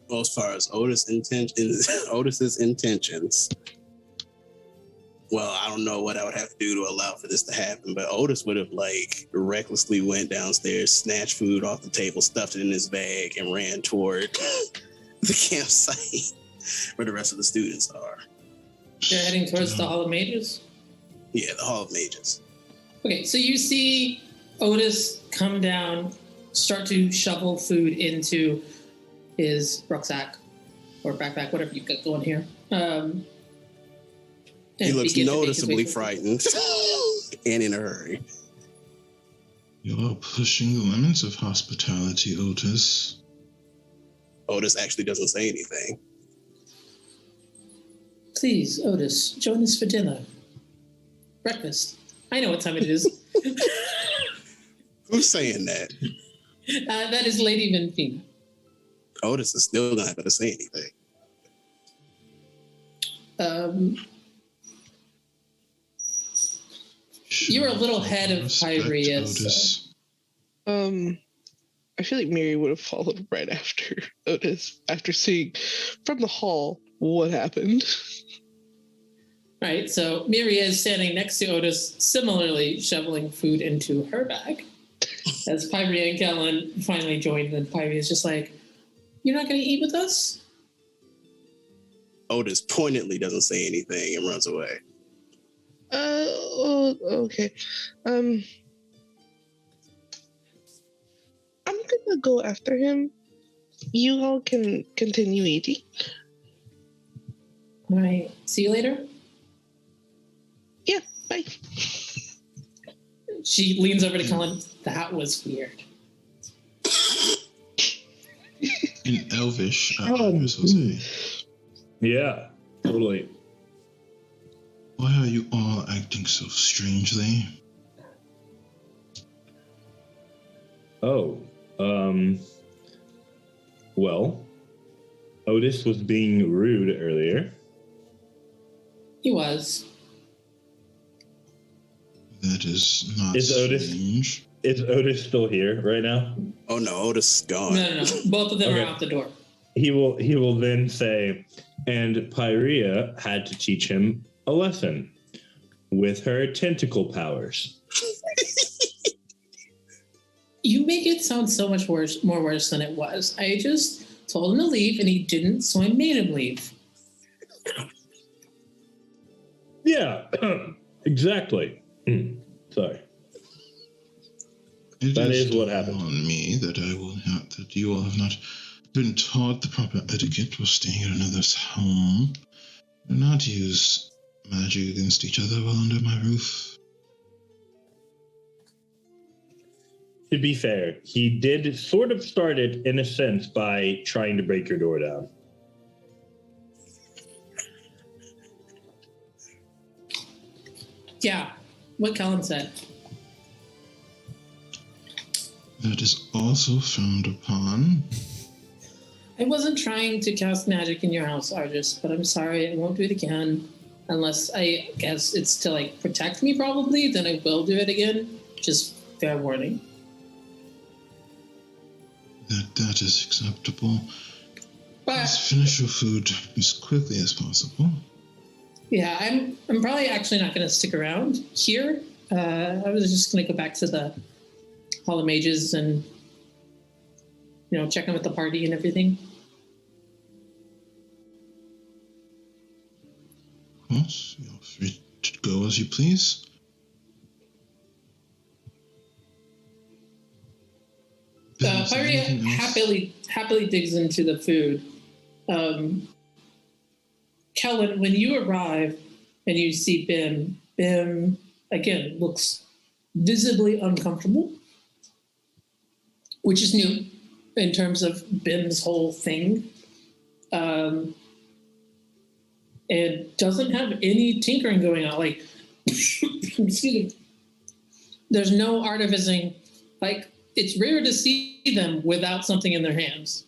Well, as far as Otis's intentions, well, I don't know what I would have to do to allow for this to happen, but Otis would have recklessly went downstairs, snatched food off the table, stuffed it in his bag, and ran toward the campsite where the rest of the students are. They're heading towards the Hall of Mages? Yeah, the Hall of Mages. Okay, so you see Otis come down, start to shovel food into his rucksack or backpack, whatever you've got going here. He looks noticeably frightened and in a hurry. You're pushing the limits of hospitality, Otis. Otis actually doesn't say anything. Please, Otis, join us for dinner. Breakfast. I know what time it is. Who's saying that? That is Lady Menvina. Otis is still not going to say anything. You're a little ahead of Pyrea. I feel like Miri would have followed right after Otis, after seeing from the hall what happened. Right, so Miri is standing next to Otis, similarly shoveling food into her bag. As Pyrea and Kellen finally joined, and Pyrea is just like, you're not going to eat with us? Otis pointedly doesn't say anything and runs away. Okay. I'm gonna go after him. You all can continue eating. All right. See you later. Yeah, bye. She leans over to Kellen. That was weird. In Elvish, Jose. Yeah, totally. Why are you all acting so strangely? Oh, well, Otis was being rude earlier. He was. That is not strange. Is Otis still here right now? Oh no, Otis is gone. No. Both of them are out the door. He will then say, and Pyrea had to teach him a lesson with her tentacle powers. You make it sound so much more worse than it was. I just told him to leave, and he didn't, so I made him leave. Yeah, exactly. Sorry. That is what happened. On me that that you all have not been taught the proper etiquette for staying at another's home. Do not use magic against each other while under my roof. to be fair, he did sort of start it in a sense by trying to break your door down. Yeah, what Kellen said. That is also frowned upon. I wasn't trying to cast magic in your house, Argus, but I'm sorry, I won't do it again. Unless I guess it's to like protect me probably, then I will do it again. Just fair warning. That is acceptable. But Let's finish your food as quickly as possible. yeah, I'm probably actually not gonna stick around here. I was just gonna go back to the Hall of Mages and check in with the party and everything. Of course, you're free to go as you please. Party happily digs into the food. Kellen, when you arrive and you see Bim again looks visibly uncomfortable, which is new in terms of Bim's whole thing. And doesn't have any tinkering going on. Like, excuse me. There's no artificing. Like, it's rare to see them without something in their hands.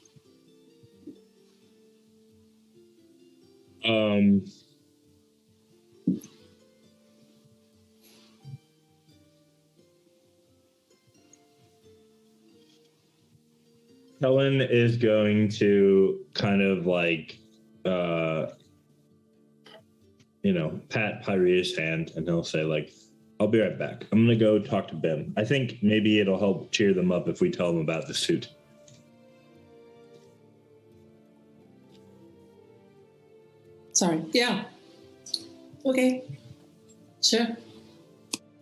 Helen is going to kind of like, pat Pyrea's hand, and he'll say like, I'll be right back. I'm going to go talk to Bim. I think maybe it'll help cheer them up if we tell them about the suit. Sorry. Yeah. Okay. Sure.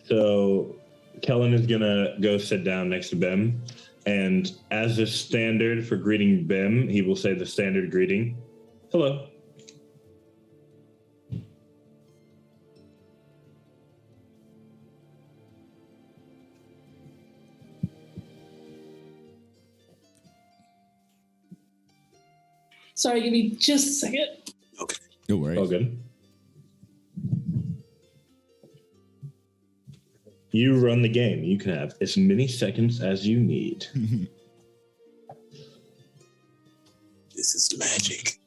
So Kellen is going to go sit down next to Bim. And as a standard for greeting Bim, he will say the standard greeting. Hello. Sorry, give me just a second. Okay. No worries. All good. You run the game. You can have as many seconds as you need. This is magic.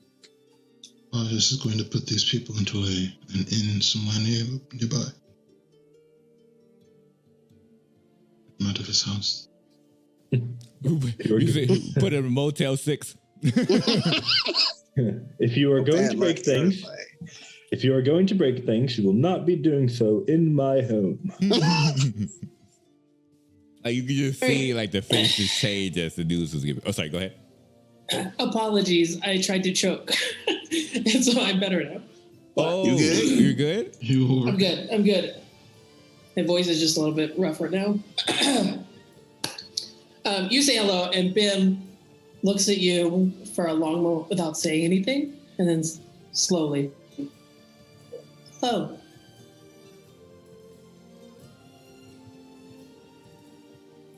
This is going to put these people into an inn somewhere nearby. Not of his house. Put him in Motel 6. If you are going to break things, you will not be doing so in my home. Like you can just see like the faces change as the news was given. Oh, sorry. Go ahead. Apologies, I tried to choke, and so I'm better now. Oh, You good? You're good. I'm good. My voice is just a little bit rougher now. You say hello, and Bim looks at you for a long moment without saying anything, and then slowly, oh.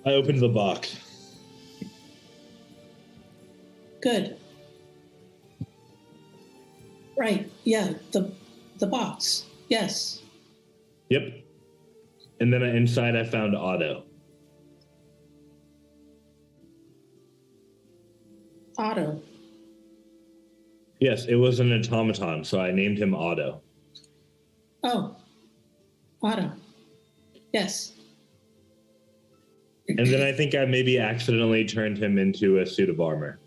I opened the box. Good. Right, yeah, the box, yes. Yep. And then inside I found Otto. Otto. Yes, it was an automaton, so I named him Otto. Oh, Otto. Yes. And then I think I maybe accidentally turned him into a suit of armor.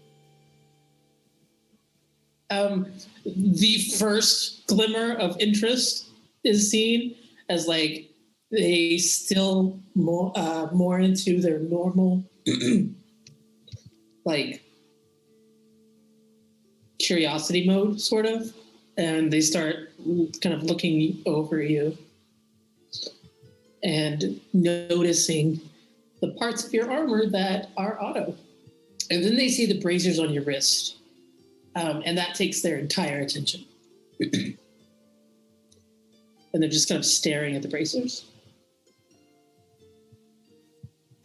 The first glimmer of interest is seen as like they still more into their normal like curiosity mode, sort of, and they start kind of looking over you and noticing the parts of your armor that are Otto, and then they see the braziers on your wrist. And that takes their entire attention. And they're just kind of staring at the bracers.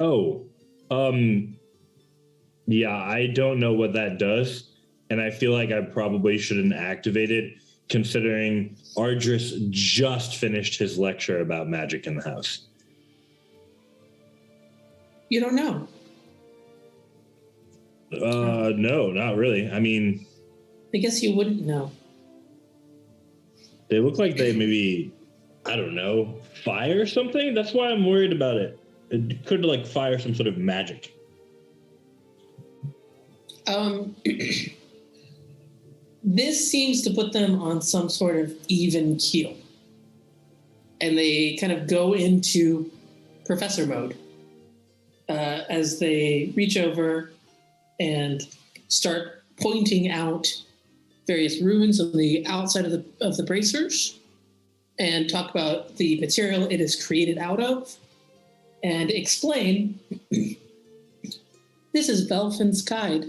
Oh, Yeah, I don't know what that does, and I feel like I probably shouldn't activate it, considering Ardris just finished his lecture about magic in the house. You don't know. No, not really. I mean, I guess you wouldn't know. they look like they maybe, I don't know, fire something? That's why I'm worried about it. It could, like, fire some sort of magic. This seems to put them on some sort of even keel. And they kind of go into professor mode as they reach over and start pointing out various runes on the outside of the bracers and talk about the material it is created out of and explain this is Belfin's Guide.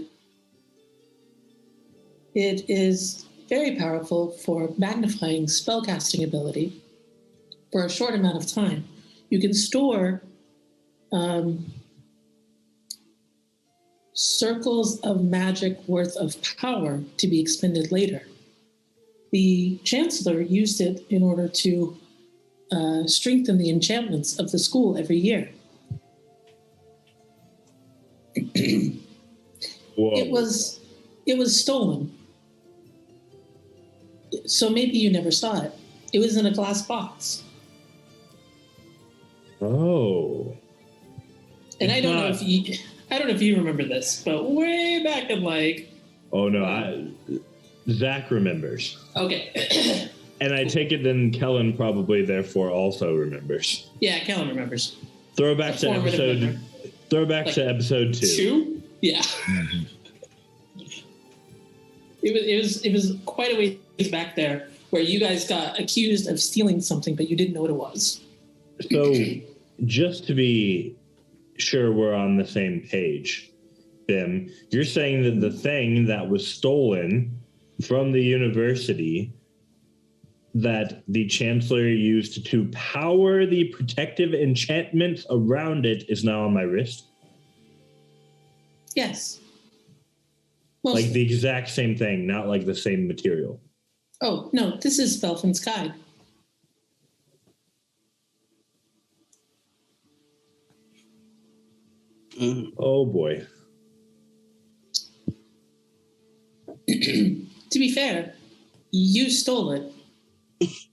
It is very powerful for magnifying spellcasting ability for a short amount of time. You can store circles of magic worth of power to be expended later. The Chancellor used it in order to strengthen the enchantments of the school every year. It was stolen. So maybe you never saw it. It was in a glass box. Oh. And I don't know if you remember this, but way back in Oh no, Zach remembers. Okay. And I take it then Kellen probably therefore also remembers. Yeah, Kellen remembers. Throwback to episode 2. 2? Yeah. Mm-hmm. It was quite a ways back there where you guys got accused of stealing something, but you didn't know what it was. So, just to be sure we're on the same page, Bim, you're saying that the thing that was stolen from the university that the Chancellor used to power the protective enchantments around it is now on my wrist? Yes. Mostly. Like the exact same thing, not like the same material. Oh, no, this is Belfin's Guide. Oh, boy. To be fair, you stole it.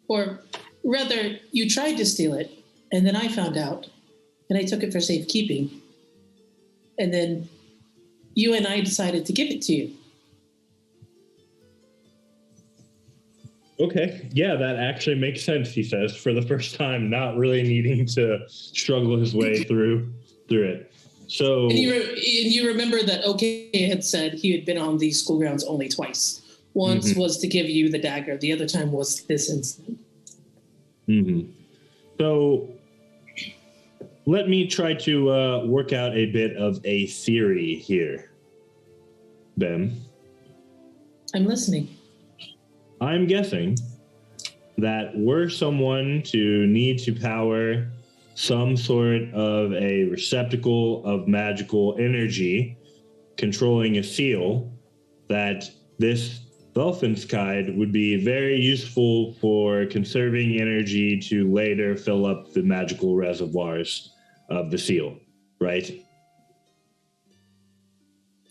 Or rather, you tried to steal it, and then I found out, and I took it for safekeeping. And then you and I decided to give it to you. Okay. Yeah, that actually makes sense, he says, for the first time, not really needing to struggle his way through it. So, and you remember that OK had said he had been on these school grounds only twice. Once was to give you the dagger. The other time was this incident. Mm-hmm. So let me try to work out a bit of a theory here, Ben. I'm listening. I'm guessing that were someone to need to power some sort of a receptacle of magical energy controlling a seal, that this Belfin's Guide would be very useful for conserving energy to later fill up the magical reservoirs of the seal, right?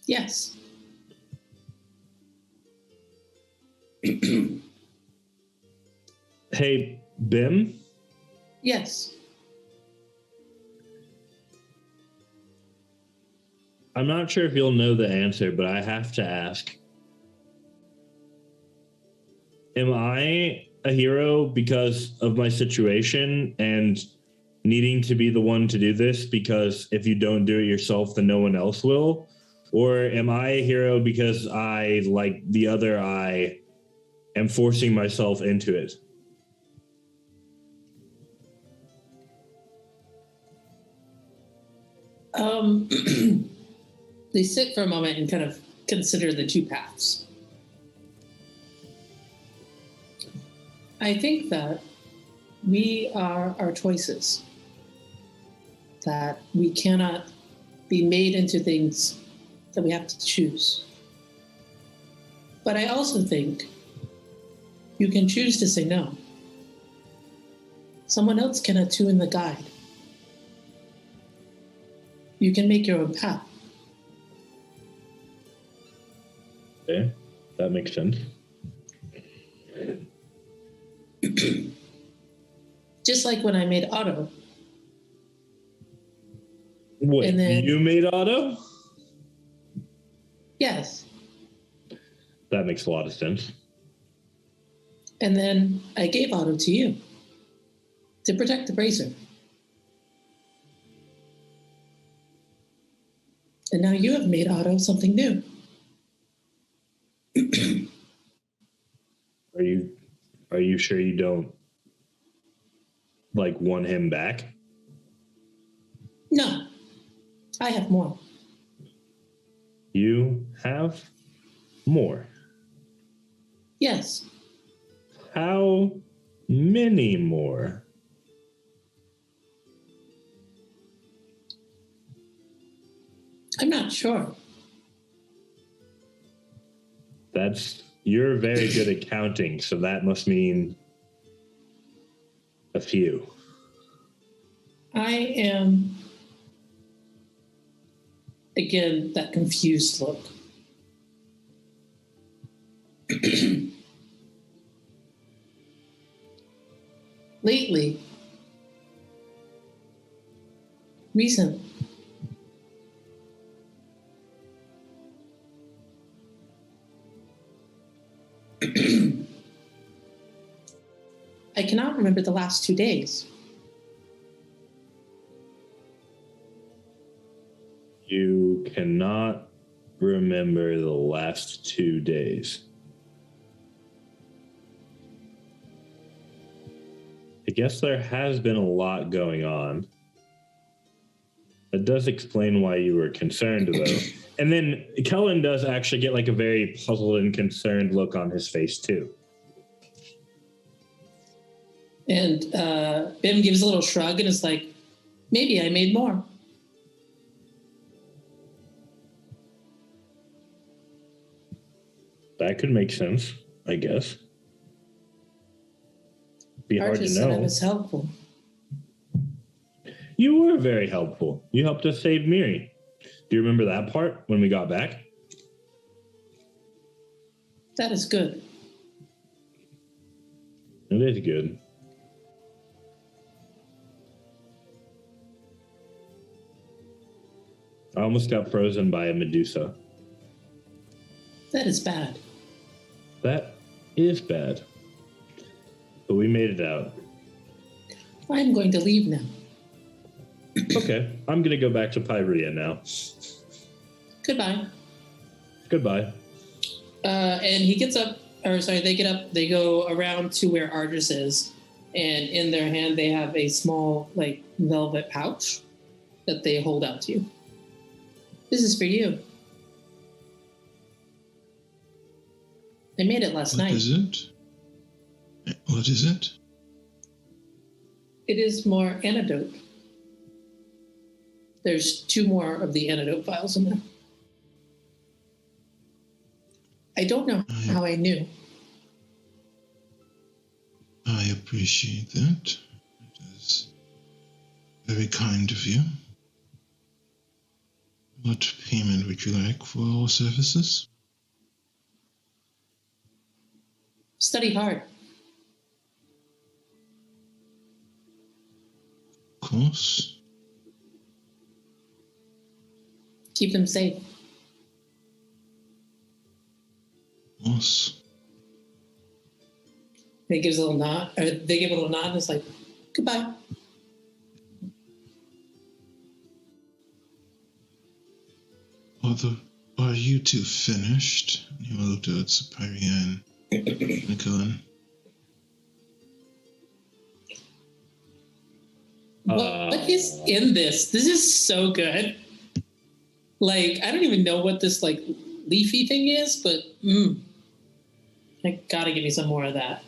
Yes. Hey, Bim? Yes. I'm not sure if you'll know the answer, but I have to ask. Am I a hero because of my situation and needing to be the one to do this because if you don't do it yourself, then no one else will? Or am I a hero because I, like the other I, am forcing myself into it? They sit for a moment and kind of consider the two paths. I think that we are our choices, that we cannot be made into things that we have to choose. But I also think you can choose to say no. Someone else can attune the guide. You can make your own path. Okay, that makes sense. Just like when I made Otto. Wait, And then- you made Otto? Yes. That makes a lot of sense. And then I gave Otto to you to protect the brazier. And now you have made Otto something new. Are you sure you don't want him back? No, I have more. You have more. Yes, How many more? I'm not sure. You're very good at counting, so that must mean a few. I am, again, that confused look. Lately, recent, I cannot remember the last 2 days. You cannot remember the last 2 days. I guess there has been a lot going on. That does explain why you were concerned, though. And then Kellen does actually get a very puzzled and concerned look on his face, too. And Bim gives a little shrug and is like, maybe I made more. That could make sense, I guess. Be hard to Said I know. was helpful. You were very helpful. You helped us save Miri. Do you remember that part when we got back? That is good. It is good. I almost got frozen by a Medusa. That is bad. That is bad. But we made it out. I'm going to leave now. Okay, I'm going to go back to Pyrea now. Goodbye. Goodbye. And he gets up, they get up, they go around to where Ardris is, and in their hand they have a small, velvet pouch that they hold out to you. This is for you. I made it last night. What is it? What is it? It is more antidote. There's 2 more of the antidote vials in there. I don't know how I knew. I appreciate that. It is very kind of you. What payment would you like for our services? Study hard. Of course. Keep them safe. Of course. They give a little nod, and it's like, goodbye. Are you two finished? You looked at Sapphire and Nicolan. What is in this? This is so good. I don't even know what this leafy thing is, but I gotta give me some more of that.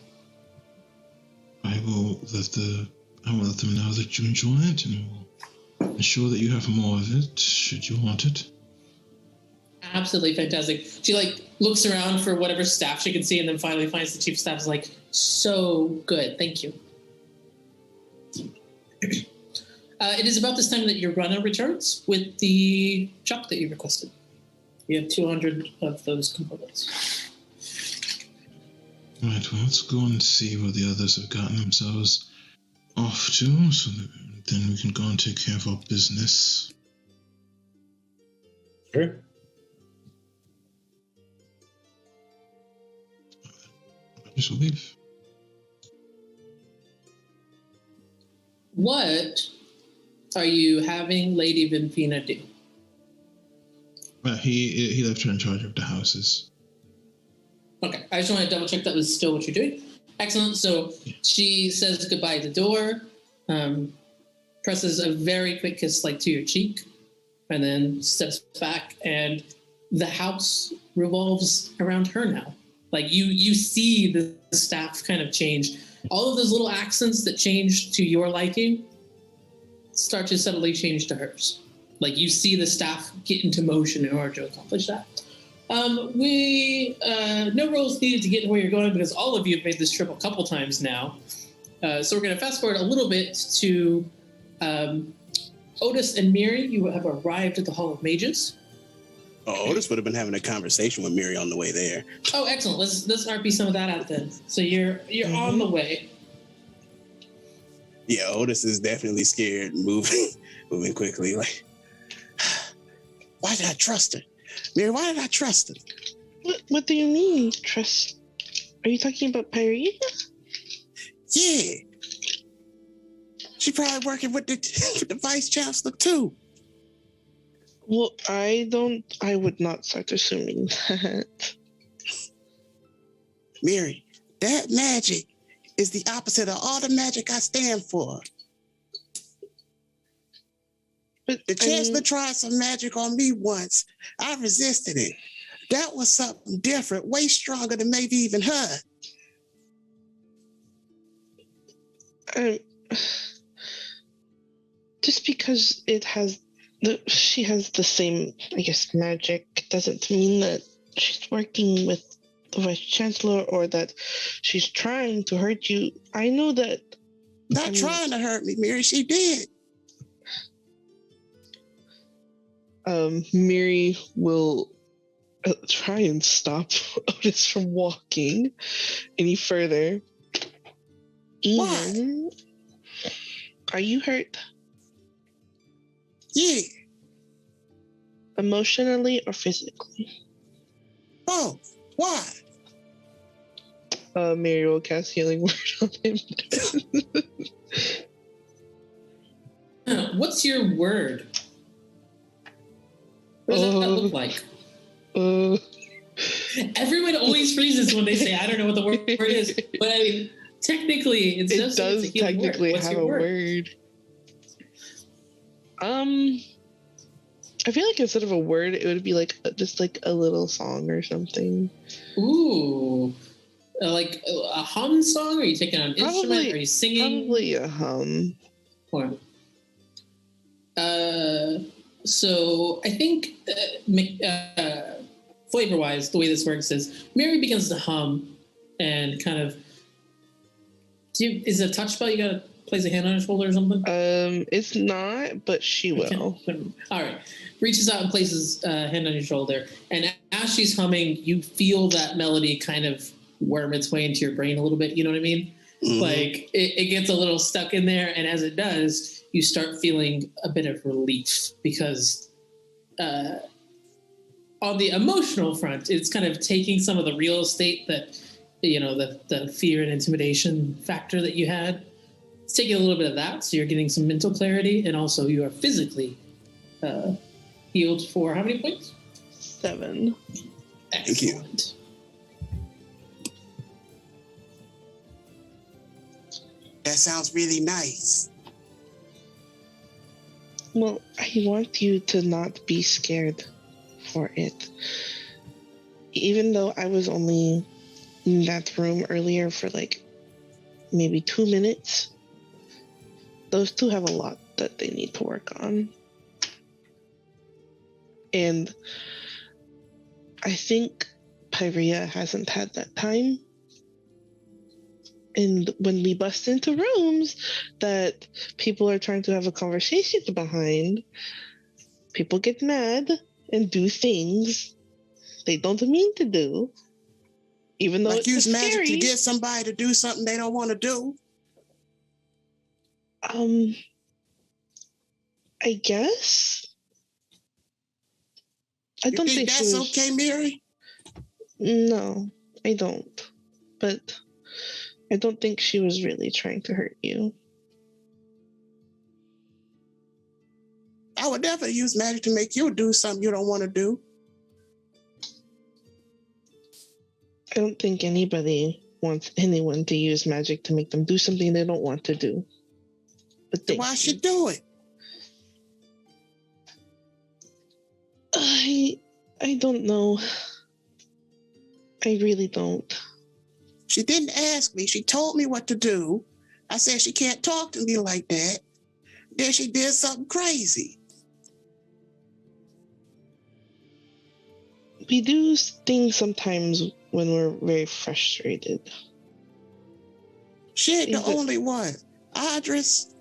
I will let them know that you enjoy it, and we'll ensure that you have more of it, should you want it. Absolutely fantastic. She looks around for whatever staff she can see, and then finally finds the chief of staff. Is like, so good, thank you. It is about this time that your runner returns with the chuck that you requested. You have 200 of those components. Right, well, let's go and see where the others have gotten themselves off to, so that then we can go and take care of our business. Sure. I just leave. What are you having Lady Vinfina do? He left her in charge of the houses. Okay, I just want to double check that was still what you're doing. Excellent. So she says goodbye at the door, presses a very quick kiss to your cheek, and then steps back, and the house revolves around her now. You see the staff kind of change. All of those little accents that change to your liking start to subtly change to hers. You see the staff get into motion in order to accomplish that. No rolls needed to get to where you're going because all of you have made this trip a couple times now. So we're going to fast forward a little bit to Otis and Miri. You have arrived at the Hall of Mages. Oh, Otis would have been having a conversation with Miri on the way there. Oh, excellent. Let's RP some of that out then. So you're on the way. Yeah, Otis is definitely scared, moving quickly. Why did I trust her? Mary, why did I trust her? What do you mean, trust? Are you talking about Pyrea? Yeah. She probably working with the vice chancellor too. Well, I would not start assuming that. Mary, that magic is the opposite of all the magic I stand for. But The chancellor tried some magic on me once. I resisted it. That was something different, way stronger than maybe even her. Just because she has the same, I guess, magic doesn't mean that she's working with the vice chancellor or that she's trying to hurt you. I know that. Not trying to hurt me, Mary. She did. Miri will try and stop Otis from walking any further. Why? Are you hurt? Yeah. Emotionally or physically? Both. Why? Miri will cast Healing Word on him. What's your word? What does that look like? Everyone always freezes when they say, I don't know what the word is. But I mean, technically, it does technically have a word. I feel like instead of a word, it would be just a little song or something. Ooh. Like a hum song? Are you taking on an instrument? Are you singing? Probably a hum. Or, so I think flavor-wise, the way this works is Mary begins to hum and kind of. Is it a touch spell? You gotta place a hand on her shoulder or something? It's not, but she will. All right. Reaches out and places a hand on your shoulder, and as she's humming, you feel that melody kind of worm its way into your brain a little bit. You know what I mean? Mm-hmm. It gets a little stuck in there, and as it does, you start feeling a bit of relief because on the emotional front, it's kind of taking some of the real estate that, the fear and intimidation factor that you had. It's taking a little bit of that, so you're getting some mental clarity, and also you are physically healed for how many points? 7. Excellent. That sounds really nice. Well, I want you to not be scared for it. Even though I was only in that room earlier for maybe 2 minutes, those two have a lot that they need to work on. And I think Pyrea hasn't had that time. And when we bust into rooms that people are trying to have a conversation behind, people get mad and do things they don't mean to do, even though like it's use magic scary. to get somebody to do something they don't want to do. I guess. I don't think that's okay, Mary? No, I don't. But I don't think she was really trying to hurt you. I would never use magic to make you do something you don't want to do. I don't think anybody wants anyone to use magic to make them do something they don't want to do. But then why should do it? I don't know. I really don't. She didn't ask me. She told me what to do. I said she can't talk to me like that. Then she did something crazy. We do things sometimes when we're very frustrated. She ain't the only one. Idris,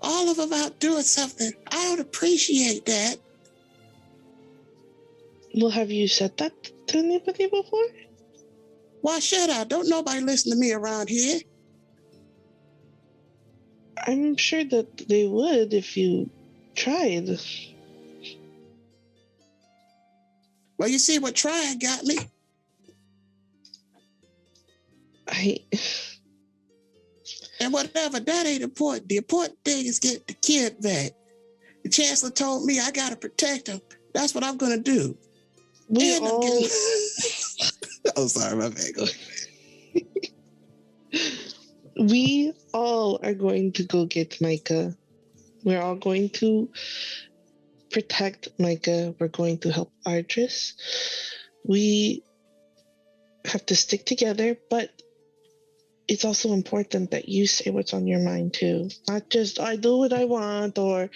all of them out doing something. I don't appreciate that. Well, have you said that to anybody before? Why should I? Don't nobody listen to me around here. I'm sure that they would if you tried. Well, you see what trying got me. And whatever, that ain't important. The important thing is get the kid back. The chancellor told me I gotta protect him. That's what I'm gonna do. Oh, sorry, my bad. Go ahead. We all are going to go get Micah. We're all going to protect Micah. We're going to help Ardris. We have to stick together, but it's also important that you say what's on your mind too. Not just I do what I want or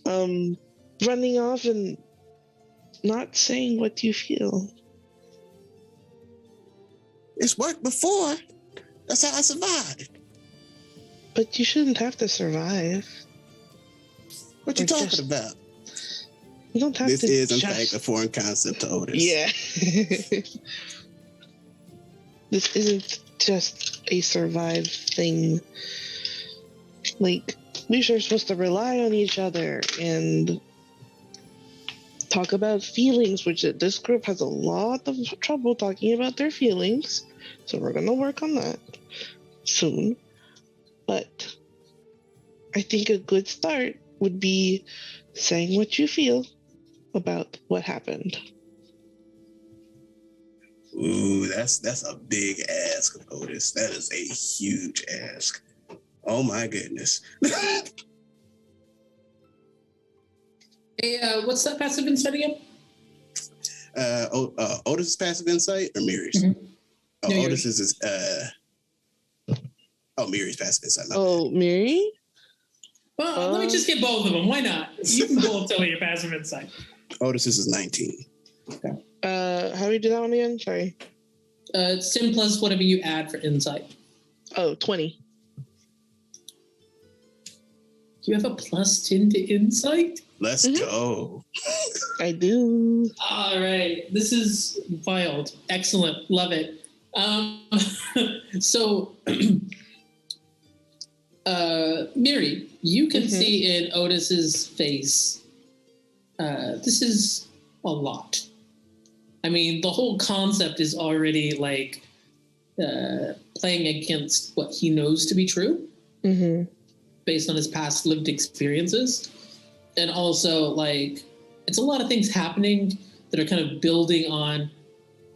running off and not saying what you feel. It's worked before. That's how I survived. But you shouldn't have to survive. What you talking about? You don't have this to. This is, in fact, a foreign concept to Otis. Yeah. This isn't just a survive thing. Like, we are supposed to rely on each other and talk about feelings, which this group has a lot of trouble talking about their feelings. So we're going to work on that soon. But I think a good start would be saying what you feel about what happened. Ooh, that's a big ask, Otis. That is a huge ask. Oh my goodness. Hey, what's that passive insight again? Otis' passive insight or Miri's? Mm-hmm. Oh, no, Otis is Miri's passive insight. Oh, Miri? Well, let me just get both of them. Why not? You can both tell me your passive insight. Otis is 19. Okay. How do we do that one again? Sorry. It's 10 plus whatever you add for insight. Oh, 20. You have a plus 10 to insight? Let's go. I do. All right. This is wild. Excellent. Love it. So, Miri, you can see in Otis's face, this is a lot. I mean, the whole concept is already like playing against what he knows to be true based on his past lived experiences. And also, like, it's a lot of things happening that are kind of building on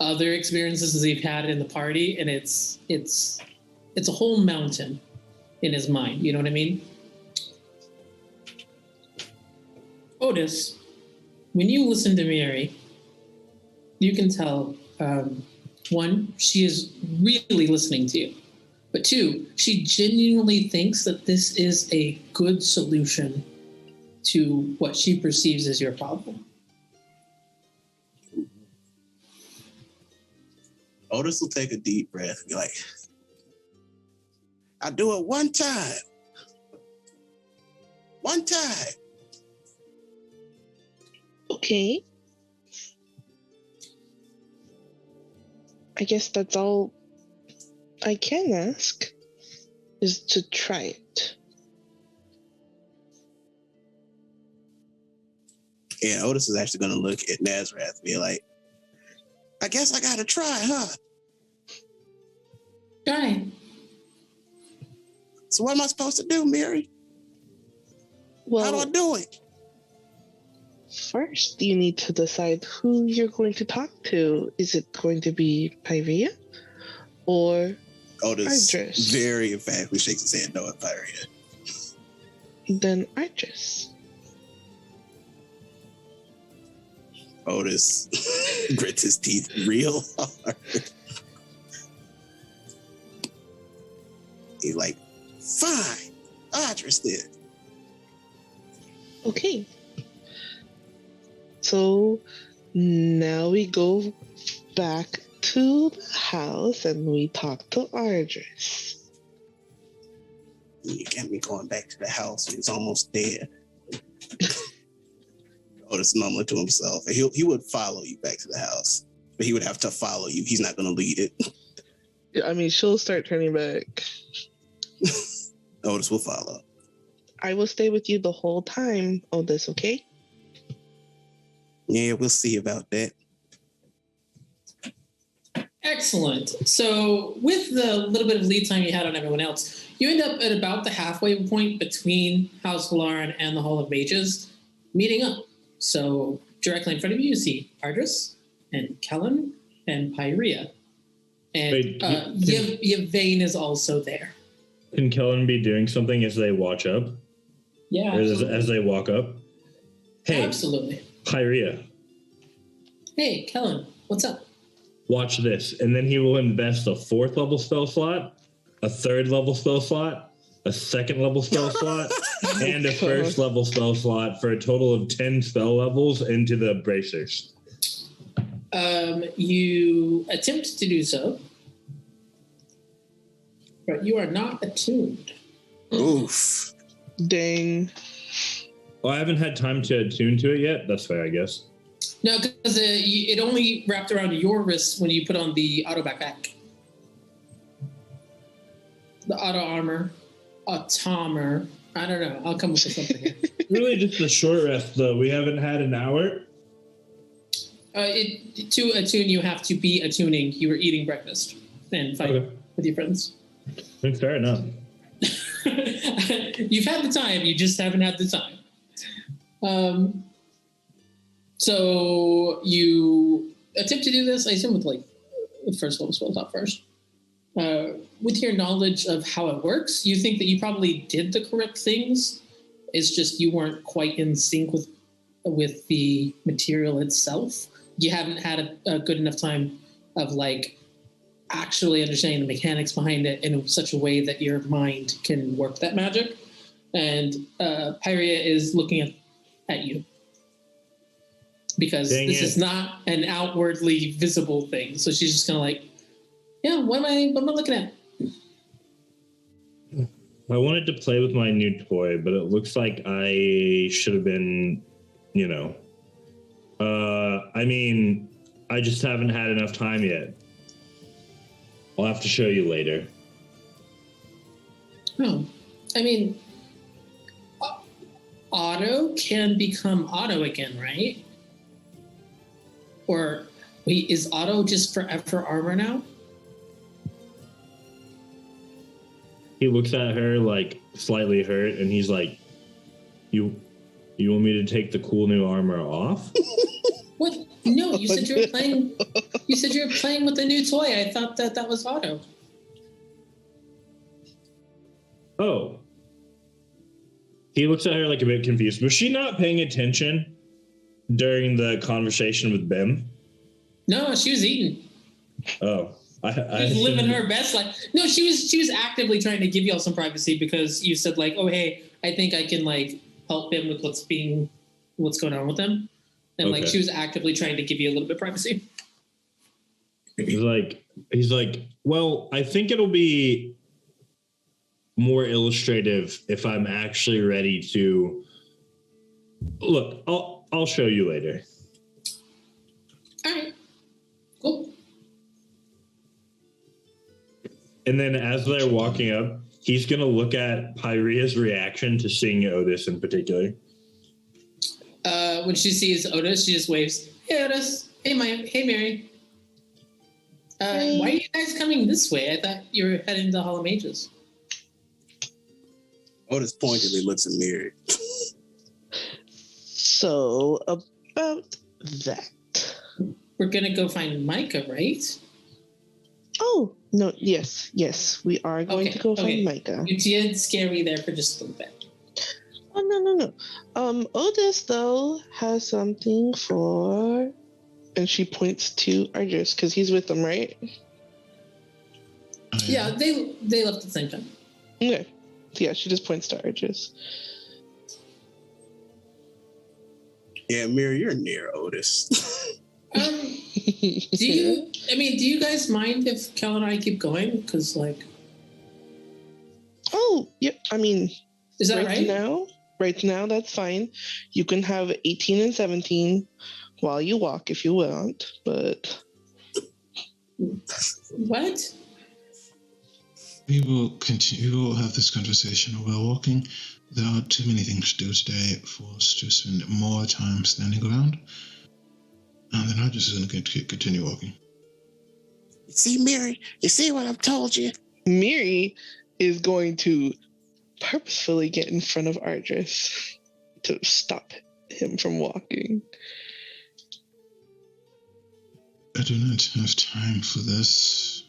other experiences that they've had in the party. And it's a whole mountain in his mind. You know what I mean? Otis, when you listen to Miri, you can tell, one, she is really listening to you. But 2, she genuinely thinks that this is a good solution to what she perceives as your problem. Otis will take a deep breath and be like, I'll do it one time. One time. Okay. I guess that's all I can ask, is to try it. And Otis is actually going to look at Nazareth and be like, I guess I got to try, huh? Try. So what am I supposed to do, Mary? Well, How do I do it? first you need to decide who you're going to talk to. Is it going to be Pyrea or Otis Idris? very emphatically shakes his head no at Pyrea. Then Idris. Otis grits his teeth real hard. He's like, fine, Idris did. Okay. So now we go back to the house and we talk to Idris. You got me going back to the house. He's almost dead. Otis mumbling to himself. He would follow you back to the house, but he would have to follow you. He's not going to lead it. I mean, she'll start turning back. Otis will follow. I will stay with you the whole time, Otis, okay? Yeah, we'll see about that. Excellent. So with the little bit of lead time you had on everyone else, you end up at about the halfway point between House Valarin and the Hall of Mages, meeting up. So directly in front of you, you see Ardris and Kellen and Pyrea. And Wait, Yvain is also there. Can Kellen be doing something as they watch up? Yeah, Or as they walk up? Hey, absolutely. Pyrea, Hey, Kellen, what's up? watch this. And then he will invest a 4th level spell slot, a 3rd level spell slot, a 2nd level spell slot, and a 1st level spell slot for a total of 10 spell levels into the bracers. You attempt to do so, but you are not attuned. Oof. Dang. Well, I haven't had time to attune to it yet. That's fair, I guess. No, because it only wrapped around your wrist when you put on the auto backpack. The auto armor, automer. I don't know. I'll come up with something here. Really, just a short rest, though. We haven't had an hour. To attune, you have to be attuning. You were eating breakfast and fighting with your friends. Fair enough. You've had the time. You just haven't had the time. So you attempt to do this, I assume, with like the first level spell top first. With your knowledge of how it works, you think that you probably did the correct things. It's just you weren't quite in sync with the material itself. You haven't had a good enough time of like actually understanding the mechanics behind it in such a way that your mind can work that magic. And Pyrea is looking at you because this is not an outwardly visible thing. So she's just kind of like, yeah, what am I looking at? I wanted to play with my new toy, but it looks like I should have been, I mean, I just haven't had enough time yet. I'll have to show you later. Oh, I mean, Otto can become Otto again, right? Or wait, is Otto just forever armor now? He looks at her like slightly hurt, and he's like, "You want me to take the cool new armor off?" What? No, you said you were playing. You said you were playing with a new toy. I thought that was Otto. Oh. He looks at her like a bit confused. Was she not paying attention during the conversation with Bim? No, she was eating. Oh. She's living her best life. No, she was actively trying to give y'all some privacy because you said like, oh hey, I think I can like help him with what's going on with him, and like she was actively trying to give you a little bit of privacy. He's like, well, I think it'll be more illustrative if I'm actually ready to look. I'll show you later. All right, cool. And then as they're walking up, he's going to look at Pyria's reaction to seeing Otis in particular. When she sees Otis, she just waves. Hey, Otis. Hey, Hey, Mary. Why are you guys coming this way? I thought you were heading to Hall of Mages. Otis pointedly looks at Mary. So, about that. We're going to go find Micah, right? Oh, no, yes, we are going to go find Micah. You did scare me there for just a little bit. Oh, no. Otis, though, has something for... And she points to Argus, because he's with them, right? Yeah, they left at the same time. Okay. Yeah, she just points to Argus. Yeah, Mary, you're near Otis. Do you guys mind if Kel and I keep going? Because, like... Oh, yeah, I mean... Is that right? Right now, that's fine. You can have 18 and 17 while you walk if you want, but... What? We will continue. We will have this conversation while walking. There are too many things to do today for us to spend more time standing around. And then I'm just going to continue walking. You see, Mary? You see what I've told you? Miri is going to purposefully get in front of Ardris to stop him from walking. I do not have time for this.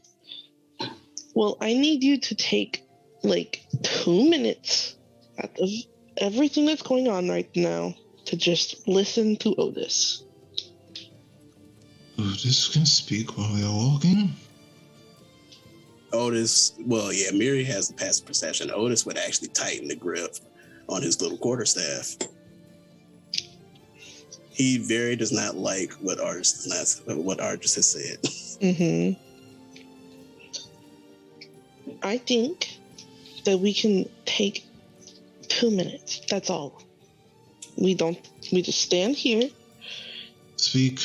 Well, I need you to take like 2 minutes out of everything that's going on right now to just listen to Otis. Otis can speak while we are walking? Otis, well, yeah, Miri has the passive perception. Otis would actually tighten the grip on his little quarterstaff. He very does not like what Argus has said. Mm-hmm. I think that we can take 2 minutes. That's all. We just stand here. Speak.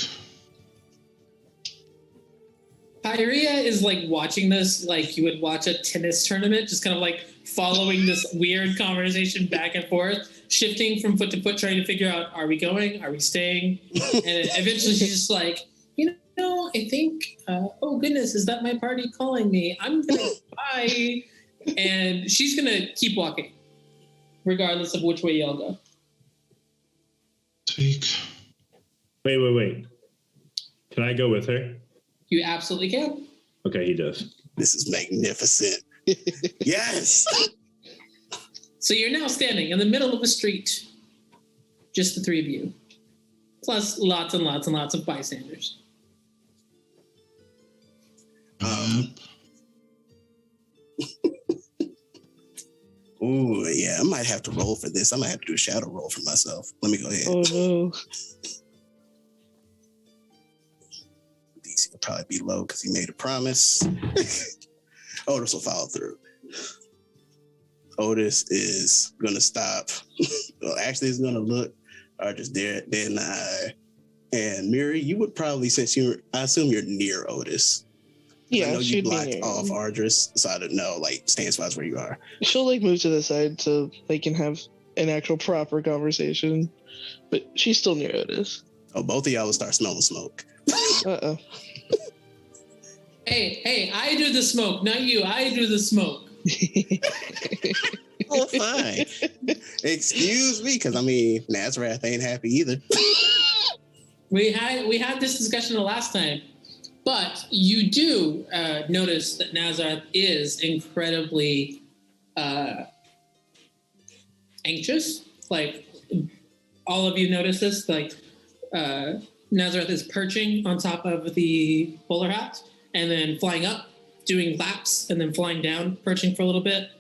Pyria is like watching this like you would watch a tennis tournament, just kind of like following this weird conversation back and forth, shifting from foot to foot, trying to figure out, are we going? Are we staying? And eventually she's just like, I think, oh goodness, is that my party calling me? I'm going to bye. And she's going to keep walking, regardless of which way y'all go. Speak. Wait. Can I go with her? You absolutely can. Okay, he does. This is magnificent. Yes. So you're now standing in the middle of a street, just the three of you, plus lots and lots and lots of bystanders. Ooh, yeah, I might have to roll for this. I might have to do a shadow roll for myself. Let me go ahead. Oh no. DC will probably be low because he made a promise. Otis will follow through. Otis is gonna stop. Well, actually, he's gonna look or just dead in the eye. And Miri, you would probably, I assume you're near Otis. Yeah, I know you blocked be off Ardris, so I don't know, stand spots where you are. She'll move to the side so they can have an actual proper conversation. But she's still near Otis. Oh, both of y'all will start smelling smoke. Uh-oh. Hey, I do the smoke, not you. I do the smoke. Oh, fine. Excuse me, because Nazareth ain't happy either. We had this discussion the last time, but you do notice that Nazareth is incredibly anxious. Like, all of you notice this. Like, Nazareth is perching on top of the bowler hat, and then flying up, doing laps, and then flying down, perching for a little bit.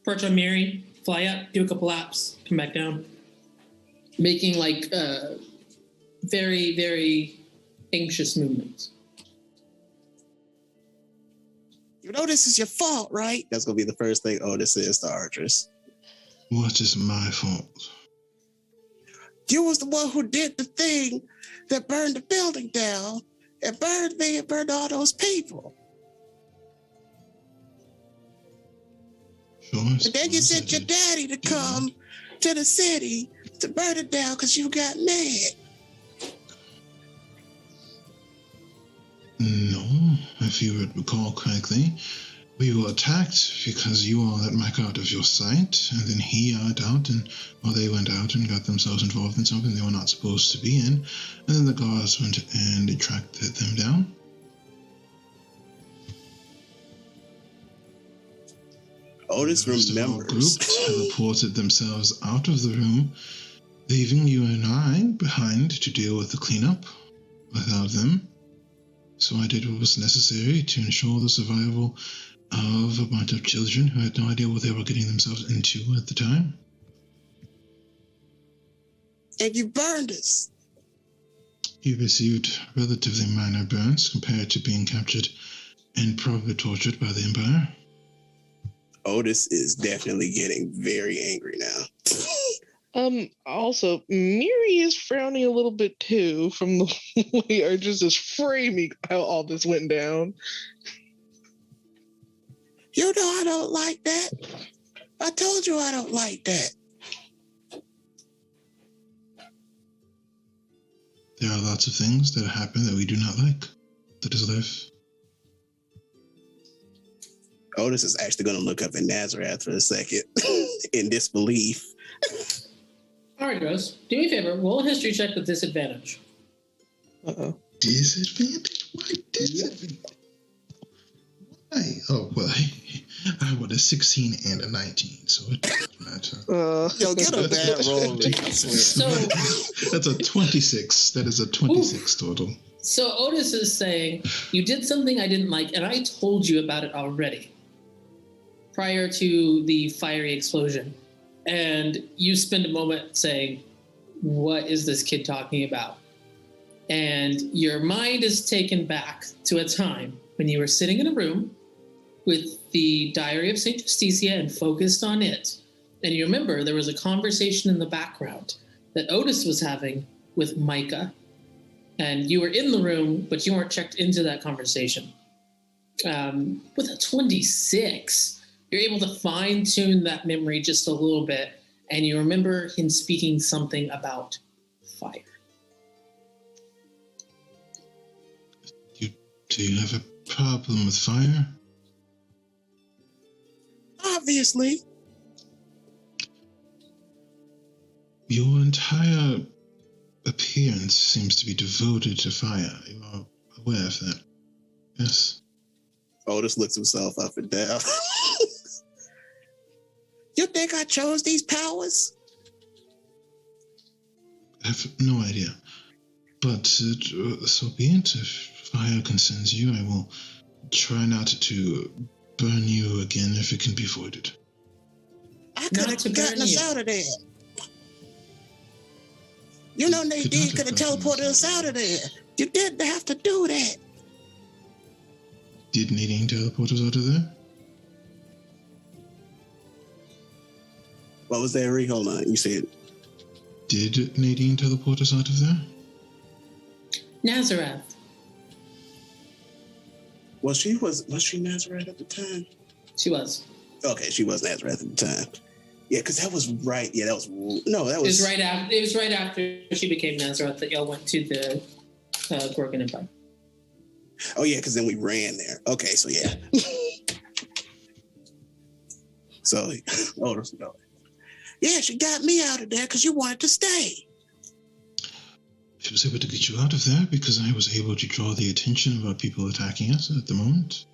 Perch on Mary, fly up, do a couple laps, come back down. Making like very, very anxious movements. You know this is your fault, right? That's gonna be the first thing Otis says to Artress. What is my fault? You was the one who did the thing that burned the building down. It burned me, it burned all those people. Sure, And then you sent your daddy to come to the city to burn it down because you got mad. No, if you would recall correctly, we were attacked because you all let Mike out of your sight, and then he yelled out, and they went out and got themselves involved in something they were not supposed to be in, and then the guards went and they tracked them down. Otis remembers. Group reported themselves out of the room, leaving you and I behind to deal with the cleanup without them. So I did what was necessary to ensure the survival of a bunch of children who had no idea what they were getting themselves into at the time. And you burned us. You received relatively minor burns compared to being captured and probably tortured by the Empire. Otis is definitely getting very angry now. Also, Miri is frowning a little bit too from the way Artress is framing how all this went down. You know I don't like that. I told you I don't like that. There are lots of things that happen that we do not like. That is life. Otis is actually going to look up at Nazareth for a second in disbelief. All right, Rose, do me a favor. Roll a history check with disadvantage. Uh-oh. Disadvantage? Why disadvantage? Why? Oh, well, I would a 16 and a 19, so it doesn't matter. Yo, get a bad roll, I swear. So That's a 26. That is a 26 total. So Otis is saying, you did something I didn't like, and I told you about it already prior to the fiery explosion. And you spend a moment saying, what is this kid talking about? And your mind is taken back to a time when you were sitting in a room with the Diary of St. Justicia and focused on it. And you remember there was a conversation in the background that Otis was having with Micah. And you were in the room, but you weren't checked into that conversation. With a 26, you're able to fine-tune that memory just a little bit, and you remember him speaking something about fire. Do you have a problem with fire? Obviously. Your entire appearance seems to be devoted to fire. You are aware of that, yes? Otis looks himself up and down. You think I chose these powers? I have no idea. But so be it. If fire concerns you, I will try not to burn you again if it can be avoided. I could have gotten us out of there. You know Nadine could have teleported us out of there. You didn't have to do that. Did Nadine teleport us out of there? What was that, Rick? Hold on. You said... Did Nadine teleport us out of there? Nazareth. Was she Nazareth at the time? She was. Okay, she was Nazareth at the time. Yeah, because that was right. Yeah, that was... No, that was... It was right after she became Nazareth that y'all went to the Gorgon Empire. Oh, yeah, because then we ran there. Okay, so yeah. So, yeah, she got me out of there because you wanted to stay. She was able to get you out of there because I was able to draw the attention of our people attacking us at the moment.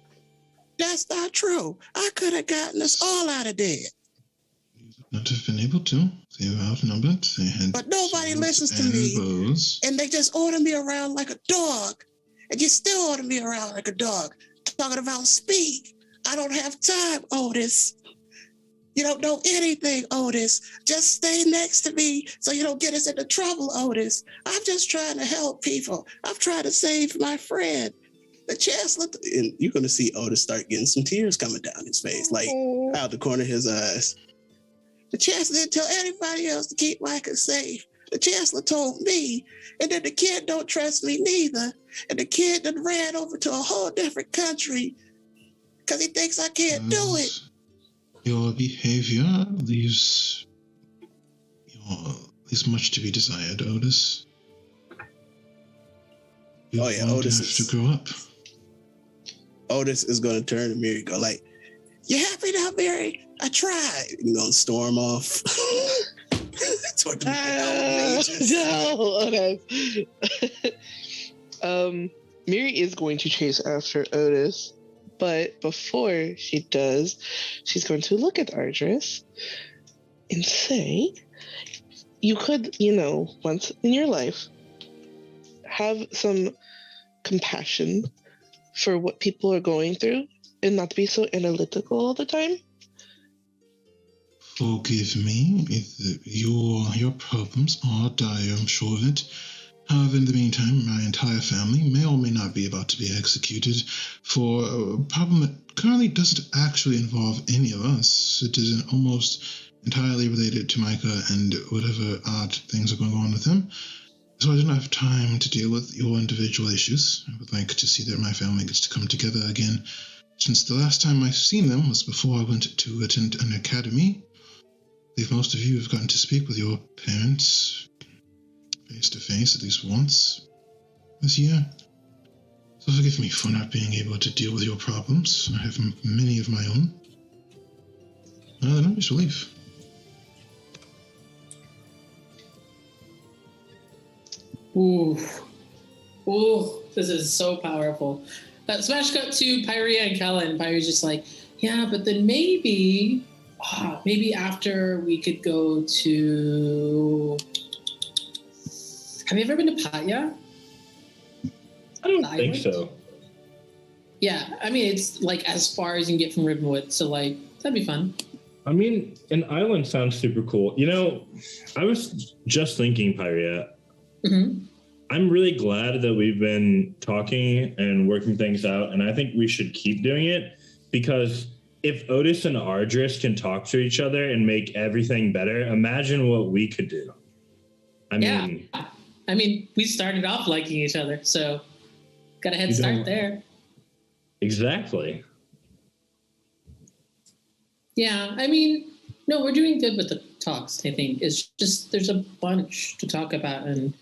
That's not true. I could have gotten us all out of there. You would not have been able to. They were outnumbered. They had but nobody listens to me. Bows. And they just order me around like a dog. and you still order me around like a dog. Talking about speak. I don't have time, Otis. You don't know anything, Otis. Just stay next to me so you don't get us into trouble, Otis. I'm just trying to help people. I'm trying to save my friend. The chancellor, and you're going to see Otis start getting some tears coming down his face, like out the corner of his eyes. The chancellor didn't tell anybody else to keep Micah safe. The chancellor told me, and then the kid don't trust me neither. And the kid done ran over to a whole different country because he thinks I can't do it. Your behavior leaves much to be desired, Otis. You Otis have to grow up. Otis is going to turn to Mary and go like, "You happy now, Mary? I tried." You're going to storm off. No. Mary is going to chase after Otis, but before she does, she's going to look at Ardris and say, you could, once in your life, have some compassion for what people are going through and not to be so analytical all the time. Forgive me if your problems are dire, I'm sure of it. However, in the meantime, my entire family may or may not be about to be executed for a problem that currently doesn't actually involve any of us. It is almost entirely related to Micah and whatever odd things are going on with him. So I don't have time to deal with your individual issues. I would like to see that my family gets to come together again, since the last time I've seen them was before I went to attend an academy. I believe most of you have gotten to speak with your parents face to face at least once this year. So forgive me for not being able to deal with your problems. I have many of my own. They're not just relief. Ooh, this is so powerful. Smash cut to Pyrea and Kellen. Pyrea's just like, yeah, but then maybe after we could go to. Have you ever been to Patya? I don't think so. Yeah, I mean, it's like as far as you can get from Rivenwood, so like, that'd be fun. I mean, an island sounds super cool. I was just thinking, Pyrea. Mm-hmm. I'm really glad that we've been talking and working things out, and I think we should keep doing it, because if Otis and Ardris can talk to each other and make everything better, imagine what we could do. I mean, we started off liking each other, so got a head start there. Exactly. Yeah, I mean, no, we're doing good with the talks, I think. It's just there's a bunch to talk about, and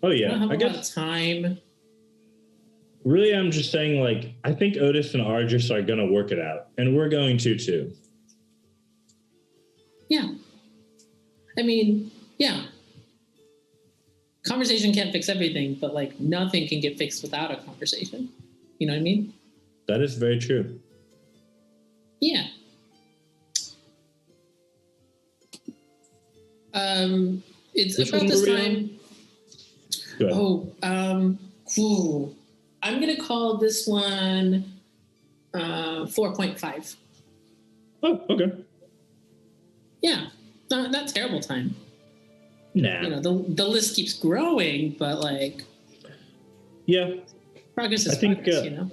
I don't have a guess lot of time. Really, I'm just saying, like, I think Otis and Ardris are going to work it out, and we're going to too. Yeah. I mean, yeah. Conversation can't fix everything, but like nothing can get fixed without a conversation. You know what I mean? That is very true. Yeah. It's Which about this time. Cool. I'm gonna call this one 4.5. Oh, okay. Yeah, not terrible time. Nah. The list keeps growing, but like, yeah, progress is progress.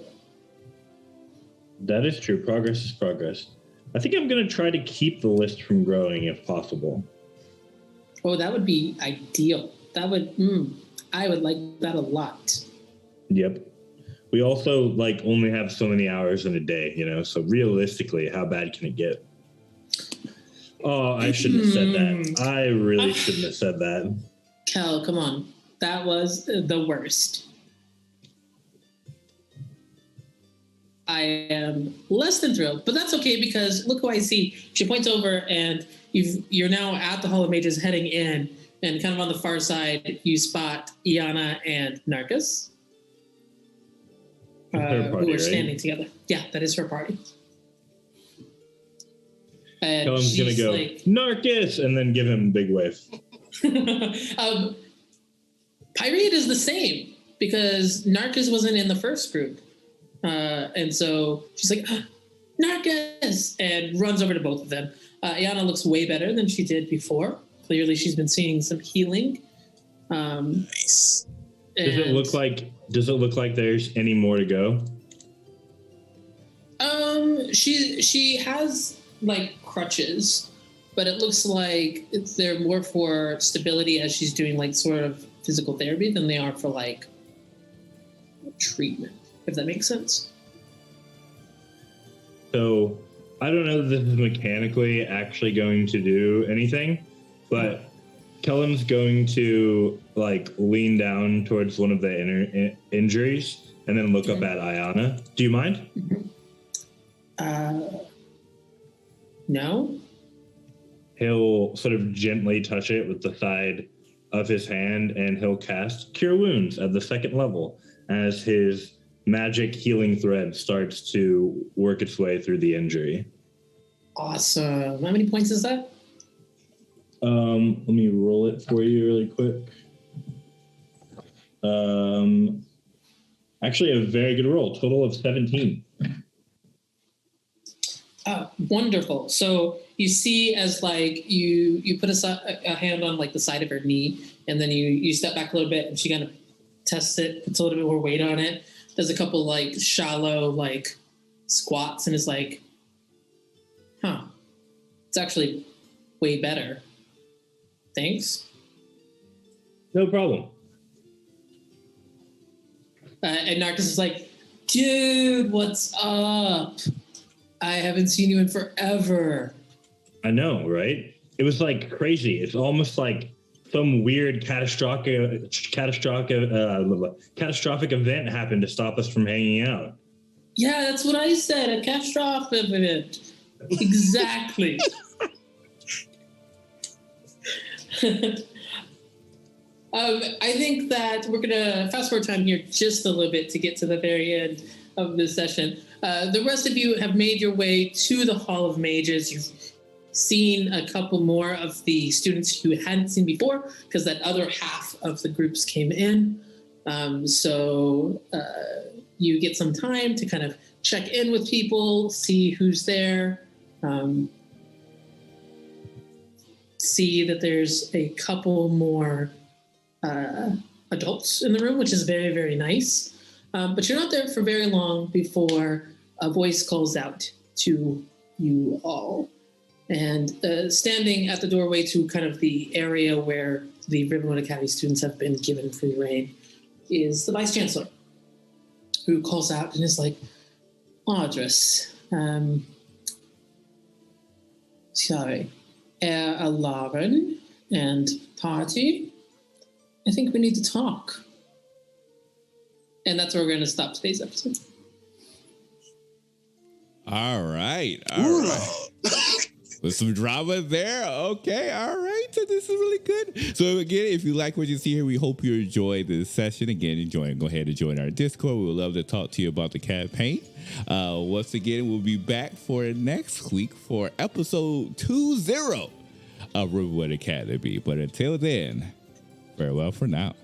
That is true. Progress is progress. I think I'm going to try to keep the list from growing if possible. Oh, that would be ideal. That would, I would like that a lot. Yep. We also only have so many hours in a day, so realistically, how bad can it get? Oh, I shouldn't have said that. I really shouldn't have said that. Kel, come on. That was the worst. I am less than thrilled, but that's okay because look who I see. She points over and you're now at the Hall of Mages heading in, and kind of on the far side, you spot Iana and Narcus, who are standing together. Yeah, that is her party. And Kellen's going to go, Narcus, and then give him a big wave. Pyrea is the same, because Narcus wasn't in the first group. And so she's like, Narcus! And runs over to both of them. Iana looks way better than she did before. Clearly, she's been seeing some healing. Nice. Does it look like there's any more to go? She has like crutches, but it looks like they're more for stability as she's doing like sort of physical therapy than they are for like treatment, if that makes sense. So I don't know that this is mechanically actually going to do anything, but Kellen's going to like lean down towards one of the injuries and then look up at Iana. Do you mind? No. He'll sort of gently touch it with the side of his hand, and he'll cast Cure Wounds at the 2nd level as his magic healing thread starts to work its way through the injury. Awesome. How many points is that? Let me roll it for you really quick. Actually, a very good roll. Total of 17. Oh, wonderful. So you see as like you put a hand on like the side of her knee, and then you step back a little bit, and she kind of tests it, puts a little bit more weight on it, does a couple like shallow like squats, and is like, it's actually way better. Thanks. No problem. And Narcus is like, dude, what's up? I haven't seen you in forever. I know, right? It was like crazy. It's almost like some weird catastrophic event happened to stop us from hanging out. Yeah, that's what I said. A catastrophic event. Exactly. I think that we're going to fast forward time here just a little bit to get to the very end of this session. The rest of you have made your way to the Hall of Mages. You've seen a couple more of the students you hadn't seen before because that other half of the groups came in. So you get some time to kind of check in with people, see who's there, see that there's a couple more adults in the room, which is very, very nice. But you're not there for very long before a voice calls out to you all. And standing at the doorway to kind of the area where the Rivenwood Academy students have been given free reign is the Vice Chancellor, who calls out and is like, Audrus, sorry, Lauren and party, I think we need to talk. And that's where we're going to stop today's episode. All right. With some drama there. Okay. All right. So this is really good. So again, if you like what you see here, we hope you enjoy this session. Again, go ahead and join our Discord. We would love to talk to you about the campaign. Once again, we'll be back for next week for episode 20 of Rivenwood Academy. But until then, farewell for now.